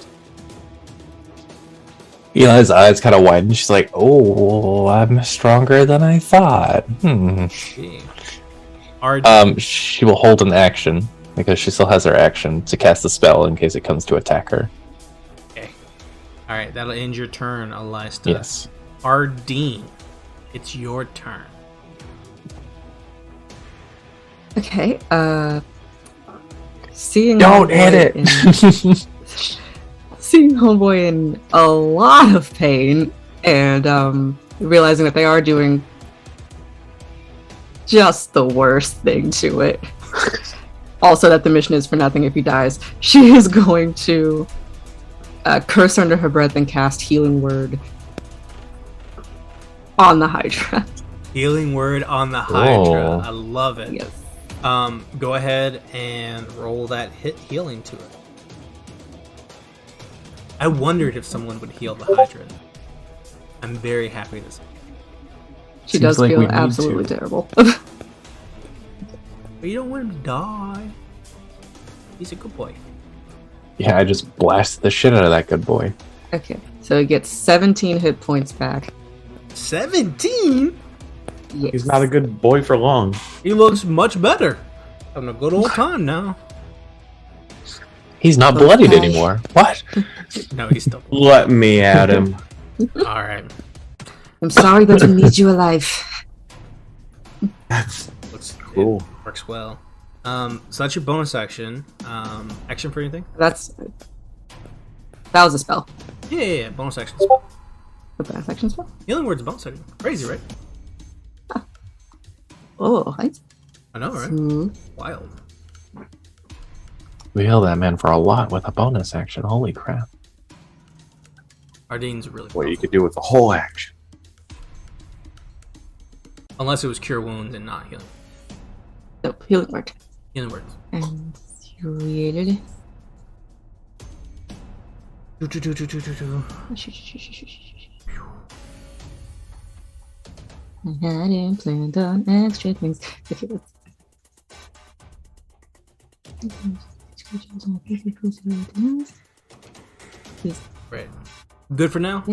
Eli's eyes kind of widen. She's like, "Oh, I'm stronger than I thought." Gee. RD, She will hold an action because she still has her action to cast the spell in case it comes to attack her. okay. All right, that'll end your turn, Alista. Yes. Ardeen, it's your turn. Okay. Seeing Don't Homeboy hit it. seeing Homeboy in a lot of pain and realizing that they are doing just the worst thing to it. Also, that the mission is for nothing if he dies. She is going to curse under her breath and cast Healing Word on the Hydra. Healing word on the Hydra. Oh. I love it. Yes. Go ahead and roll that hit healing to it. I wondered if someone would heal the Hydra. I'm very happy to say. She Seems does like we feel need absolutely to. terrible. But you don't want him to die. He's a good boy. Yeah, I just blasted the shit out of that good boy. Okay, so he gets 17 hit points back. 17? Yes. He's not a good boy for long. He looks much better. Having a good old time now. He's not Okay. bloodied anymore. What? No, he's still. Let me at him. Alright. I'm sorry, but we need you alive. Looks Cool. It works well. So that's your bonus action. Action for anything? That was a spell. Yeah. Bonus action spell. The bonus action spell? Healing word's a bonus action. Crazy, right? Oh, I know, right? smooth. Wild. We heal that man for a lot with a bonus action. Holy crap. Ardeen's really What you powerful. could do with the whole action. Unless it was cure wounds and not healing. Nope, Healing Word. Healing words. And created. I hadn't planned on extra things. Okay, let's. Right. Good for now?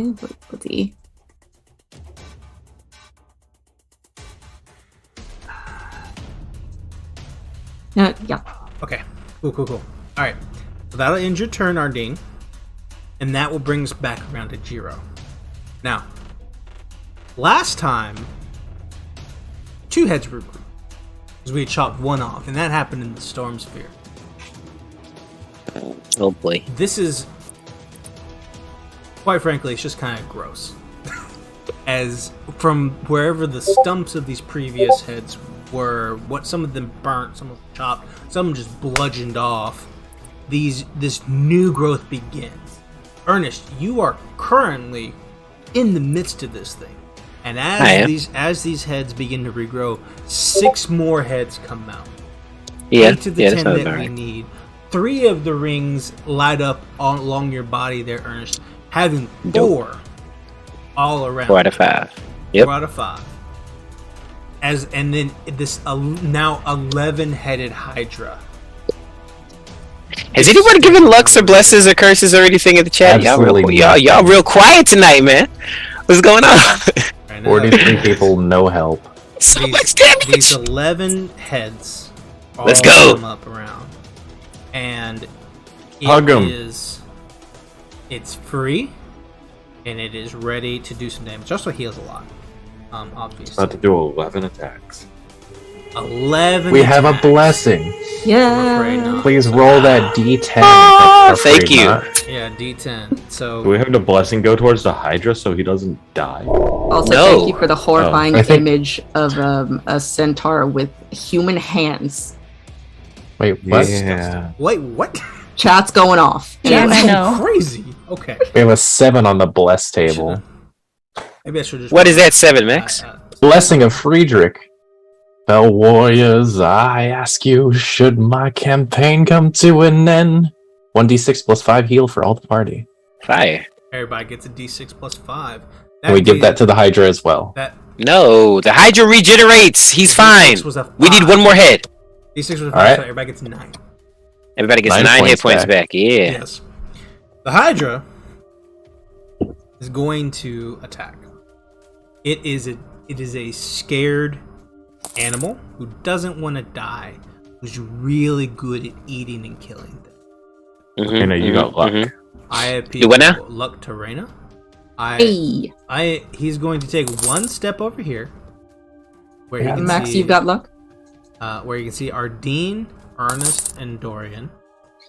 Yeah. Okay. Cool. Alright. So that'll end your turn, Ardeen. And that will bring us back around to Jiro. Now, last time, 2 heads were removed. Because we had chopped 1 off, and that happened in the Storm Sphere. Oh boy. This is, quite frankly, it's just kind of gross. As from wherever the stumps of these previous heads were, what some of them burnt, some of them chopped, some of them just bludgeoned off. This new growth begins. Ernest, you are currently in the midst of this thing, and as these heads begin to regrow, 6 more heads come out. Yeah, 8 of the yeah, 10 that sounds that about we right. need. 3 of the rings light up along your body there, Ernest, having 4 all around. 4 out of 5. Yep. 4 out of 5. and then this now 11-headed Hydra. Has anyone given Lux or blesses or curses or anything in the chat? Absolutely Y'all real quiet tonight, man. What's going on? Right now, 43 people, no help. So much damage. These 11 heads. All Let's go. come up around, and Hug 'em. It's free, and it is ready to do some damage. Also heals a lot. Obviously. About to do 11 attacks. 11. We have a attacks. blessing. I'm afraid Yeah. not. Please roll that D10. Oh, I'm afraid thank you. not. Yeah, D10. So Do we have the blessing go towards the Hydra so he doesn't die? Also, No. thank you for the horrifying I think- image of a centaur with human hands. Wait, what? Yeah. wait, what? Chat's going off. Yeah, Anyway. I know. Crazy. Okay. We have a 7 on the bless table. Maybe I should just. What is that 7, Max? Blessing of Friedrich. Fel warriors, I ask you, should my campaign come to an end? 1d6 plus 5 heal for all the party. Fire. Everybody gets a D6 plus 5. And we give that to the Hydra as well. That No, the Hydra regenerates. He's fine. D6 was a We need 5. one more head. D6 was a 5, Alright. so everybody gets 9. Everybody gets 9 9 hit points points back. back. Yeah. Yes. The Hydra is going to attack. It is a scared animal who doesn't want to die, who's really good at eating and killing things. Mhm, know, you got luck. mhm. I have Do what now? luck to Reyna. Hey, He's going to take one step over here, where you can Max, see, you've got luck. where you can see Ardeen, Ernest, and Dorian.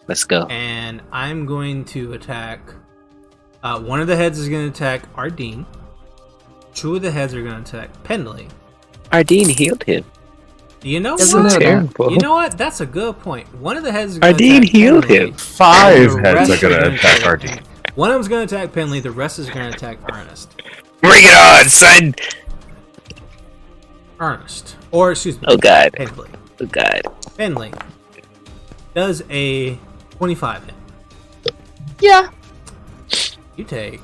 Let's go. And I'm going to attack. One of the heads is going to attack Ardeen. 2 of the heads are going to attack Penley. Ardeen healed him. You know Doesn't what? know that. You know what? That's a good point. One of the heads is going to Ardeen attack healed Penley, him. 5 and the heads rest are gonna gonna attack Ardeen. One of them's going to attack Penley. The rest is going to attack Ernest. Bring it on, son. Ernest, or excuse me. Oh god. Penley. Oh god. Penley does a 25 hit. Yeah. You take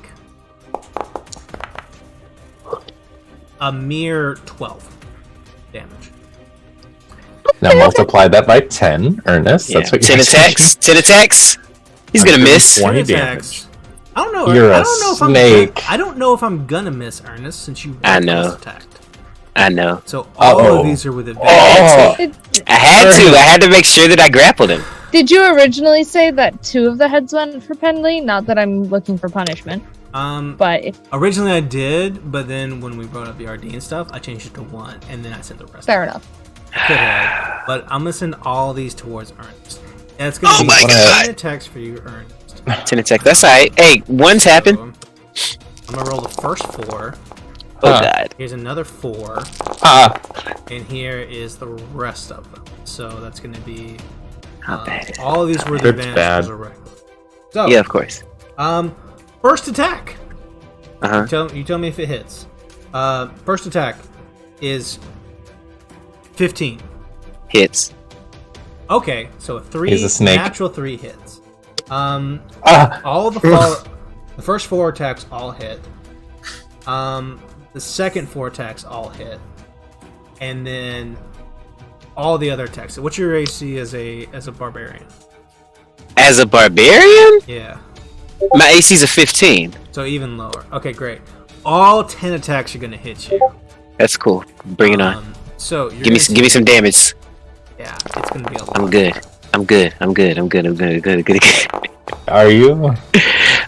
a mere 12 damage. Now multiply that by 10, Ernest. Yeah. That's what 10 you're attacks. 10 attacks. He's gonna miss. 20 Ten damage. attacks. I don't know. You're I a don't know if snake. I don't know if I'm gonna miss Ernest since you I know. almost attacked. I know. So all Uh-oh. of these are with advantage. Oh, I had to make sure that I grappled him. Did you originally say that 2 of the heads went for Penley? Not that I'm looking for punishment, but if, Originally I did, but then when we brought up the Ardeen stuff, I changed it to 1, and then I sent the rest. fair enough. Could have, but I'm gonna send all these towards Ernest. That's gonna Oh be my 10 God. attacks for you, Ernest. 10 attacks. That's alright. Hey, one's happened. So, I'm gonna roll the first 4. Oh god. Here's another 4, and here is the rest of them. So that's gonna be How bad. all of these were the It's advantages bad. are regular. So Yeah, of course. first attack. Uh huh. You tell me if it hits. First attack is 15. Hits. Okay, so a 3 He's a snake. natural 3 hits. ah, All the the first 4 attacks all hit. The second 4 attacks all hit, and then all the other attacks. So what's your AC as a barbarian? As a barbarian, Yeah, my AC's a 15. so even lower. Okay, great. All 10 attacks are gonna hit you. That's cool. Bring it on. So you're Give me gonna give me some damage. Yeah, it's gonna be a lot. I'm good. I'm good. I'm good. I'm good. I'm good. I'm good. I'm good. are you?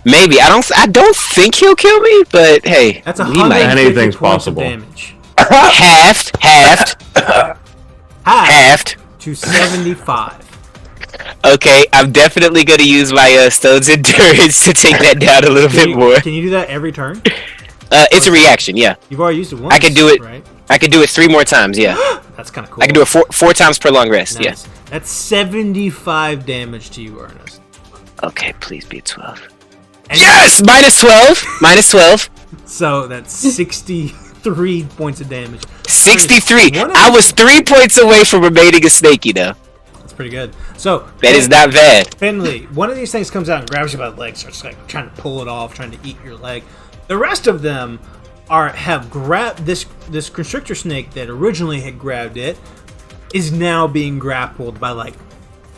Maybe I don't think he'll kill me, but hey, That's he 150 might. Anything's points of possible. damage. Halved Half to 75. Okay, I'm definitely gonna use my Stone's Endurance to take that down a little bit more. Can you do that every turn? It's a reaction, yeah. You've already used it once. I can do it. right? I can do it 3 more times, yeah. That's kind of cool. I can do it four times per long rest, yeah. Nice. That's 75 damage to you, Ernest. Okay, please be 12. And Yes! Minus 12! Minus 12. So that's 63 points of damage. 63. One of I the- was 3 points away from remaining a snake, you know. That's pretty good. So That is not bad. Finley, one of these things comes out and grabs you by the leg, starts like trying to pull it off, trying to eat your leg. The rest of them have grabbed this constrictor snake that originally had grabbed it is now being grappled by like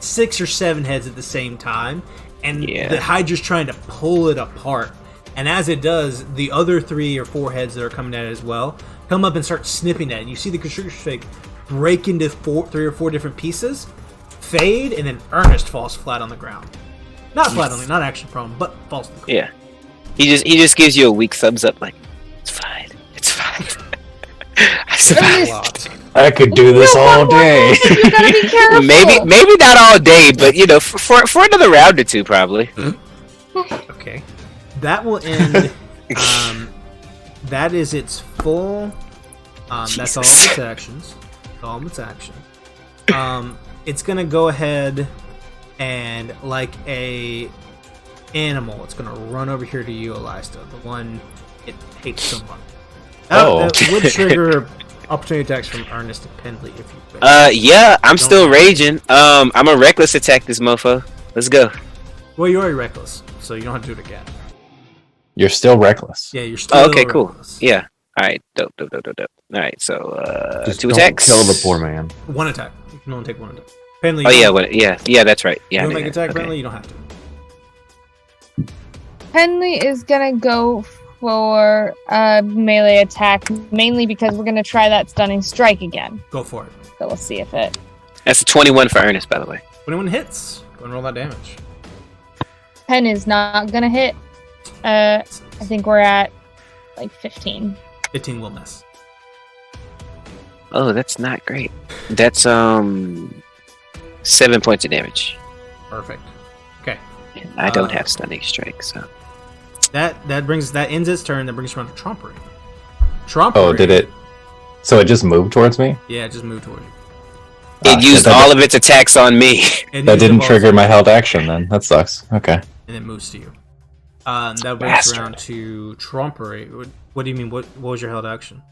6 or 7 heads at the same time, and the Hydra's trying to pull it apart. And as it does, the other 3 or 4 heads that are coming at it as well come up and start snipping at it. You see the constrictor snake break into 3 or 4 different pieces, fade, and then Ernest falls flat on the ground. Not flat on the, not action prone, but falls on the ground. Yeah, he just gives you a weak thumbs up, like it's fine. I survived. I could do this all day. You gotta be careful. maybe not all day, but you know, for another round or 2, probably. Okay, that will end. That is its full. That's all of its actions. All of its actions. It's gonna go ahead and, like a animal, it's gonna run over here to you, Elista, the one it hates so much. That would trigger opportunity attacks from Ernest and Pendley if you wish. Yeah, I'm still raging. I'm a reckless attack this mofo. Let's go. Well, you're already reckless, so you don't have to do it again. You're still reckless. Yeah, you're still okay, reckless. Cool. Yeah. Alright, dope. Alright, so Just 2 don't attacks. kill the poor man. 1 attack. You can only take 1 attack. Pendley, Yeah, that's right. Yeah. You want to make an attack, Pendley? You don't have to. Penley is gonna go for a melee attack, mainly because we're gonna try that stunning strike again. Go for it. So we'll see if it. That's a 21 for Ernest, by the way. 21 hits. Go and roll that damage. Pen is not gonna hit. I think we're at like 15. 15 will miss. Oh, that's not great. That's 7 points of damage. Perfect. Okay. I don't have stunning strike, so that ends its turn. That brings around to Trompery. Trompery. Oh, did it? So it just moved towards me? Yeah, it just moved toward you. it used all of its attacks on me. That didn't trigger my held action then. That sucks. Okay. And it moves to you. That brings around to Trompery. What do you mean? What was your held action?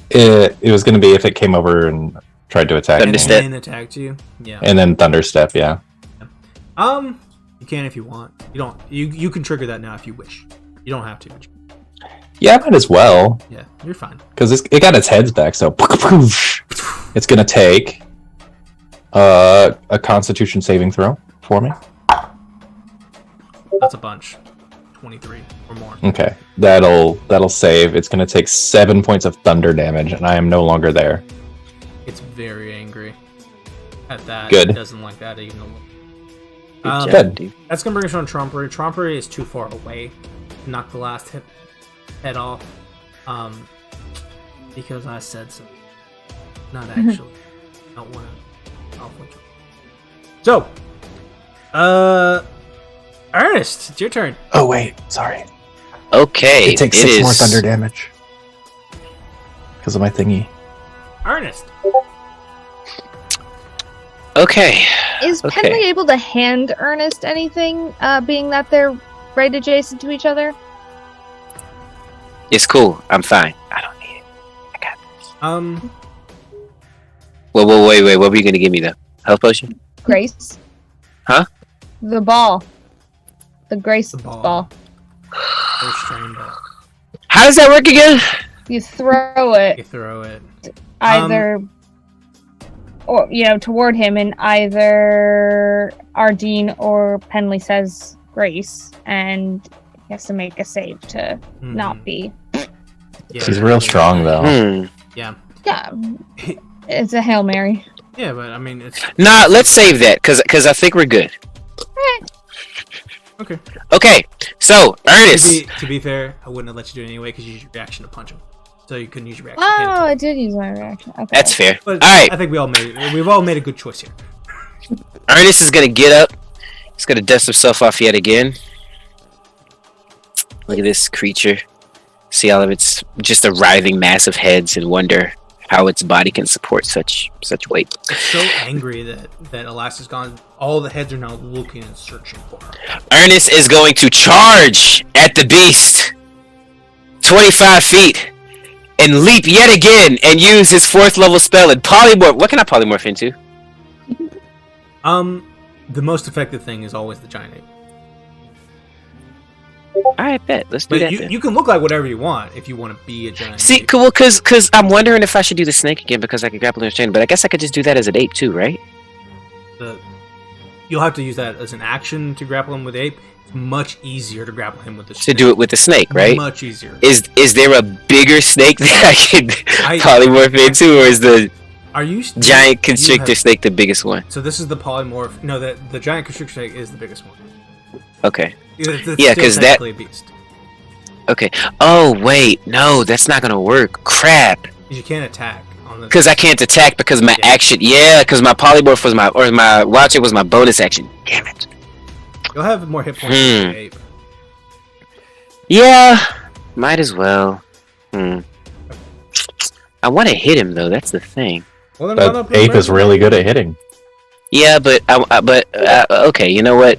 It was going to be if it came over and tried to attack me. And then attacked you? Yeah. And then Thunderstep, yeah. You can if you want. You don't. You can trigger that now if you wish. You don't have to. Yeah, I might as well. Yeah, you're fine. Because it got its heads back, so it's going to take a Constitution saving throw for me. That's a bunch. 23 or more. Okay, that'll save. It's going to take 7 points of thunder damage, and I am no longer there. It's very angry at that. Good. It doesn't like that even a little. Good. That's gonna bring us on Trompery. Trompery is too far away to knock the last head off. Because I said so. Not actually. Not one. So, Ernest, it's your turn. Oh wait, sorry. Okay. It takes 6 more thunder damage because of my thingy. Ernest. Okay. Is Penley able to hand Ernest anything, being that they're right adjacent to each other? It's cool. I'm fine. I don't need it. I got this. Well, wait. What were you gonna give me though? Health potion? Grace. Huh? The ball. The Grace The ball. ball. How does that work again? You throw it. You throw it. Either, or toward him, and either Ardeen or Penley says Grace, and he has to make a save to not be. Yeah, She's real strong though. Yeah. Yeah, it's a Hail Mary. Yeah, but I mean, it's Nah, let's save that because I think we're good. okay. Okay, so Ernest. To be fair, I wouldn't have let you do it anyway because you used your reaction to punch him, so you couldn't use your reaction. Oh, I did use my reaction. Okay. That's fair. But All right, I think we've all made a good choice here. Ernest is gonna get up. He's gonna dust himself off yet again. Look at this creature. See all of its just a writhing mass of heads, and wonder how its body can support such weight. It's so angry that Alaska's gone. All the heads are now looking and searching for her. Ernest is going to charge at the beast 25 feet and leap yet again and use his 4th level spell and polymorph. What can I polymorph into? The most effective thing is always the giant ape. All right, bet. Let's do But that. you, then. you can look like whatever you want if you want to be a giant. See, ape. cool, because I'm wondering if I should do the snake again because I could grapple and chain, but I guess I could just do that as an ape too, right? You'll have to use that as an action to grapple him with ape. It's much easier to grapple him with the To snake. do it with the snake, right? Much easier. Is there a bigger snake that I can I- polymorph into, or is the Are you giant you constrictor have- snake the biggest one? So this is the polymorph. No, the giant constrictor snake is the biggest one. Okay. It's Yeah, still 'cause that- technically a beast. Okay. Oh wait, no, that's not gonna work. Crap. 'Cause you can't attack on the. Because I can't attack because my Yeah. action. Yeah, because my polymorph was my watch it was my bonus action. Damn it. You'll have more hit points than the ape. Yeah, might as well. I want to hit him though. That's the thing. Well, then run up That and ape is grab really good at hitting. Yeah, but okay. You know what?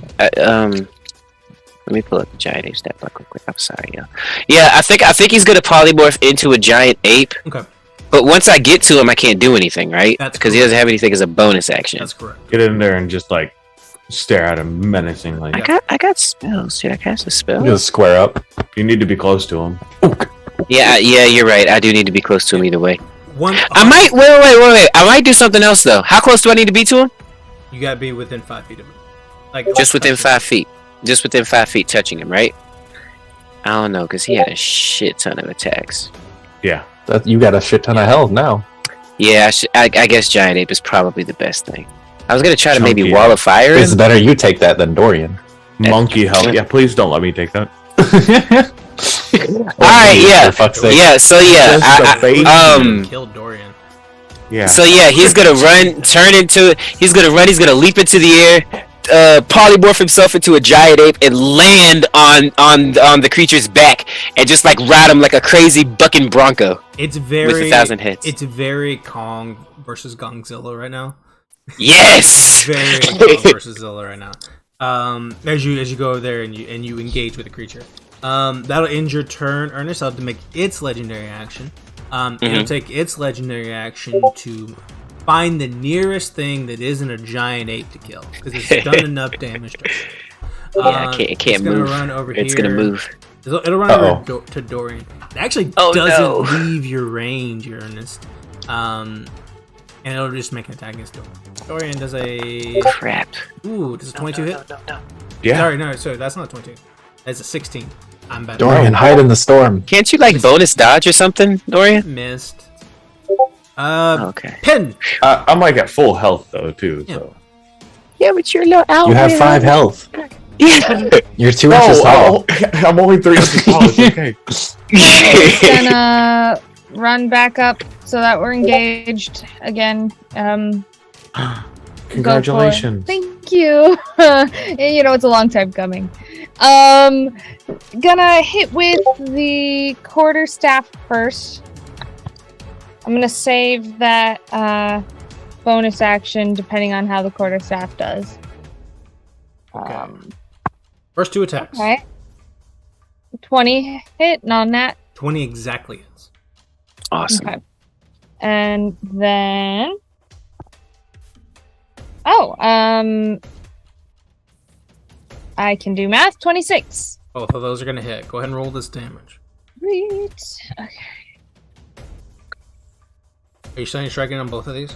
Let me pull up the giant ape stat block real quick. I'm sorry, yo. Yeah, I think he's gonna polymorph into a giant ape. Okay, But once I get to him, I can't do anything, right? That's Because he doesn't have anything as a bonus action. that's correct. Get in there and just like stare at him menacingly. I got spells. Should I cast a spell? Just square up. You need to be close to him. Yeah, you're right. I do need to be close to him either way. One. I might wait. I might do something else though. How close do I need to be to him? You gotta be within 5 feet of him. Like Just within touch him. 5 feet. Just within 5 feet, touching him, right? I don't know, because he had a shit ton of attacks. Yeah. That you got a shit ton of health now. Yeah, I guess giant ape is probably the best thing. I was gonna try to maybe Chunky. wall of fire It's him. better you take that than Dorian. Monkey health. Yeah, please don't let me take that. Alright, yeah. For fuck's sake. Yeah, so yeah, Just a baby. Killed Dorian. Yeah. so yeah, he's gonna run, he's gonna leap into the air, polymorph himself into a giant ape and land on the creature's back and just like ride him like a crazy bucking bronco. It's very. With 1,000 hits. It's very Kong versus Gongzilla right now. Yes! Very Kong versus Zilla right now. As you go over there and you engage with the creature. That'll end your turn. Ernest, I'll have to make its legendary action. It'll take its legendary action to find the nearest thing that isn't a giant ape to kill, because it's done enough damage to it. Yeah, it can't it's gonna move. Run over It's here. gonna move. It'll run over to Dorian. It actually doesn't leave your range, Ernest. And it'll just make an attack against Dorian. Dorian does a... Crap. Ooh, does a 22 hit? Yeah. Sorry, that's not 22. That's a 16. I'm better. Dorian, hide in the storm. Can't you like bonus dodge or something, Dorian? Missed. Okay. Pen! I'm like at full health though too. Yeah. So. Yeah, but you're not out. You have 5 health. Yeah. You're 2 inches tall. I'm only 3 inches tall. It's okay. Gonna run back up so that we're engaged again. Congratulations. Thank you. You know, it's a long time coming. Gonna hit with the quarterstaff first. I'm gonna save that bonus action depending on how the quarterstaff does. First 2 attacks. Okay. 20 hit, non-nat. 20 exactly hits. Awesome. Okay. And then... I can do math. 26. Both of those are going to hit. Go ahead and roll this damage. Sweet. Okay. Are you stunning striking on both of these?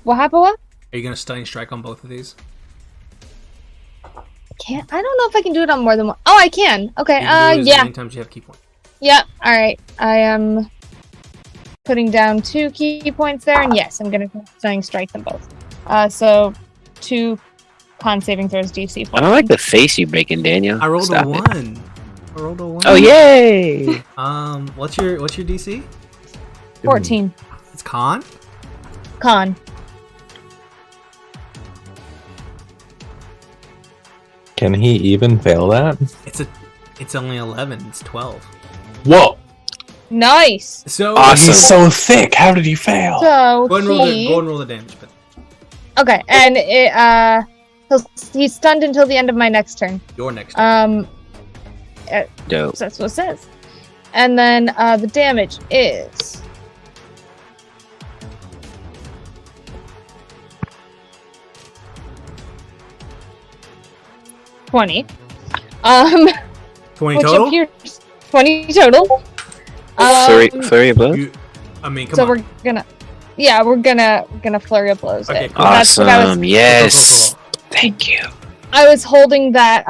What happened? What? Are you going to stunning strike on both of these? Can't. I don't know if I can do it on more than one. Oh, I can. Okay. You can do it as Yeah. many times you have key point. Yeah. All right. I am putting down 2 key points there, and yes, I'm gonna stunning strike them both. So 2 con saving throws DC. I don't like the face you're making, Daniel. I rolled Stop a it. 1. I rolled a 1. Oh yay! What's your DC? 14 It's con? con. Can he even fail that? It's only 11. It's 12. Whoa! Nice. So Awesome. He's so thick. How did he fail? So Go ahead and roll the damage. But okay, and he's stunned until the end of my next turn. your next turn. Dope. So that's what it says. And then the damage is 20. 20 which total? appears 20 total. Flurry of blows? I mean, come So on. we're gonna flurry of blows Okay, it. cool. That's what I was. Awesome. Yes. Cool. Thank you. I was holding that.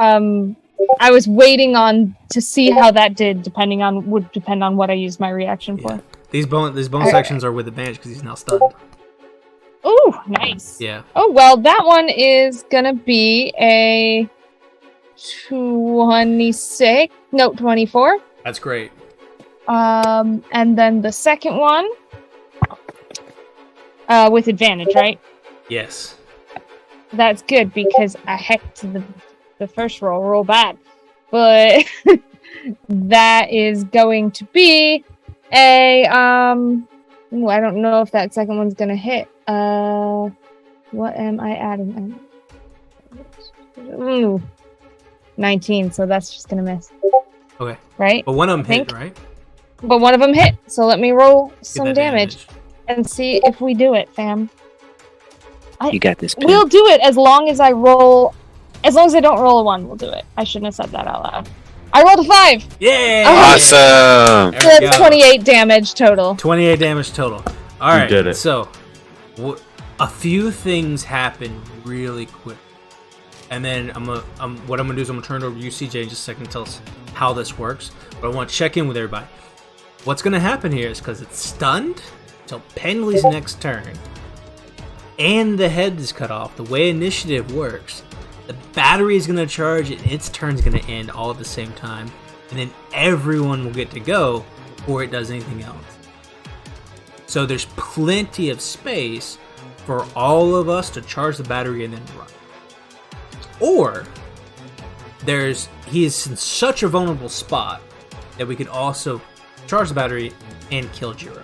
I was waiting on to see how that did, would depend on what I used my reaction for. Yeah. These bonus actions are with advantage because he's now stunned. Ooh, nice. Yeah. Oh well, that one is gonna be a 26. No, 24. That's great. And then the second one, with advantage, right? Yes. That's good because I hecked the first roll bad, but that is going to be a ooh, I don't know if that second one's gonna hit. What am I adding? Ooh, 19. So that's just gonna miss. Okay. Right. But one of them hit, Think. right? But one of them hit. So let me roll Get some that damage and see if we do it, fam. You got this. Pin. We'll do it as long as I roll. As long as I don't roll a 1, we'll do it. I shouldn't have said that out loud. I rolled a 5. Yay! Awesome. There So we that's go. 28 damage total. 28 damage total. All right. did it. So, a few things happen really quick, and then what I'm gonna do is I'm gonna turn it over to you, CJ, in just a second to tell us how this works. But I want to check in with everybody. What's gonna happen here is because it's stunned until Penley's next turn, and the head is cut off. The way initiative works, the battery is gonna charge and its turn is gonna end all at the same time, and then everyone will get to go before it does anything else. So there's plenty of space for all of us to charge the battery and then run. Or he is in such a vulnerable spot that we could also charge the battery and kill Jiro.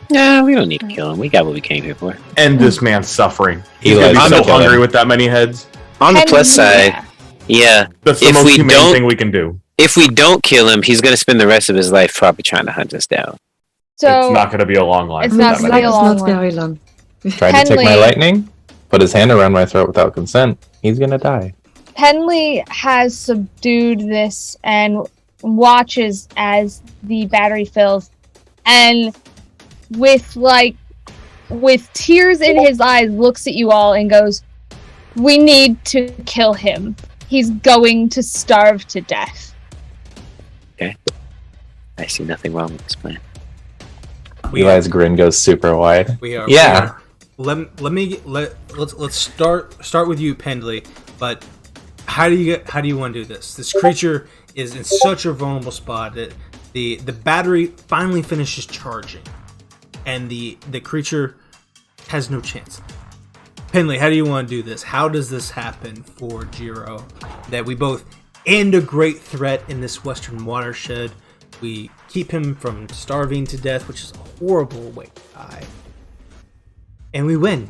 Nah, we don't need to kill him. We got what we came here for. End this man's suffering. He's Eli's gonna be gonna so kill him. hungry with that many heads. On the And plus side, yeah, That's the If most we humane don't- thing we can do. if we don't kill him, he's gonna spend the rest of his life probably trying to hunt us down. So It's not going to be a long life. It's with not that gonna many be a heads. long Not one. very long. Tried to take my Henley- lightning, put his hand around my throat without consent. He's gonna die. Penley has subdued this and watches as the battery fills, and with tears in his eyes looks at you all and goes, "We need to kill him. He's going to starve to death." I see nothing wrong with this plan. Eli's grin goes super wide. We are. Yeah. Let's start with you, Pendley. But how do you want to do this? This creature is in such a vulnerable spot that the battery finally finishes charging, and the creature has no chance. Pendley, how do you want to do this? How does this happen for Jiro? That we both end a great threat in this western watershed. We keep him from starving to death, which is a horrible way to die. And we win.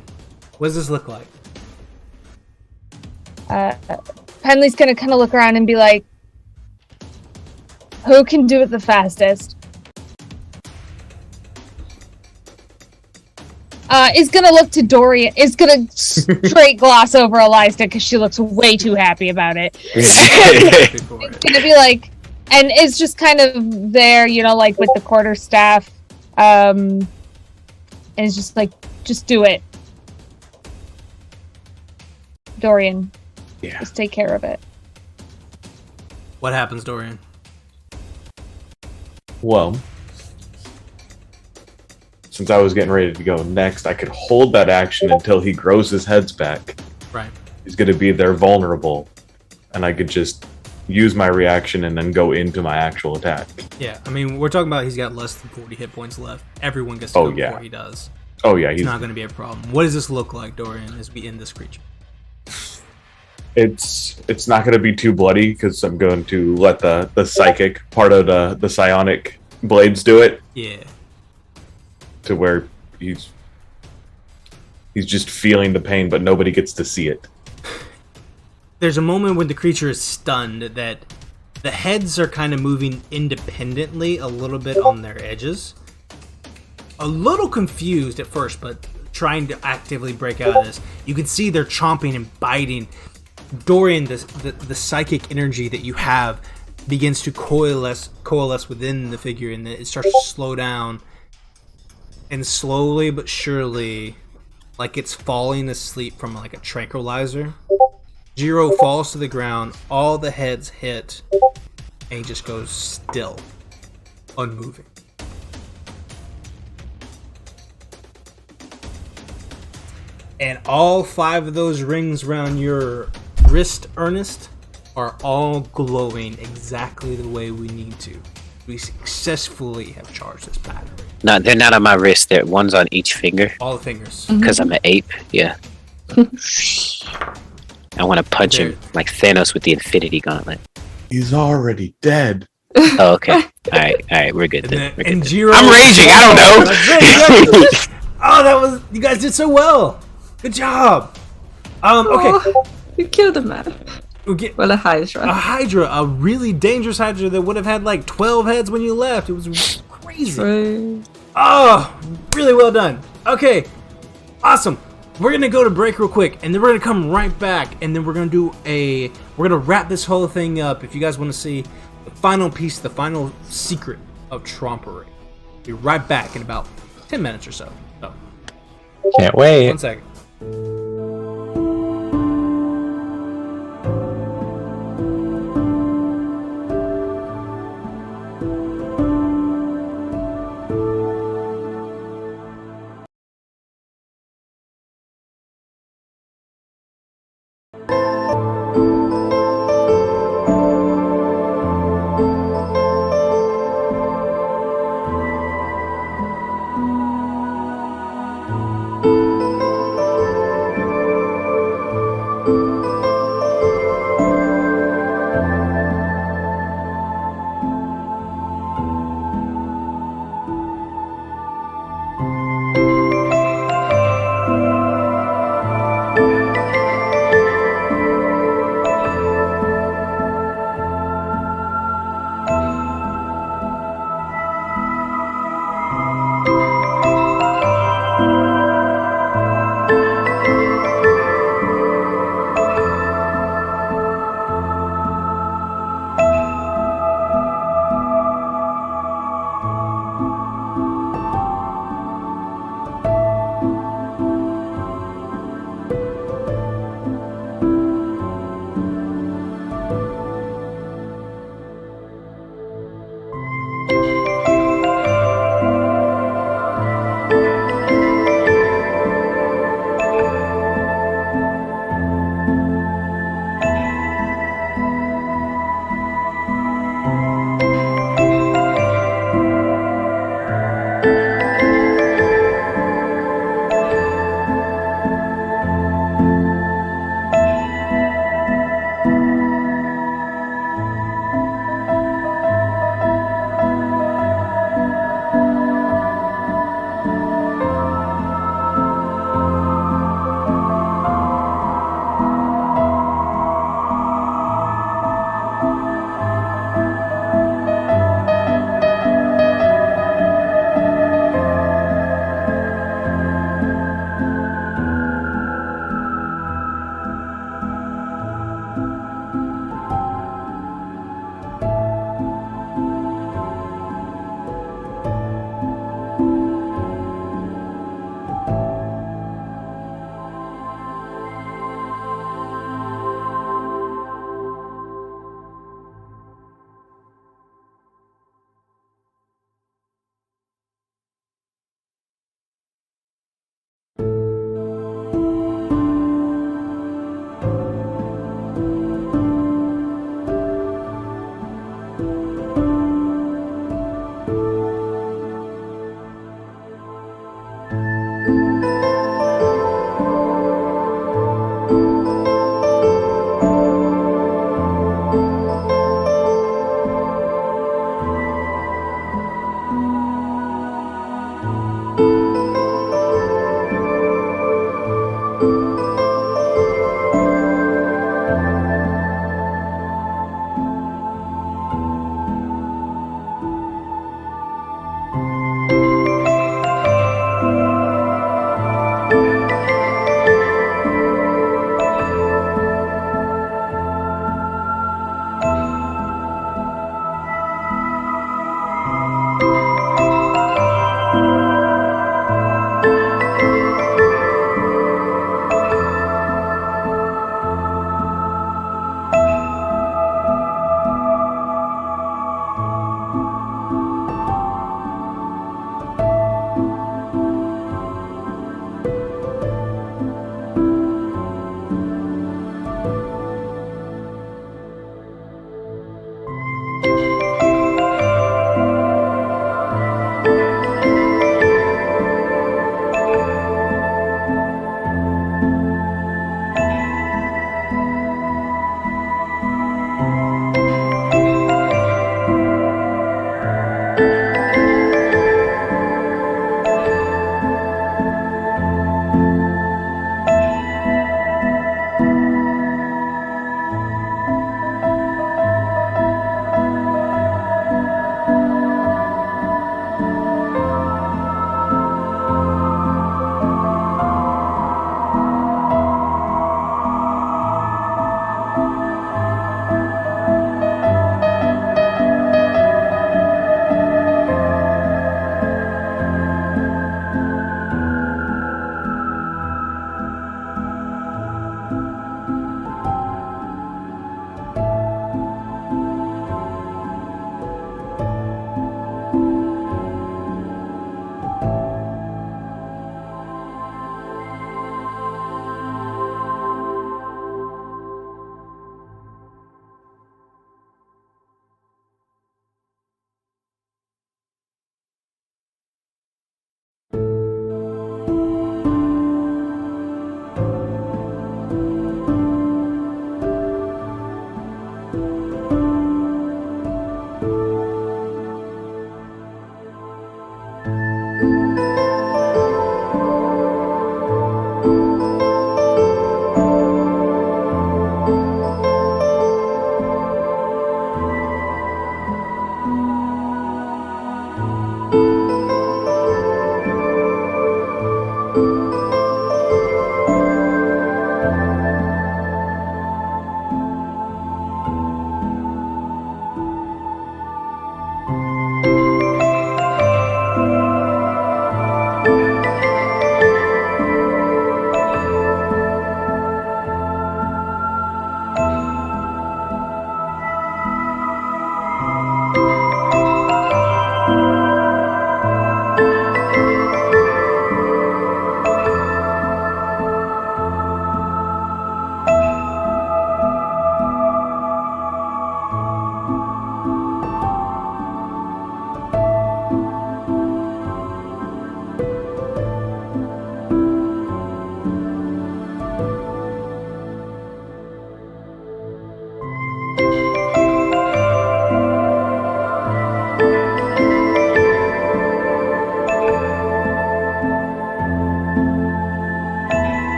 What does this look like? Penley's gonna kind of look around and be like, "Who can do it the fastest?" Is gonna look to Dorian. Is gonna straight gloss over Eliza because she looks way too happy about it. Before it? Gonna be like, and it's just kind of there, like with the quarterstaff, and it's just like, just do it, Dorian. Yeah. Just take care of it. What happens, Dorian? Well, since I was getting ready to go next, I could hold that action until he grows his heads back. Right. He's going to be there vulnerable, and I could just use my reaction and then go into my actual attack. Yeah, I mean, we're talking about he's got less than 40 hit points left. Everyone gets to Oh, go yeah. before he does. Oh yeah, It's he's not going to be a problem. What does this look like, Dorian, as we end this creature? it's not going to be too bloody because I'm going to let the psychic part of the psionic blades do it, Yeah. to where he's just feeling the pain, but nobody gets to see it. There's a moment when the creature is stunned that the heads are kind of moving independently a little bit on their edges. A little confused at first, but trying to actively break out of this. You can see they're chomping and biting. Dorian, the psychic energy that you have begins to coalesce within the figure, and it starts to slow down. And slowly but surely, like it's falling asleep from like a tranquilizer, Jiro falls to the ground, all the heads hit, and he just goes still, unmoving. And all 5 of those rings around your wrist, Ernest, are all glowing exactly the way we need to. We successfully have charged this battery. No, they're not on my wrist. They're one's on each finger. All the fingers. Because I'm an ape. Yeah. I want to punch him like Thanos with the Infinity Gauntlet. He's already dead. Oh, okay. All right. We're good then. We're good then. Jiro, I'm raging. I don't know. Oh, you guys did so well. Good job. Okay. Oh, you killed a man. Well, a Hydra. A Hydra, a really dangerous Hydra that would have had like 12 heads when you left. It was crazy. Right. Oh, really well done. Okay, awesome. We're gonna go to break real quick, and then we're gonna come right back, and then we're gonna wrap this whole thing up. If you guys want to see the final piece, the final secret of trompery, be right back in about 10 minutes or so. So, Can't wait. 1 second.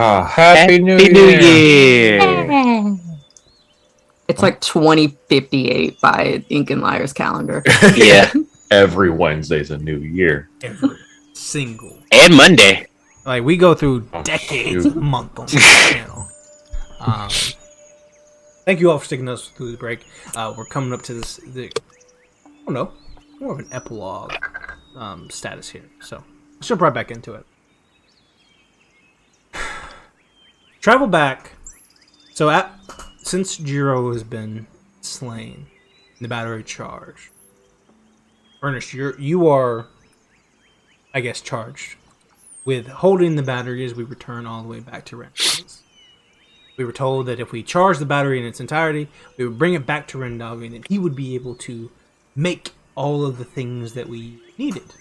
Happy New Year! It's like 2058 by Ink and Liar's calendar. Yeah. Every Wednesday's a new year. Every single. And Monday. Like, we go through Oh, decades shoot. a month on this channel. Thank you all for sticking us through the break. We're coming up to I don't know, more of an epilogue status here. So, let's jump right back into it. Travel back. So, since Jiro has been slain, the battery charged. Ernest, you are, I guess, charged with holding the battery as we return all the way back to Rendavi's. We were told that if we charge the battery in its entirety, we would bring it back to Rendavi, and then he would be able to make all of the things that we needed,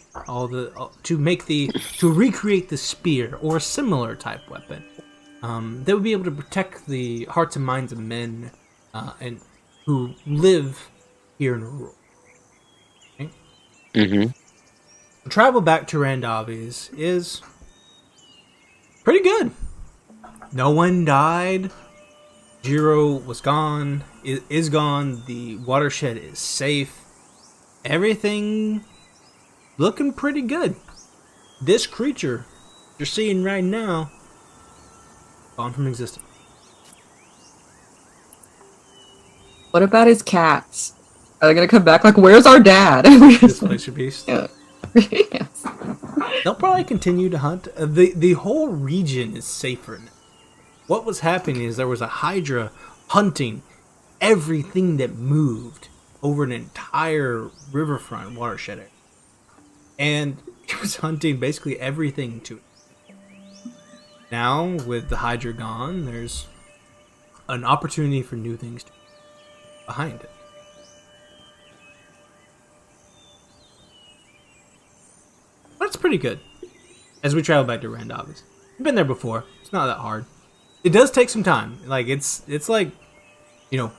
to recreate the spear or a similar type weapon that would be able to protect the hearts and minds of men and who live here in Aroria. Okay? Mm-hmm. Travel back to Rendavi's is pretty good. No one died. Jiro was gone. Is gone. The watershed is safe. Everything looking pretty good. This creature you're seeing right now, gone from existence. What about his cats? Are they gonna come back? Like, where's our dad? Displace your beast. Yeah. Yes. They'll probably continue to hunt. The whole region is safer now. What was happening is there was a Hydra hunting everything that moved over an entire riverfront watershed area. And it was hunting basically everything to it. Now, with the Hydra gone, there's an opportunity for new things to be behind it. But it's pretty good. As we travel back to Rendavi's. We've been there before. It's not that hard. It does take some time. Like, it's like,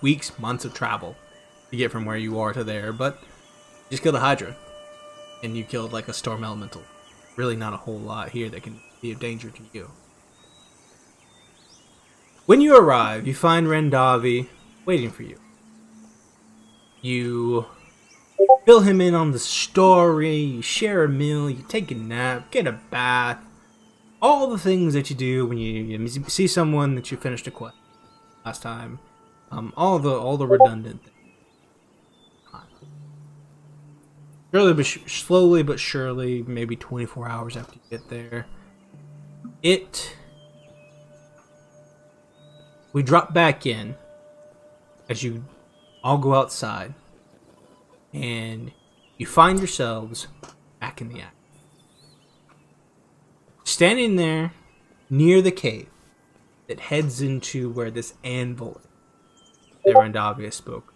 weeks, months of travel to get from where you are to there. But you just kill the Hydra. And you killed, like, a storm elemental. Really not a whole lot here that can be of danger to you. When you arrive, you find Rendavi waiting for you. You fill him in on the story, you share a meal, you take a nap, get a bath. All the things that you do when you see someone that you finished a quest last time. All the redundant things. Slowly but surely, maybe 24 hours after you get there, we drop back in as you all go outside, and you find yourselves back in the act. Standing there near the cave that heads into where this anvil that Rendavi spoke,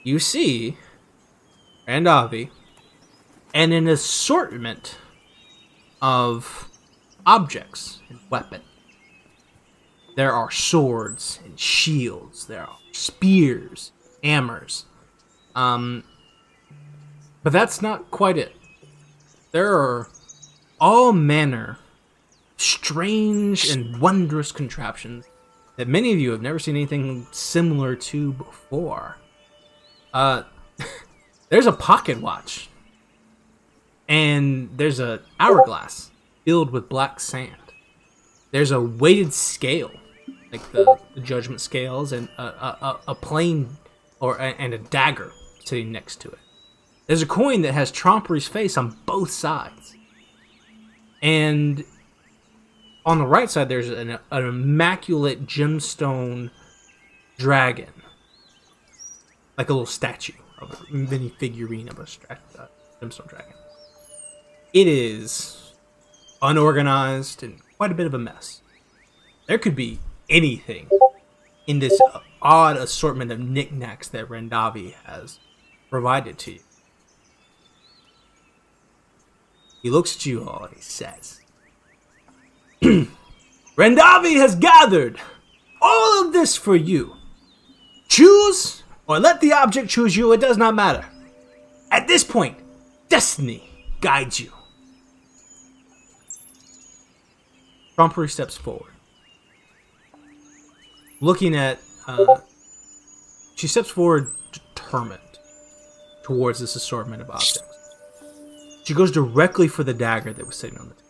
you see Rendavi and an assortment of objects and weapons. There are swords and shields. There are spears, hammers. But that's not quite it. There are all manner strange and wondrous contraptions that many of you have never seen anything similar to before. There's a pocket watch. And there's an hourglass filled with black sand. There's a weighted scale, like the judgment scales, and a plane and a dagger sitting next to it. There's a coin that has Trompery's face on both sides. And on the right side, there's an immaculate gemstone dragon. Like a little statue of a mini figurine of a gemstone dragon. It is unorganized and quite a bit of a mess. There could be anything in this odd assortment of knickknacks that Rendavi has provided to you. He looks at you all and he says, Rendavi has gathered all of this for you. Choose or let the object choose you, it does not matter. At this point, destiny guides you. Trompery steps forward. Looking at... she steps forward determined towards this assortment of objects. She goes directly for the dagger that was sitting on the table.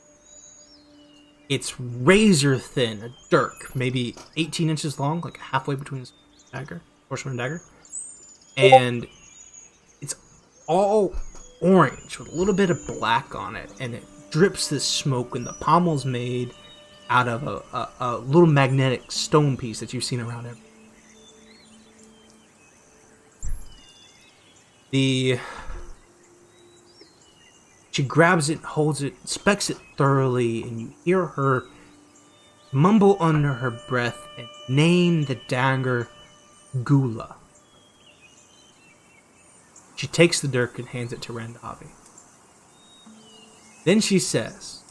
It's razor thin, a dirk, maybe 18 inches long, like halfway between his dagger, horseman dagger. And it's all orange with a little bit of black on it, and it drips this smoke, and the pommel's made out of a little magnetic stone piece that you've seen around it. She grabs it, holds it, inspects it thoroughly, and you hear her mumble under her breath and name the dagger Gula. She takes the dirk and hands it to Randavi. Then she says,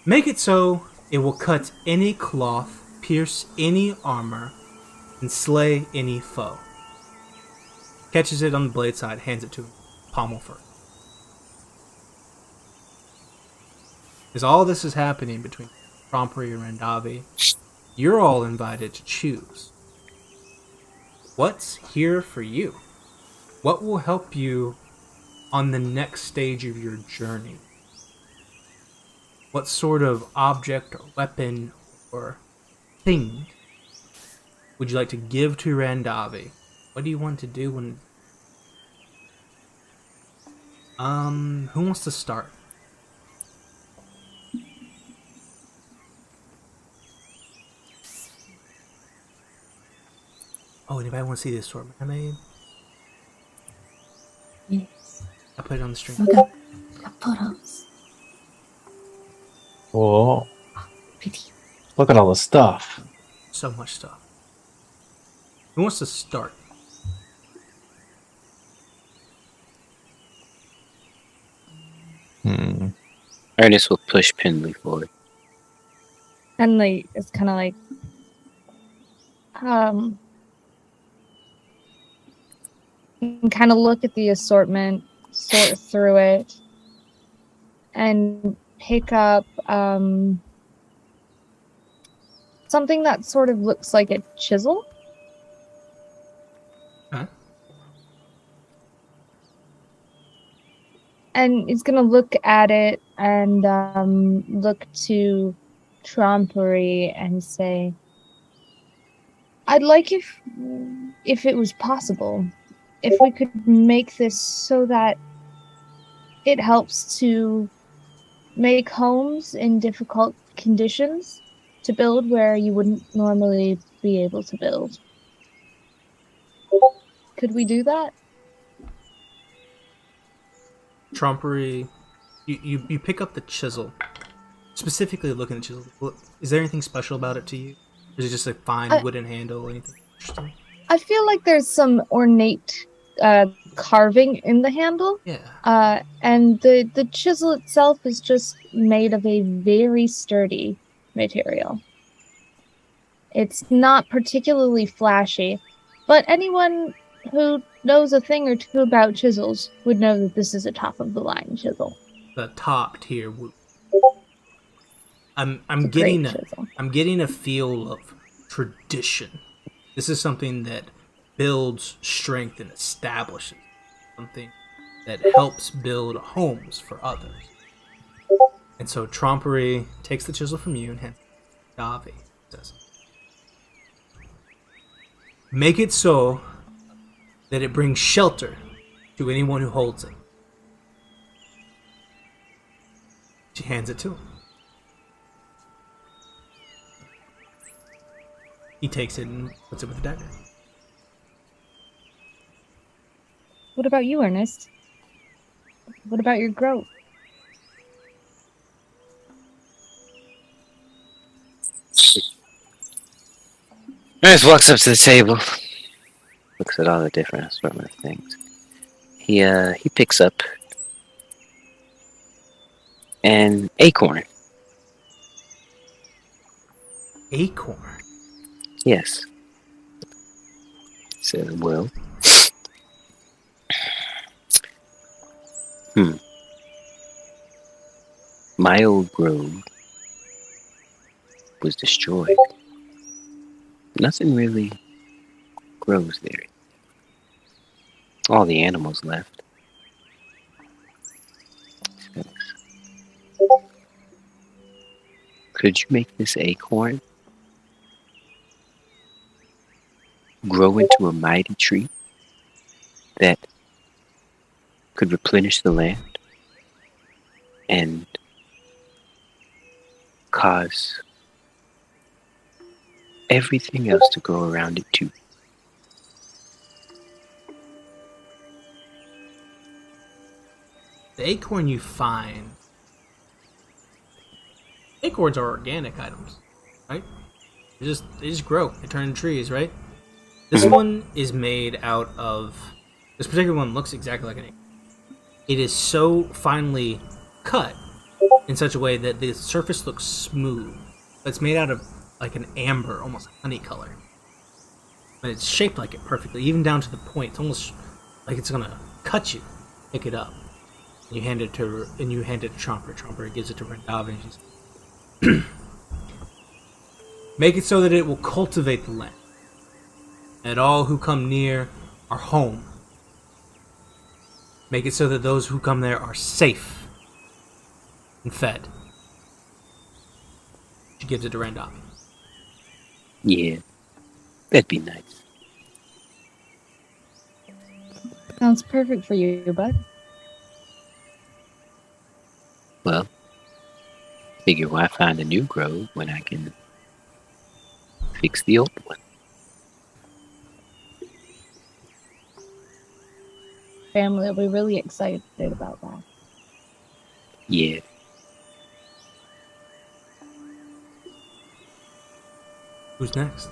"Make it so it will cut any cloth, pierce any armor, and slay any foe." Catches it on the blade side, hands it to him, pommel first. As all this is happening between Trompery and Randavi, you're all invited to choose. What's here for you? What will help you on the next stage of your journey? What sort of object or weapon or thing would you like to give to Randavi? What do you want to do when... who wants to start? Oh, anybody want to see the assortment I made? Yes. I put it on the stream. Look up photos. Whoa. Pretty. Look at all the stuff. So much stuff. Who wants to start? Ernest will push Pinley forward. And like it's kind of like you can kind of look at the assortment, sort through it, and pick up something that sort of looks like a chisel. Huh? And he's gonna look at it and look to Trompery and say, "I'd like if it was possible, if we could make this so that it helps to make homes in difficult conditions to build where you wouldn't normally be able to build. Could we do that?" Trompery, you pick up the chisel. Specifically looking at the chisel. Is there anything special about it to you? Or is it just a fine wooden handle or anything interesting? I feel like there's some ornate carving in the handle. Yeah. And the chisel itself is just made of a very sturdy material. It's not particularly flashy, but anyone who knows a thing or two about chisels would know that this is a top-of-the-line chisel. The top tier. I'm It's a getting great chisel. I'm getting a feel of tradition. This is something that builds strength and establishes something that helps build homes for others. And so Trompery takes the chisel from you and hands it to Davi. Says, "Make it so that it brings shelter to anyone who holds it." She hands it to him. He takes it and puts it with the dagger. What about you, Ernest? What about your growth? Ernest walks up to the table, looks at all the different assortment of things. He picks up an acorn. Acorn? Yes. Says, well. My old grove was destroyed, nothing really grows there. All the animals left. Could you make this acorn grow into a mighty tree that could replenish the land and cause everything else to grow around it too? The acorn you find. Acorns are organic items, right? They just grow. They turn into trees, right? This one is made out of. This particular one looks exactly like an acorn. It is so finely cut in such a way that the surface looks smooth. It's made out of like an amber, almost honey color. But it's shaped like it perfectly, even down to the point. It's almost like it's gonna cut you. Pick it up. And you hand it to Chomper. Chomper gives it to Rendavi, and she's make it so that it will cultivate the land. And all who come near are home. Make it so that those who come there are safe and fed. She gives it to Rendavi. Yeah, that'd be nice. Sounds perfect for you, bud. Well, figure why find a new grove when I can fix the old one. Family will be really excited about that. Yeah. Who's next?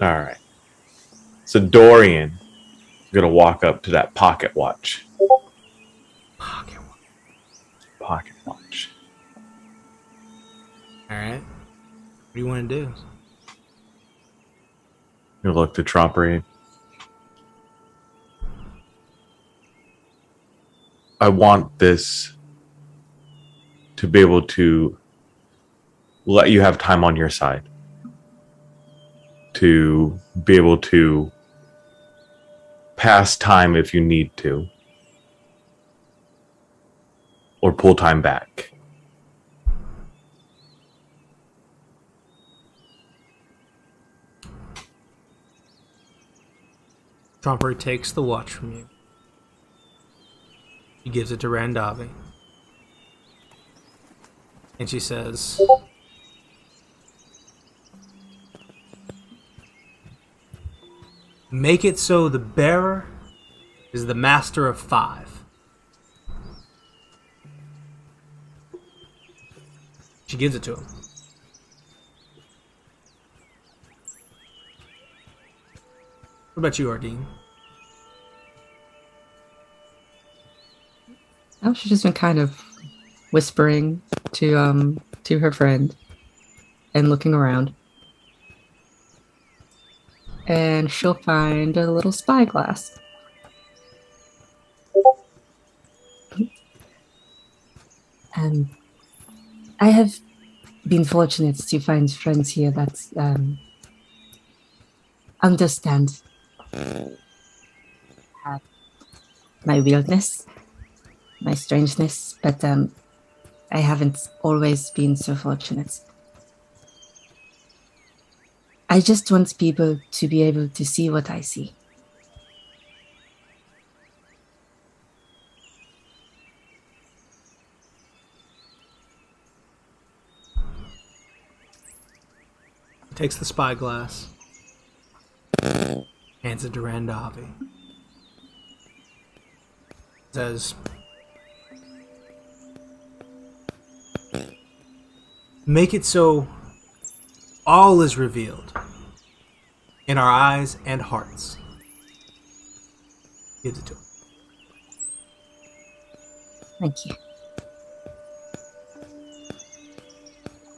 All right. So Dorian is going to walk up to that pocket watch. Pocket watch. Pocket watch. Alright. What do you want to do? You look to Trompery. I want this to be able to let you have time on your side. To be able to pass time if you need to. Or pull time back. Tromper takes the watch from you. He gives it to Rendavi. And she says, make it so the bearer is the master of 5. She gives it to him. What about you, Ardeen? Oh, she's just been kind of whispering to her friend and looking around. And she'll find a little spyglass. I have been fortunate to find friends here that understand my weirdness, my strangeness, but I haven't always been so fortunate. I just want people to be able to see what I see. Takes the spyglass. Hands it to Rendavi. Says, make it so all is revealed in our eyes and hearts. Gives it to him. Thank you.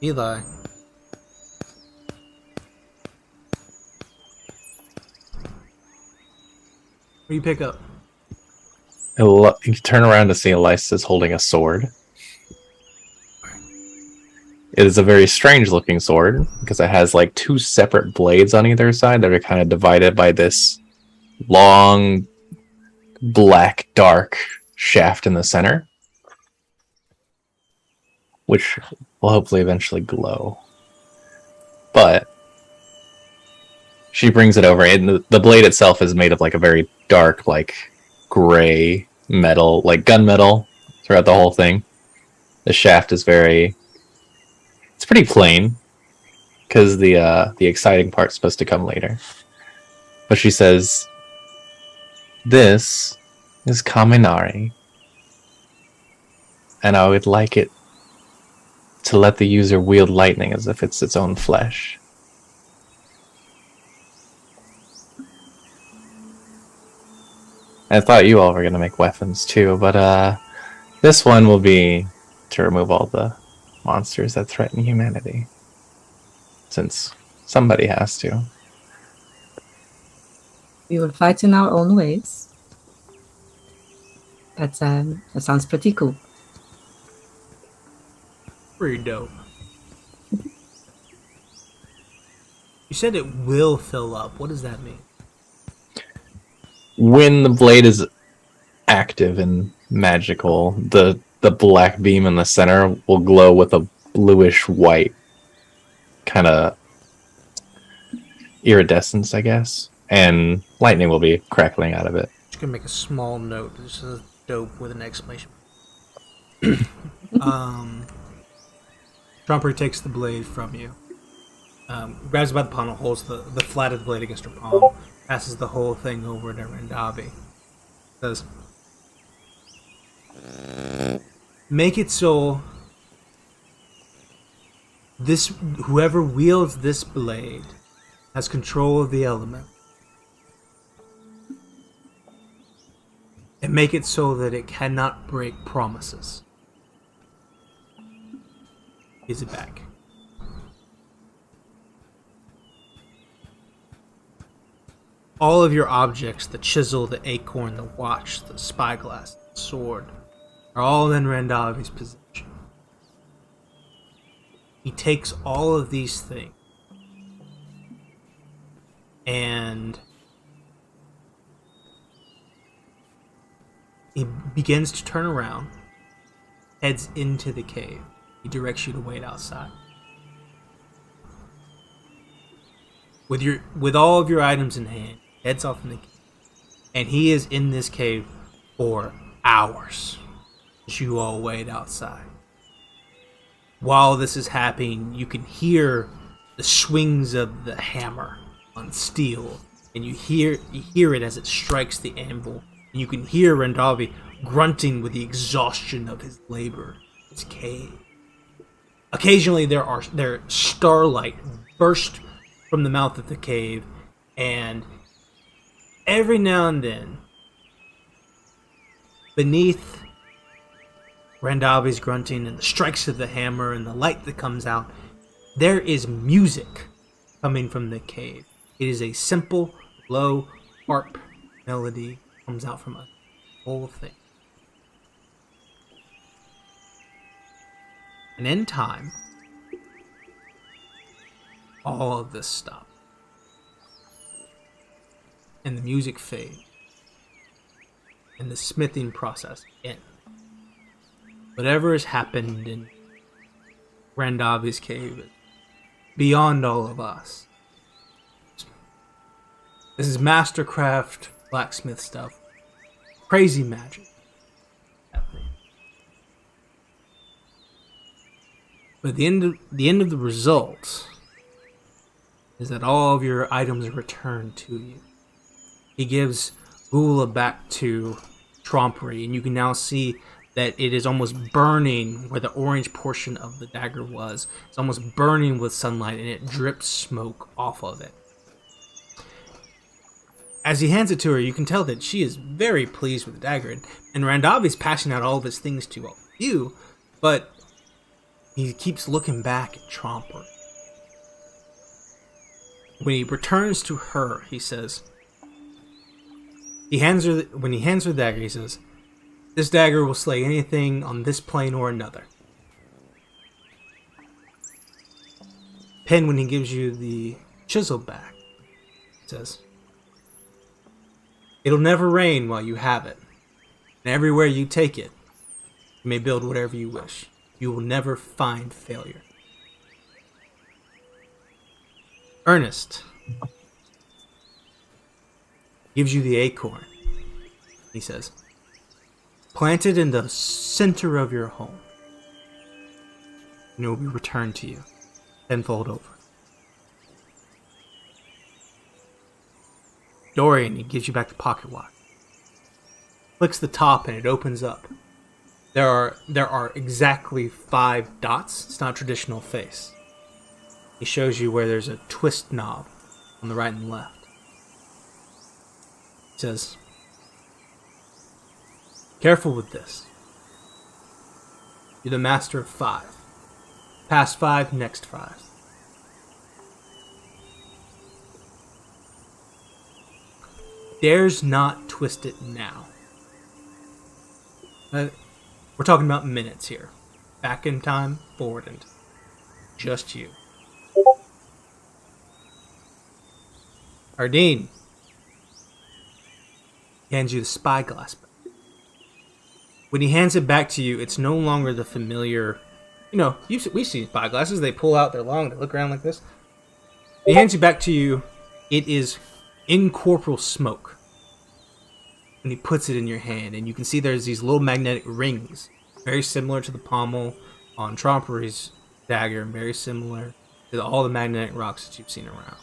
Eli. What do you pick up? You turn around to see Elias holding a sword. It is a very strange looking sword because it has like two separate blades on either side that are kind of divided by this long, black, dark shaft in the center, which will hopefully eventually glow. But she brings it over, and the blade itself is made of like a very dark, like gray metal, like gunmetal throughout the whole thing. The shaft is it's pretty plain because the exciting part's supposed to come later. But she says, "This is Kaminari, and I would like it to let the user wield lightning as if it's its own flesh." I thought you all were going to make weapons too, but this one will be to remove all the monsters that threaten humanity. Since somebody has to. We will fight in our own ways. That sounds pretty cool. Pretty dope. You said it will fill up. What does that mean? When the blade is active and magical, the black beam in the center will glow with a bluish white kind of iridescence, I guess, and lightning will be crackling out of it. Just gonna make a small note. This is dope with an exclamation. Trumper takes the blade from you, grabs it by the palm, holds the flat of the blade against her palm, passes the whole thing over to Rendavi. Says, "Make it so whoever wields this blade has control of the element, and make it so that it cannot break promises." Is it back? All of your objects, the chisel, the acorn, the watch, the spyglass, the sword, are all in Rendavi's possession. He takes all of these things and he begins to turn around, heads into the cave. He directs you to wait outside. With all of your items in hand, heads off in the cave. And he is in this cave for hours as you all wait outside. While this is happening, you can hear the swings of the hammer on steel, and you hear it as it strikes the anvil. And you can hear Rendavi grunting with the exhaustion of his labor. It's cave. Occasionally there starlight burst from the mouth of the cave, and every now and then, beneath Rendavi's grunting and the strikes of the hammer and the light that comes out, there is music coming from the cave. It is a simple, low harp melody that comes out from the whole thing. And in time, all of this stops. And the music fades. And the smithing process ends. Whatever has happened in Rendavi's cave is beyond all of us. This is mastercraft blacksmith stuff. Crazy magic. But the end of the result is that all of your items are returned to you. He gives Gula back to Trompery, and you can now see that it is almost burning where the orange portion of the dagger was. It's almost burning with sunlight, and it drips smoke off of it. As he hands it to her, you can tell that she is very pleased with the dagger, and Rendavi's passing out all of his things to all of you, but he keeps looking back at Tromper. When he returns to her, he says, when he hands her the dagger, he says, This dagger will slay anything on this plane or another. Pen, when he gives you the chisel back, says, "It'll never rain while you have it. And everywhere you take it, you may build whatever you wish. You will never find failure." Ernest gives you the acorn. He says, "Plant it in the center of your home, and it will be returned to you tenfold over." Dorian, he gives you back the pocket watch. Clicks the top and it opens up. There are exactly 5 dots. It's not a traditional face. He shows you where there's a twist knob on the right and left. He says, "Careful with this. You're the master of 5. Past 5, next 5. Dares not twist it now." We're talking about minutes here. Back in time, forward in time. Just you. Ardeen hands you the spyglass. When he hands it back to you, it's no longer the familiar... we've seen spyglasses. They pull out, they're long, they look around like this. He hands it back to you. It is incorporeal smoke. And he puts it in your hand, and you can see there's these little magnetic rings, very similar to the pommel on Trompery's dagger, and very similar to all the magnetic rocks that you've seen around.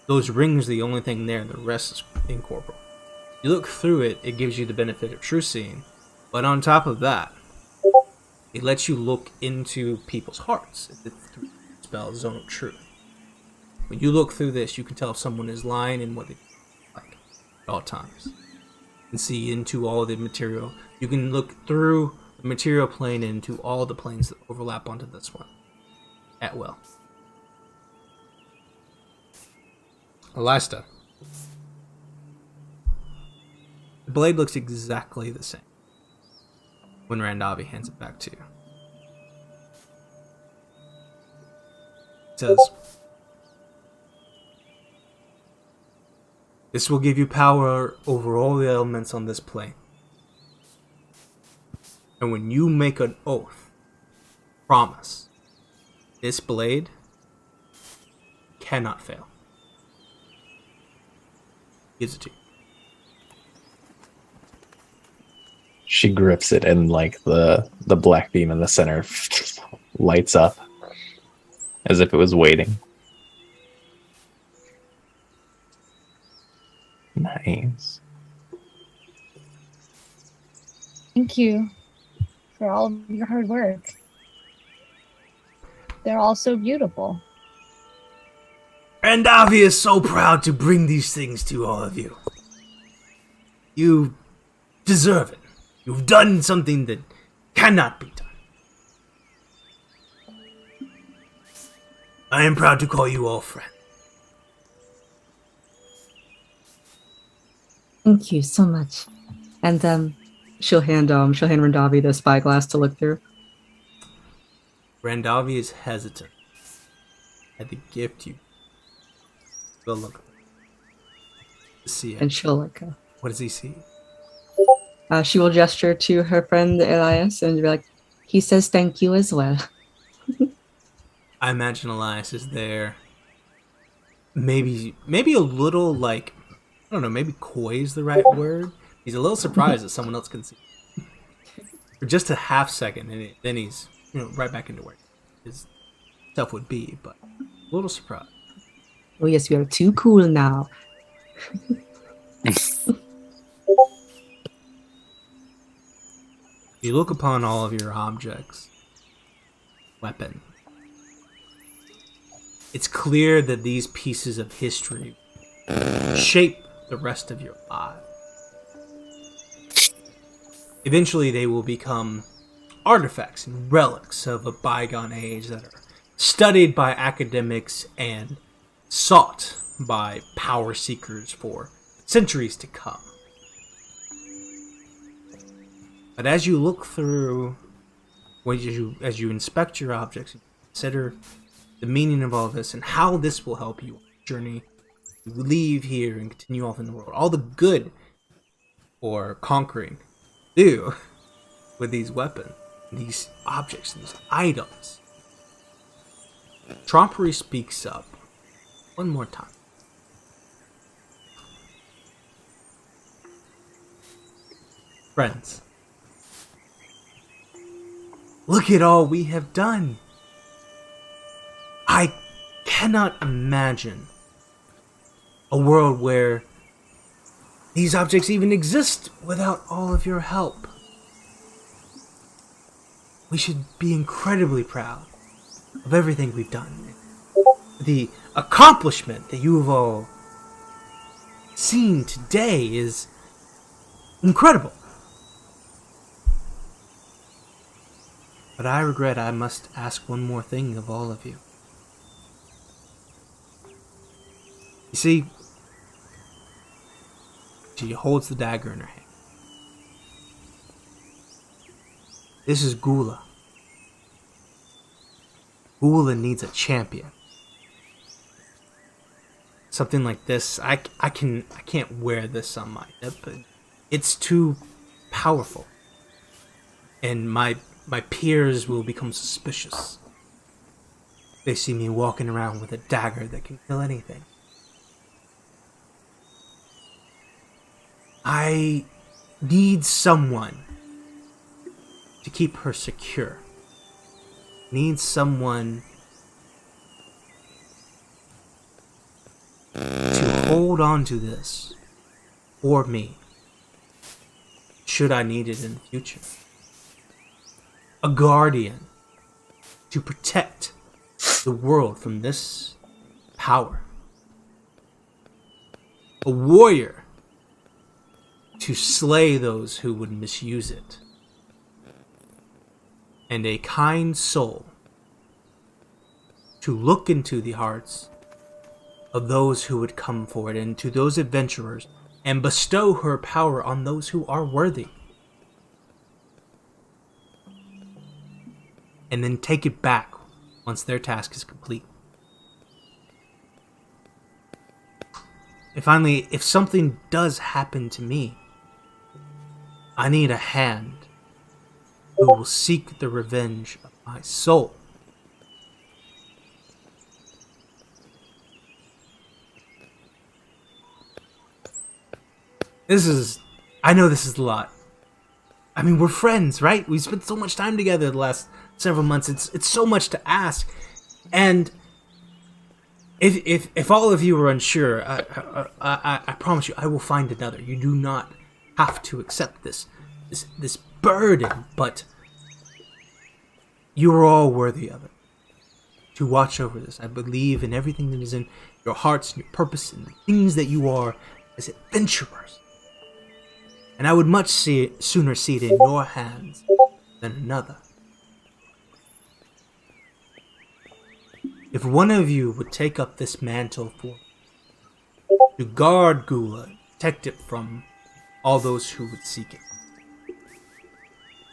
Those rings are the only thing there, the rest is incorporeal. You look through it, it gives you the benefit of true seeing, but on top of that, it lets you look into people's hearts. It's the spell Zone of Truth. When you look through this, you can tell if someone is lying and what they like at all times. You can see into all the material. You can look through the material plane into all the planes that overlap onto this one at will. Elista. The blade looks exactly the same when Randavi hands it back to you. It says, "This will give you power over all the elements on this plane. And when you make an oath, promise, this blade cannot fail." Gives it to you. She grips it, and like the black beam in the center lights up as if it was waiting. Nice. Thank you for all of your hard work. They're all so beautiful. And Avi is so proud to bring these things to all of you. You deserve it. You've done something that cannot be done. I am proud to call you all friends. Thank you so much. And she'll hand Randavi the spyglass to look through. Randavi is hesitant at the gift you will look to see it. And she'll What does he see? she will gesture to her friend Elias and be like, "He says thank you as well." I imagine Elias is there. Maybe a little like, I don't know, maybe coy is the right word. He's a little surprised that someone else can see for just a half second, and then he's right back into where his stuff would be, but a little surprised. "Oh yes, we are too cool now." You look upon all of your objects, weapon. It's clear that these pieces of history shape the rest of your life. Eventually, they will become artifacts and relics of a bygone age that are studied by academics and sought by power seekers for centuries to come. But as you look through, as you inspect your objects, consider the meaning of all this and how this will help you on your journey to leave here and continue off in the world. All the good or conquering do with these weapons, these objects, these items. Trompery speaks up one more time. Friends, look at all we have done. I cannot imagine a world where these objects even exist without all of your help. We should be incredibly proud of everything we've done. The accomplishment that you have all seen today is incredible. But I regret I must ask one more thing of all of you. You see, she holds the dagger in her hand. This is Gula. Gula needs a champion. Something like this, I can't wear this on my hip, but it's too powerful. And my peers will become suspicious. They see me walking around with a dagger that can kill anything. I need someone to keep her secure. Need someone to hold on to this for me, should I need it in the future. A guardian to protect the world from this power. A warrior to slay those who would misuse it. And a kind soul to look into the hearts of those who would come forward and to those adventurers and bestow her power on those who are worthy. And then take it back once their task is complete. And finally, if something does happen to me, I need a hand who will seek the revenge of my soul. I know this is a lot. I mean, we're friends, right? We spent so much time together the last several months. It's so much to ask. And if all of you are unsure, I promise you, I will find another. You do not have to accept this burden, but you are all worthy of it. To watch over this, I believe in everything that is in your hearts and your purpose and the things that you are as adventurers. And I would much sooner see it in your hands than another. If one of you would take up this mantle for me, to guard Gula, protect it from all those who would seek it,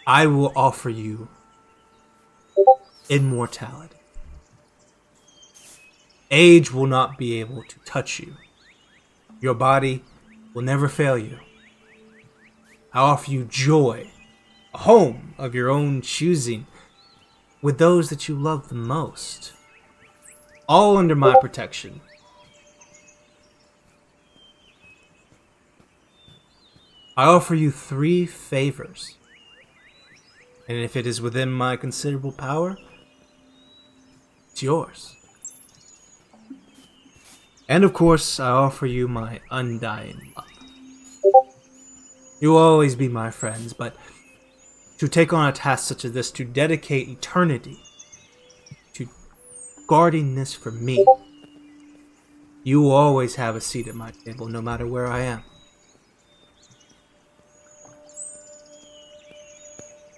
I will offer you immortality. Age will not be able to touch you. Your body will never fail you. I offer you joy, a home of your own choosing, with those that you love the most, all under my protection. I offer you 3 favors, and if it is within my considerable power, it's yours. And of course, I offer you my undying love. You will always be my friends, but to take on a task such as this, to dedicate eternity to guarding this for me, you will always have a seat at my table, no matter where I am.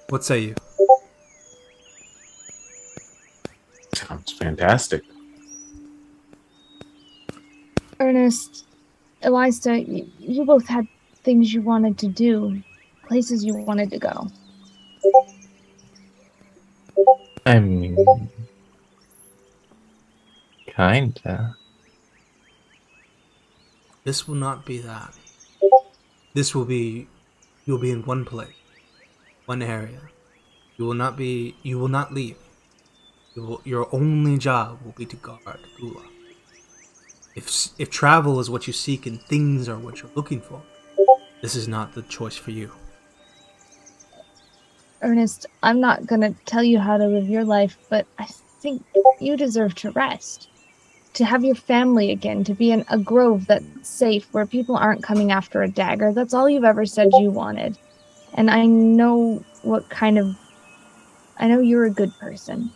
What say you? Sounds fantastic. Ernest, Elisa, you both had things you wanted to do. places you wanted to go. I mean, kinda. This will not be that. This will be, you'll be in one place, one area. You will not leave. Your only job will be to guard Gula. If travel is what you seek and things are what you're looking for, this is not the choice for you. Ernest, I'm not gonna tell you how to live your life, but I think you deserve to rest. To have your family again, to be in a grove that's safe, where people aren't coming after a dagger. That's all you've ever said you wanted. And I know I know you're a good person.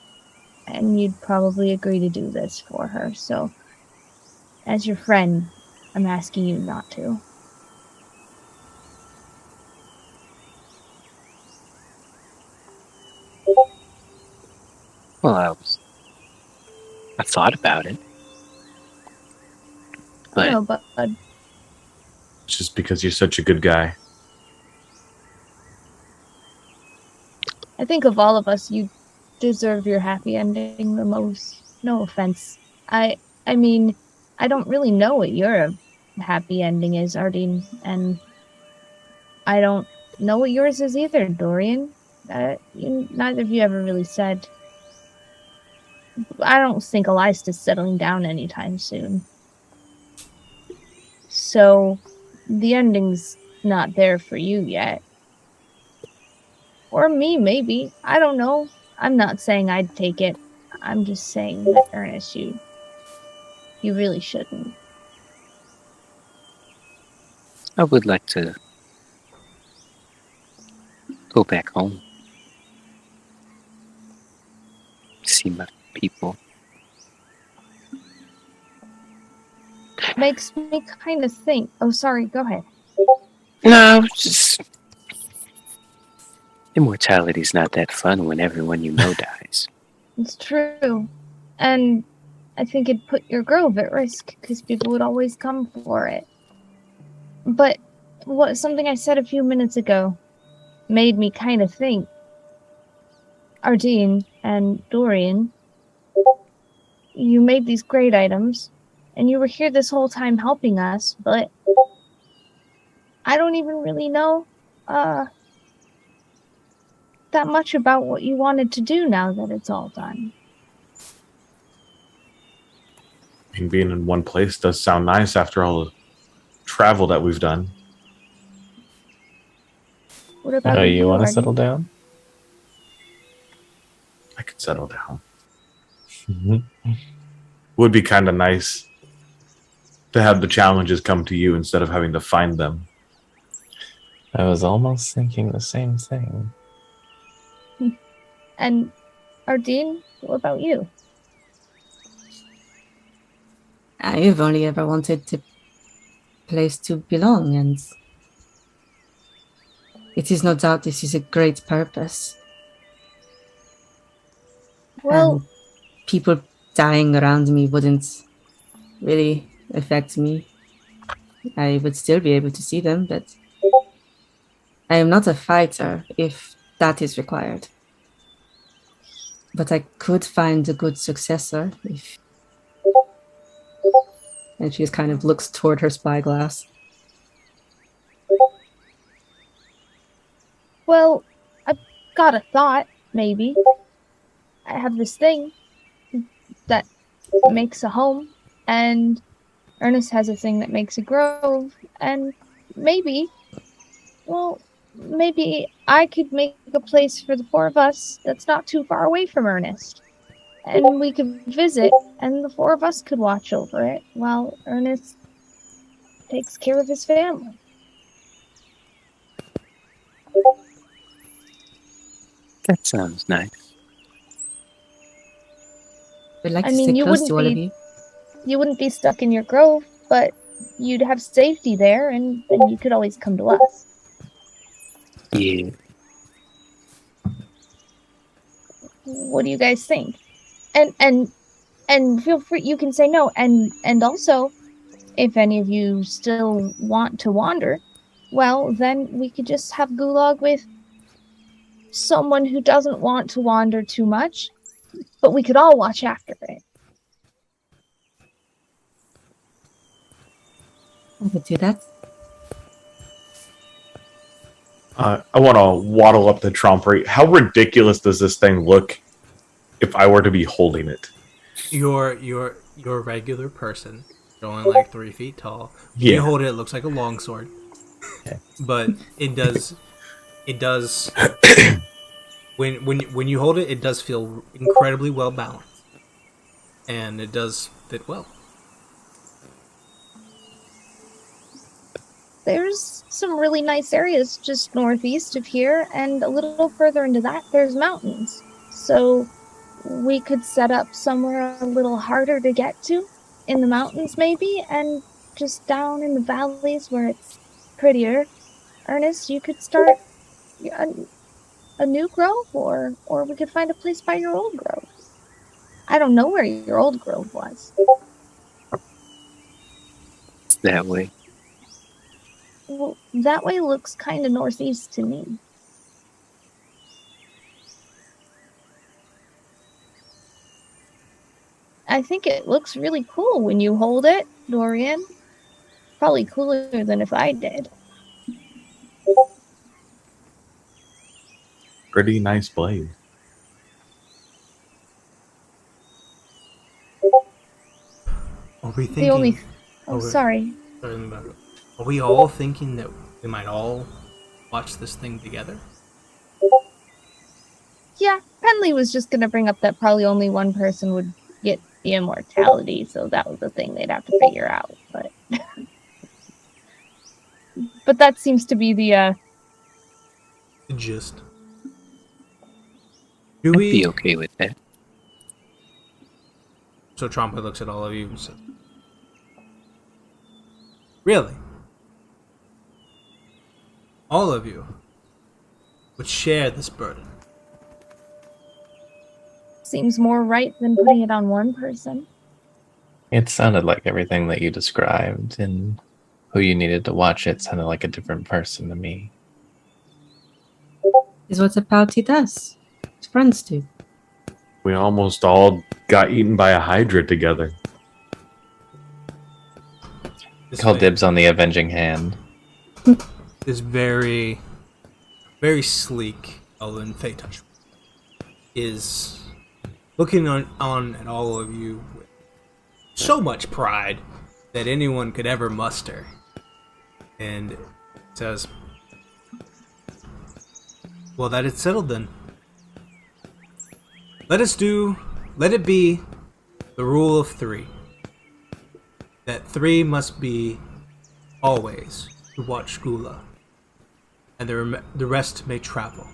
And you'd probably agree to do this for her, so as your friend, I'm asking you not to. Well, I thought about it. But No, but Just because you're such a good guy. I think of all of us, you deserve your happy ending the most. No offense. I mean, I don't really know what your happy ending is, Ardeen, and I don't know what yours is either, Dorian. Neither of you ever really said. I don't think Eliza's settling down anytime soon. So, the ending's not there for you yet. Or me, maybe. I don't know. I'm not saying I'd take it. I'm just saying that, Ernest, you really shouldn't. I would like to go back home. See my people. Makes me kind of think. Oh, sorry, go ahead. No, just immortality's not that fun when everyone you know dies. It's true. And I think it'd put your grove at risk, because people would always come for it. But something I said a few minutes ago made me kind of think. Ardeen and Dorian, you made these great items, and you were here this whole time helping us, but I don't even really know that much about what you wanted to do now that it's all done. I mean, being in one place does sound nice after all the travel that we've done. What about Oh, you want to Ardeen? settle down? I could settle down. Would be kind of nice to have the challenges come to you instead of having to find them. I was almost thinking the same thing. And Ardeen, what about you? I've only ever wanted a place to belong, and it is no doubt this is a great purpose. Well, And people dying around me wouldn't really affect me. I would still be able to see them, but I am not a fighter if that is required. But I could find a good successor if... And she just kind of looks toward her spyglass. well, I've got a thought, maybe. I have this thing that makes a home, and Ernest has a thing that makes a grove, and maybe I could make a place for the four of us that's not too far away from Ernest. And we could visit, and the four of us could watch over it while Ernest takes care of his family. That sounds nice. We'd like I to mean, stay you close to all wouldn't of you. You wouldn't be stuck in your grove, but you'd have safety there, and then you could always come to us. Yeah. What do you guys think? And feel free, you can say no. And also, if any of you still want to wander, Well, then we could just have Gulag with someone who doesn't want to wander too much, but we could all watch after it. I could do that. I want to waddle up to Trompery. How ridiculous does this thing look if I were to be holding it? You're a regular person. You're only like 3 feet tall. When Yeah. you hold it, it looks like a longsword. But it does when you hold it, it does feel incredibly well balanced. And it does fit well. There's some really nice areas just northeast of here, and a little further into that, there's mountains. So we could set up somewhere a little harder to get to in the mountains, maybe, and just down in the valleys where it's prettier. Ernest, you could start a new grove, or we could find a place by your old grove. I don't know where your old grove was. That way. Well, that way looks kind of northeast to me. I think it looks really cool when you hold it, Dorian. Probably cooler than if I did. Pretty nice blade. Are we thinking? The only... Oh, sorry. Are we all thinking that we might all watch this thing together? Yeah, Penley was just gonna bring up that probably only one person would get the immortality, so that was the thing they'd have to figure out. But but that seems to be the The gist. Do I'd we? be okay with that. So Trompa looks at all of you and says, "Really? All of you would share this burden?" seems more right than putting it on one person. It sounded like everything that you described, and who you needed to watch it sounded like a different person to me. Is what about he does. His friends do. We almost all got eaten by a Hydra together. Call dibs on the avenging hand. This very, very sleek Elven Phaeton is looking on at all of you with so much pride that anyone could ever muster, and says, "Well, that is settled then. Let it be the rule of 3. That 3 must be always to watch Gula, and the rest may travel."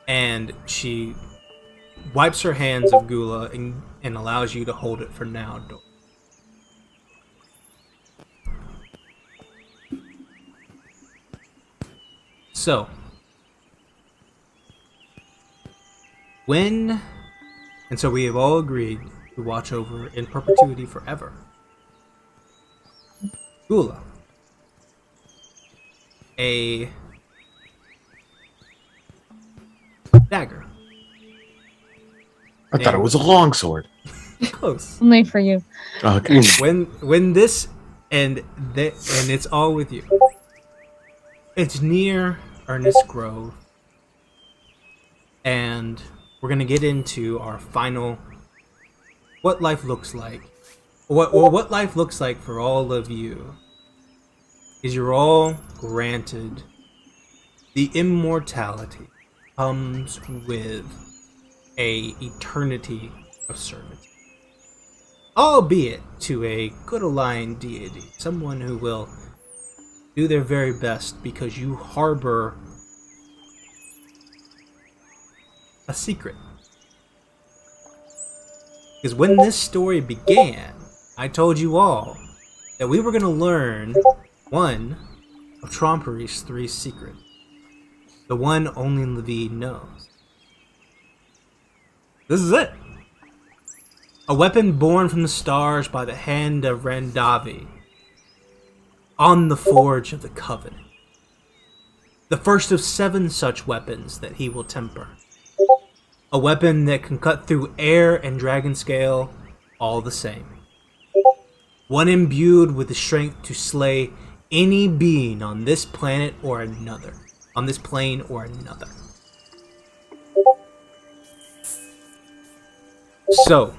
And she wipes her hands of Gula and allows you to hold it for now, Dor. So, and so we have all agreed to watch over in perpetuity forever Gula, a dagger. I thought it was a longsword. Close. Only for you. Okay. When this and it's all with you. It's near Ernest Grove, and we're gonna get into our final what life looks like. What life looks like for all of you is you're all granted the immortality comes with a eternity of servitude, albeit to a good aligned deity, someone who will do their very best because you harbor a secret. Because when this story began, I told you all that we were going to learn one of Trompery's 3 secrets. The one only Levine knows. This is it. A weapon born from the stars by the hand of Randavi on the forge of the Covenant. The first of 7 such weapons that he will temper. A weapon that can cut through air and dragon scale all the same. One imbued with the strength to slay any being on this planet or another. On this plane or another. So,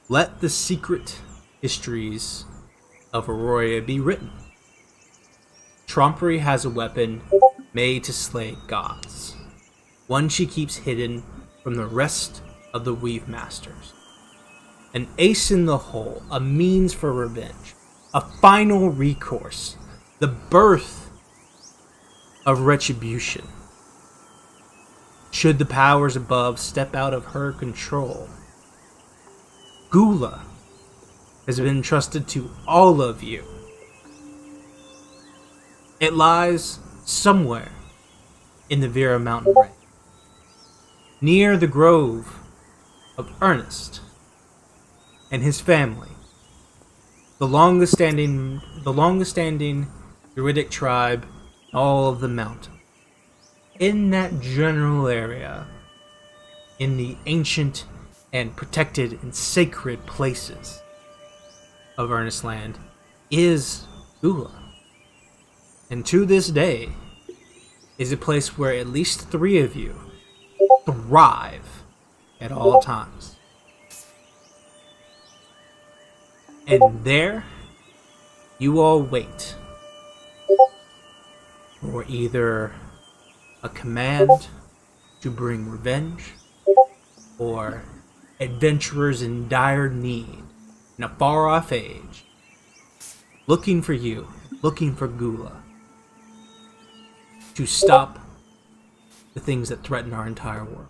let the secret histories of Aroria be written. Trompery has a weapon made to slay gods. One she keeps hidden from the rest of the Weave Masters. An ace in the hole, a means for revenge, a final recourse, the birth of retribution. Should the powers above step out of her control, Gula has been entrusted to all of you. It lies somewhere in the Vera Mountain Range, near the grove of Ernest and his family, the longest standing Druidic tribe in all of the mountain. In that general area, in the ancient and protected and sacred places of Ernest Land, is Gula. And to this day, is a place where at least 3 of you thrive at all times. And there, you all wait for either a command to bring revenge, or adventurers in dire need in a far-off age, looking for you, looking for Gula, to stop the things that threaten our entire world.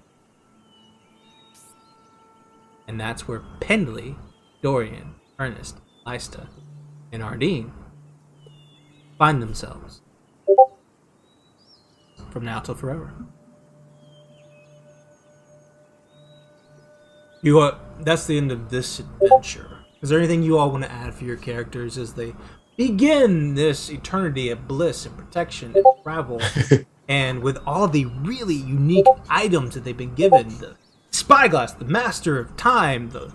And that's where Pendley, Dorian, Ernest, Lista, and Ardeen find themselves from now till forever. That's the end of this adventure. Is there anything you all want to add for your characters as they begin this eternity of bliss and protection and travel, and with all the really unique items that they've been given? The spyglass, the master of time, the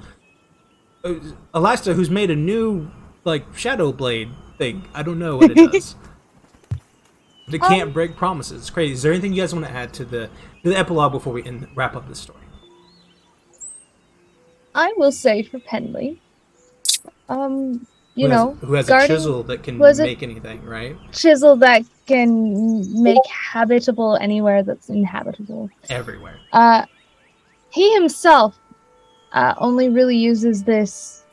Alasta, who's made a new shadow blade thing. I don't know what it does. They can't break promises. It's crazy. Is there anything you guys want to add to the epilogue before we wrap up this story? I will say for Penley, who has a chisel that can make anything, right? Chisel that can make habitable anywhere that's inhabitable. Everywhere. He himself only really uses this,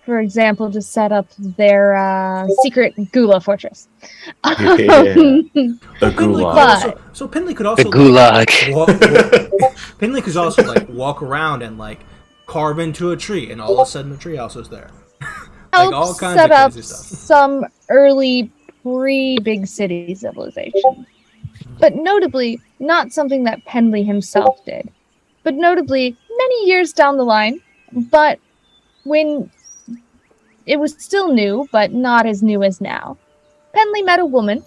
for example, to set up their secret Gula fortress. The Gulag. So Penley could also the Gulag. Penley could also walk around and carve into a tree, and all of a sudden the tree house is there. All kinds set of up crazy stuff. Some early pre-big city civilization, but notably not something that Penley himself did. But notably, many years down the line, but when it was still new, but not as new as now, Penley met a woman,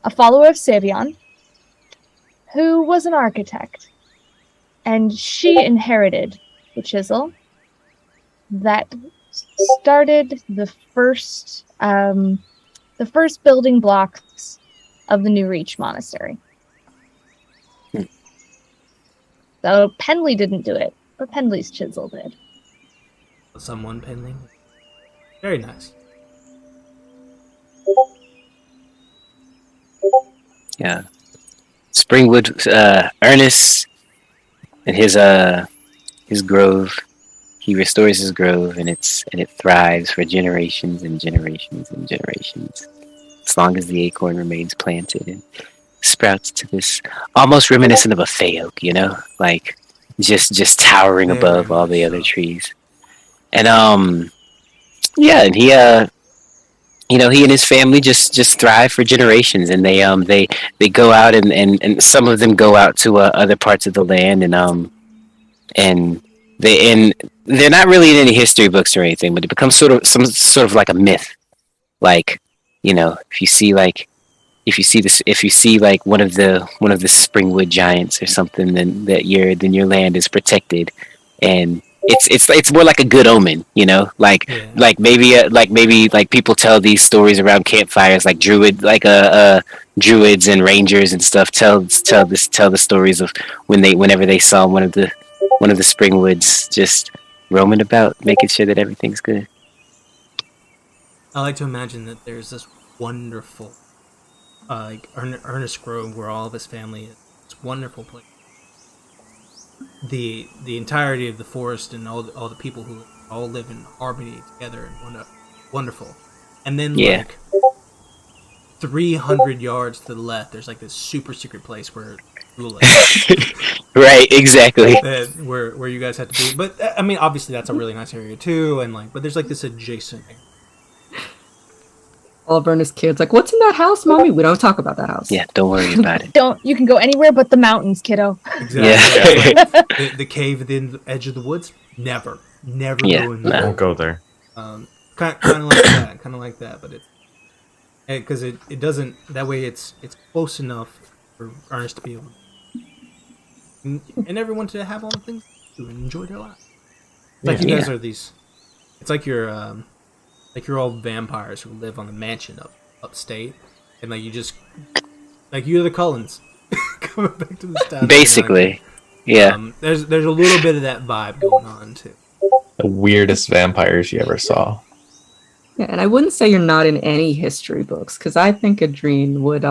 a follower of Savion, who was an architect, and she inherited the chisel that started the first building blocks of the New Reach Monastery. So Penley didn't do it, but Penley's chisel did. Someone Penley. Very nice. Yeah. Springwood, Ernest and his grove. He restores his grove, and it thrives for generations and generations and generations, as long as the acorn remains planted and sprouts to this almost reminiscent of a fay oak, just towering above all the other trees. And and he he and his family just thrive for generations, and they go out and some of them go out to other parts of the land, and and they're not really in any history books or anything, but it becomes sort of like a myth. Like, if you see like one of the Springwood giants or something, then your land is protected, and it's more like a good omen, like Yeah. like people tell these stories around campfires, like druids and rangers and stuff tell the stories of whenever they saw one of the Springwoods just roaming about, making sure that everything's good. I like to imagine that there's this wonderful, like Ernest Grove, where all of his family is. It's a wonderful place. The entirety of the forest and all the people who all live in harmony together and wonderful. And then Yeah. like 300 yards to the left, there's like this super secret place where Right, exactly. where you guys have to be. But I mean, obviously that's a really nice area too, and like, but there's like this adjacent area. All of Ernest's kids like, what's in that house, mommy? We don't talk about that house. Yeah, don't worry about it. You can go anywhere but the mountains, kiddo. Exactly. Yeah. Like, the cave at the edge of the woods, never Yeah, go in no. there. Don't go there. Kind of like that, but it's because it doesn't. That way, it's close enough for Ernest to be able, and everyone to have all the things to enjoy their life. It's like you guys are these. It's like you're all vampires who live on the mansion upstate, and like you just like you're the Cullens coming back to this town. Basically, yeah. There's a little bit of that vibe going on too. The weirdest vampires you ever saw. Yeah, and I wouldn't say you're not in any history books, because I think Adrene would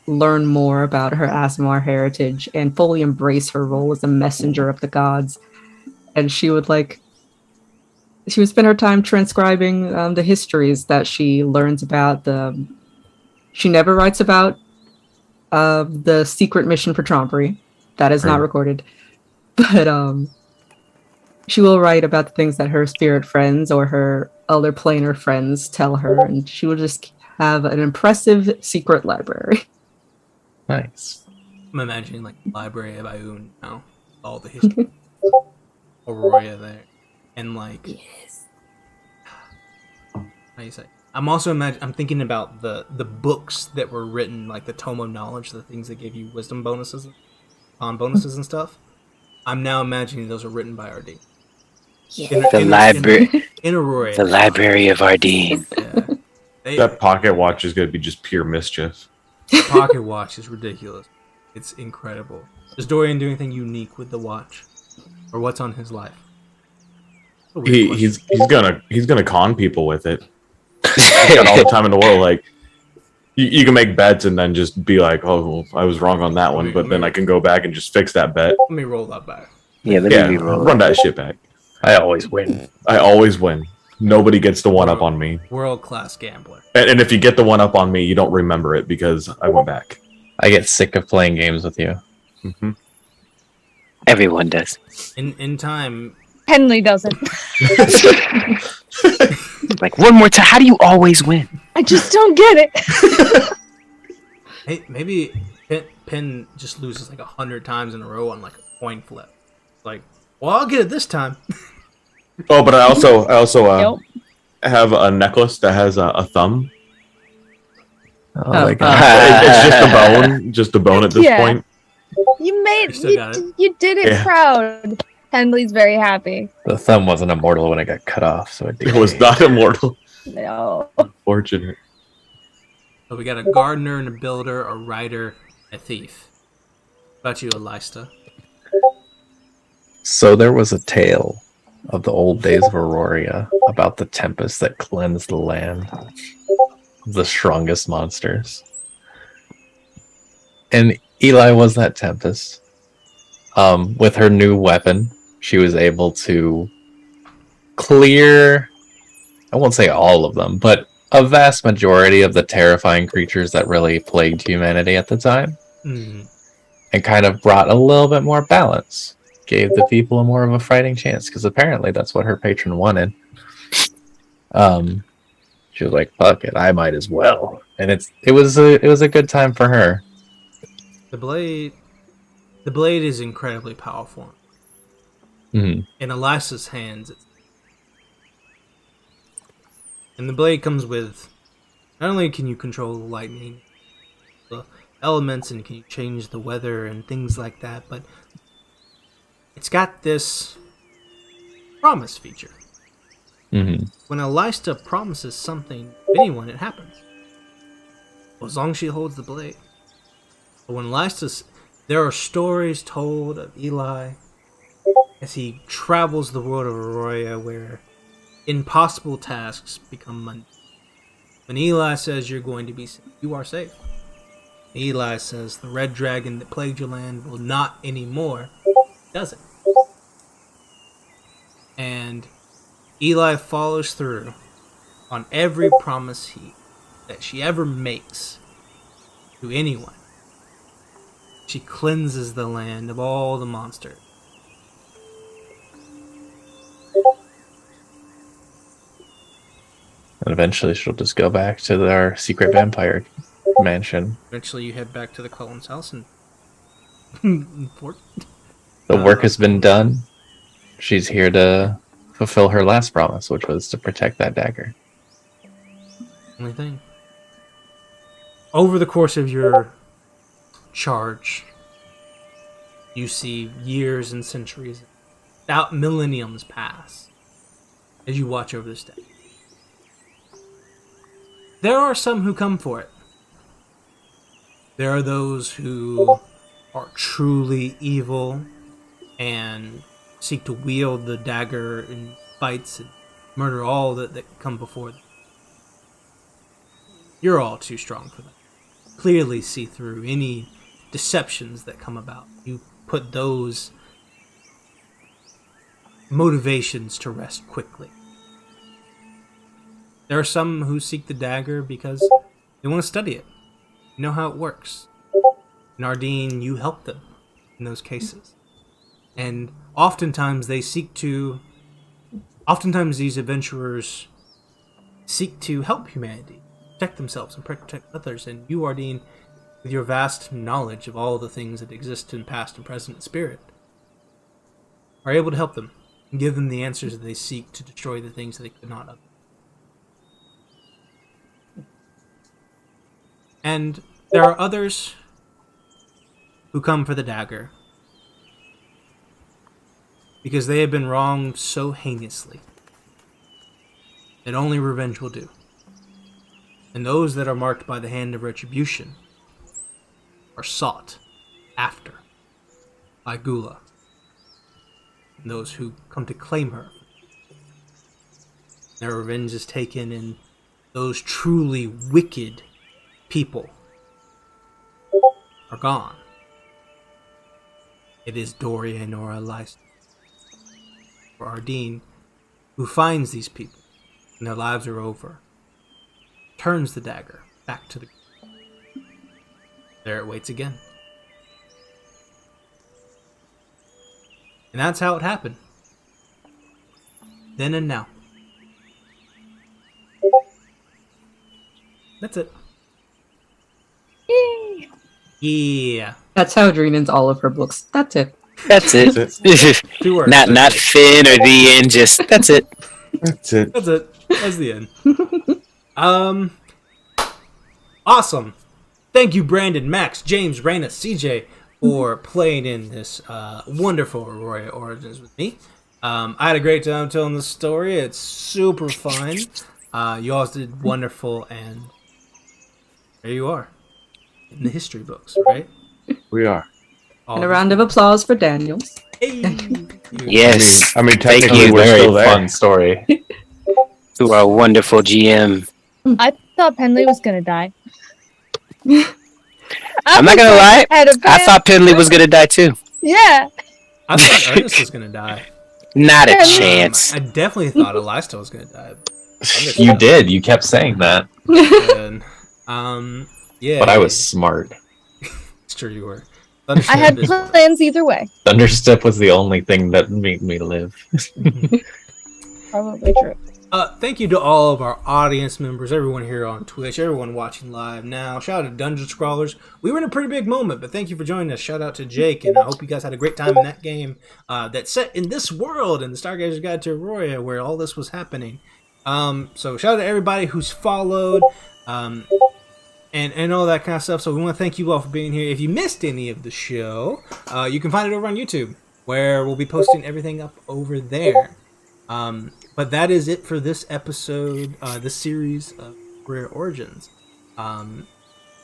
learn more about her Asmar heritage and fully embrace her role as a messenger of the gods. And she would spend her time transcribing the histories that she learns about. She never writes about the secret mission for trompery. That is not recorded. But she will write about the things that her spirit friends or her other planar friends tell her, and she will just have an impressive secret library. Nice. I'm imagining like the library of Ioun now, all the history, Aroria there, and like, Yes. how do you say? I'm thinking about the books that were written, like the Tome of Knowledge, the things that gave you wisdom bonuses, on bonuses and stuff. I'm now imagining those are written by RD. Yes. The library, In Aroria. the library of Ardeen. Yeah. That pocket watch is going to be just pure mischief. Pocket watch is ridiculous. It's incredible. Does Dorian do anything unique with the watch, or what's on his life? That's a weird question. He's gonna con people with it. He's got all the time in the world. Like you can make bets and then just be like, oh, well, I was wrong on that one, but then I can go back and just fix that bet. Let me roll that back. Yeah, let Yeah, me re-roll. run that shit back. I always win. I always win. Nobody gets the one up on me. World class gambler. And if you get the one up on me, you don't remember it because I went back. I get sick of playing games with you. Mm-hmm. Everyone does. In time, Henley doesn't. Like, one more time. How do you always win? I just don't get it. hey, maybe Penn just loses like 100 times in a row on like a coin flip. Like, well, I'll get it this time. Oh, but I also Yep. have a necklace that has a thumb. Oh my god. It's just a bone at this Yeah. point. You made You still got it. you did it Yeah. proud. Henley's very happy. The thumb wasn't immortal when it got cut off, so It was not immortal. No. Unfortunate. So we got a gardener and a builder, a writer, a thief. What about you, Elista? So there was a tale of the old days of Aroria about the tempest that cleansed the land of the strongest monsters. And Eli was that tempest. With her new weapon, she was able to clear, I won't say all of them, but a vast majority of the terrifying creatures that really plagued humanity at the time, and kind of brought a little bit more balance. Gave the people more of a fighting chance, because apparently that's what her patron wanted. She was like, "Fuck it, I might as well," and it was a good time for her. The blade is incredibly powerful. Mhm. In Elisa's hands. And the blade comes with, not only can you control the lightning, the elements, and can you change the weather and things like that, but it's got this promise feature. Mhm. When Elisa promises something to anyone, it happens. Well, as long as she holds the blade. But when there are stories told of Eli as he travels the world of Aroria where impossible tasks become mundane. When Eli says you're going to be safe, you are safe. Eli says the red dragon that plagued your land will not anymore, does it? And Eli follows through on every promise that she ever makes to anyone. She cleanses the land of all the monsters. And eventually she'll just go back to our secret vampire mansion. Eventually you head back to the Cullen's house and The work has been done. She's here to fulfill her last promise, which was to protect that dagger. only thing. Over the course of your charge, you see years and centuries, about millenniums pass as you watch over this day. There are some who come for it. There are those who are truly evil and seek to wield the dagger in fights and murder all that come before them. You're all too strong for that. Clearly see through any deceptions that come about. You put those motivations to rest quickly. There are some who seek the dagger because they want to study it. You know how it works. Nardine, you help them in those cases. And oftentimes these adventurers seek to help humanity, protect themselves and protect others. And you, Ardine, with your vast knowledge of all the things that exist in past and present and spirit, are able to help them and give them the answers that they seek to destroy the things that they could not have. And there are others who come for the dagger because they have been wronged so heinously that only revenge will do. And those that are marked by the hand of retribution are sought after by Gula and those who come to claim her. Their revenge is taken, and those truly wicked people are gone. It is Dorian or Elisa or Ardine who finds these people when their lives are over, turns the dagger back to the ground. There it waits again. And that's how it happened. Then and now. That's it. Yay! Yeah. That's how Adrena ends all of her books. That's it. That's it. 2 words. not That's it. Finn or the end. Just that's it. That's it. That's it. That's the end. Awesome. Thank you, Brandon, Max, James, Raina, CJ, for playing in this wonderful Aroria Origins with me. I had a great time telling this story. It's super fun. You all did wonderful, and there you are in the history books, right? We are. And a round of applause for Daniel. Hey. Yes. I mean, Thank technically you. we're Very still there. fun story. To our wonderful GM. I thought Penley was gonna die. I'm not gonna lie. I thought Penley was gonna die too. Yeah. I thought Ernest was going to die. Not a Yeah, chance. I definitely thought Elista was going to die. You did. You kept saying that. And, yeah. But I was smart. It's true you were. I had plans either way. Thunderstep was the only thing that made me live. Probably true. Thank you to all of our audience members, everyone here on Twitch, everyone watching live now. Shout out to Dungeon Scrawlers. We were in a pretty big moment, but thank you for joining us. Shout out to Jake, and I hope you guys had a great time in that game that's set in this world in the Stargazer's Guide to Aroria, where all this was happening. So shout out to everybody who's followed, and all that kind of stuff. So we want to thank you all for being here. If you missed any of the show, you can find it over on YouTube, where we'll be posting everything up over there. But that is it for this episode, this series of Rare Origins. If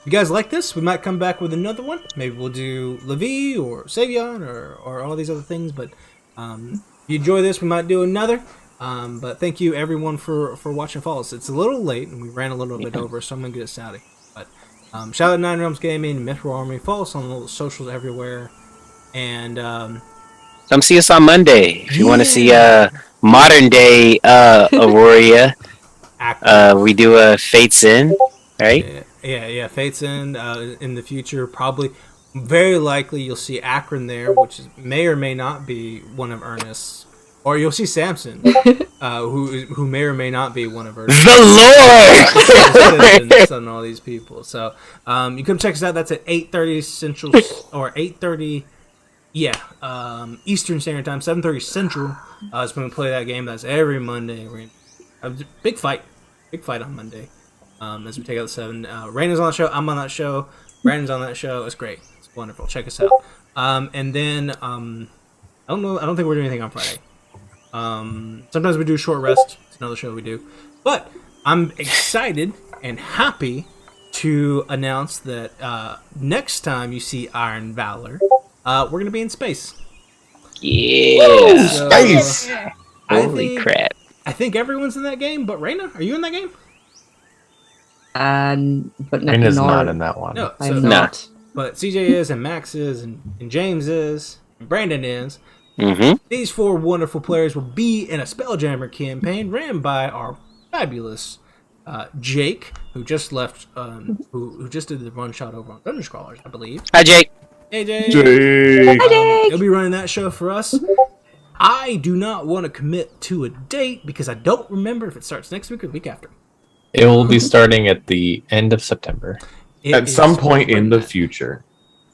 you guys like this, we might come back with another one. Maybe we'll do Levi or Savion or all these other things. But if you enjoy this, we might do another. But thank you, everyone, for watching Falls. It's a little late, and we ran a little bit over, so I'm going to get us out of here. But shout out to Nine Realms Gaming, Metro Army. Follow us on the socials everywhere. And come see us on Monday if you want to see modern day Aroria. We do a Fates In, right? Yeah. Fates in the future, probably, very likely, you'll see Akron there, which may or may not be one of Ernest's, or you'll see Samson, who may or may not be one of Ernest's. The Lord. On all these people. So you come check us out. That's at 8:30 Central or 8:30. Yeah, Eastern Standard Time, 7:30 Central. Is when we play that game. That's every Monday. We're a big fight on Monday. As we take out the 7. Raina's on the show. I'm on that show. Brandon's on that show. It's great. It's wonderful. Check us out. And then I don't know. I don't think we're doing anything on Friday. Sometimes we do short rest. It's another show we do. But I'm excited and happy to announce that next time you see Iron Valor, we're gonna be in space. Yeah. So, Space! Holy crap. I think everyone's in that game, but Raina, are you in that game? But Reina's no, not in that one. No. I'm So, not. but CJ is, and Max is, and James is, and Brandon is. Mm-hmm. These 4 wonderful players will be in a Spelljammer campaign ran by our fabulous Jake, who just left, who just did the run shot over on Dungeon Scrawlers, I believe. Hi, Jake. Hey, Jake. Jake. He'll be running that show for us. I do not want to commit to a date because I don't remember if it starts next week or the week after. It will be starting at the end of September. At some point in the future.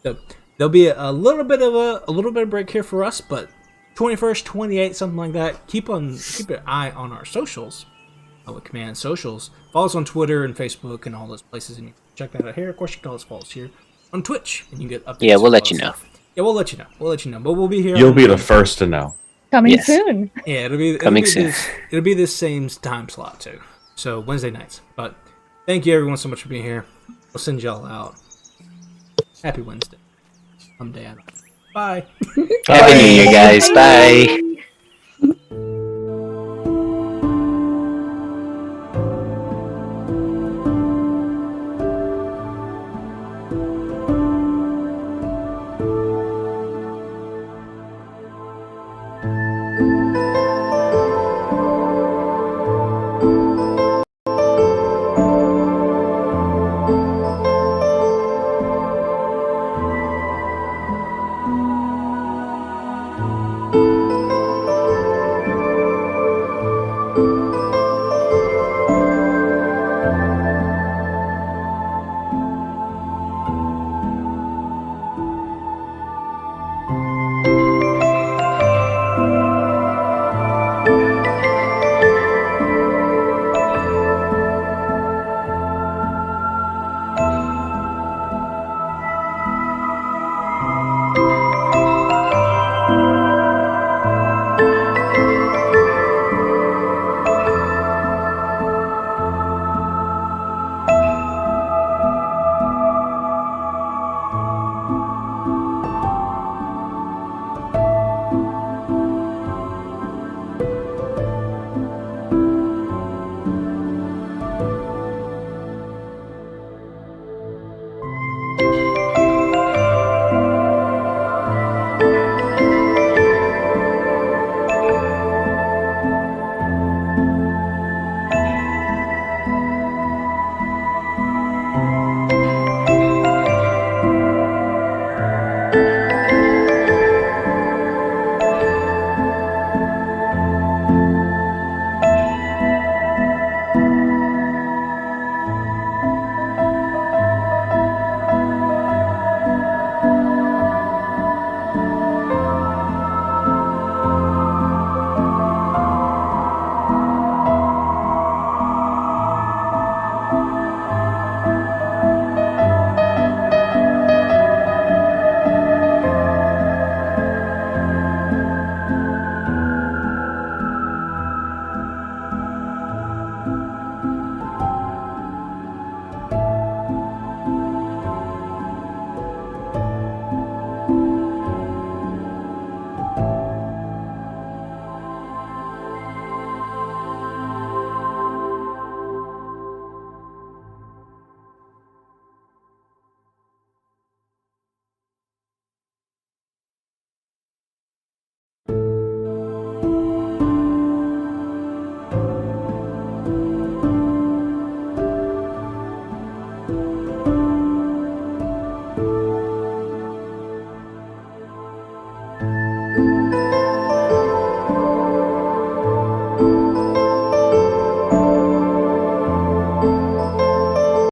So there'll be a little bit of break here for us, but 21st, 28th, something like that. Keep an eye on our socials. With Command Socials. Follow us on Twitter and Facebook and all those places, and you can check that out here. Of course, you can always follow us here on Twitch, and you can get updates. Yeah, we'll let you know. Yeah, we'll let you know. But we'll be here. You'll be the first to know. Coming Yes. soon. Yeah, it'll Coming be soon. It'll be this same time slot too. So Wednesday nights. But thank you everyone so much for being here. We'll send y'all out. Happy Wednesday. I'm Dan. Bye. Happy New Year, guys. Bye.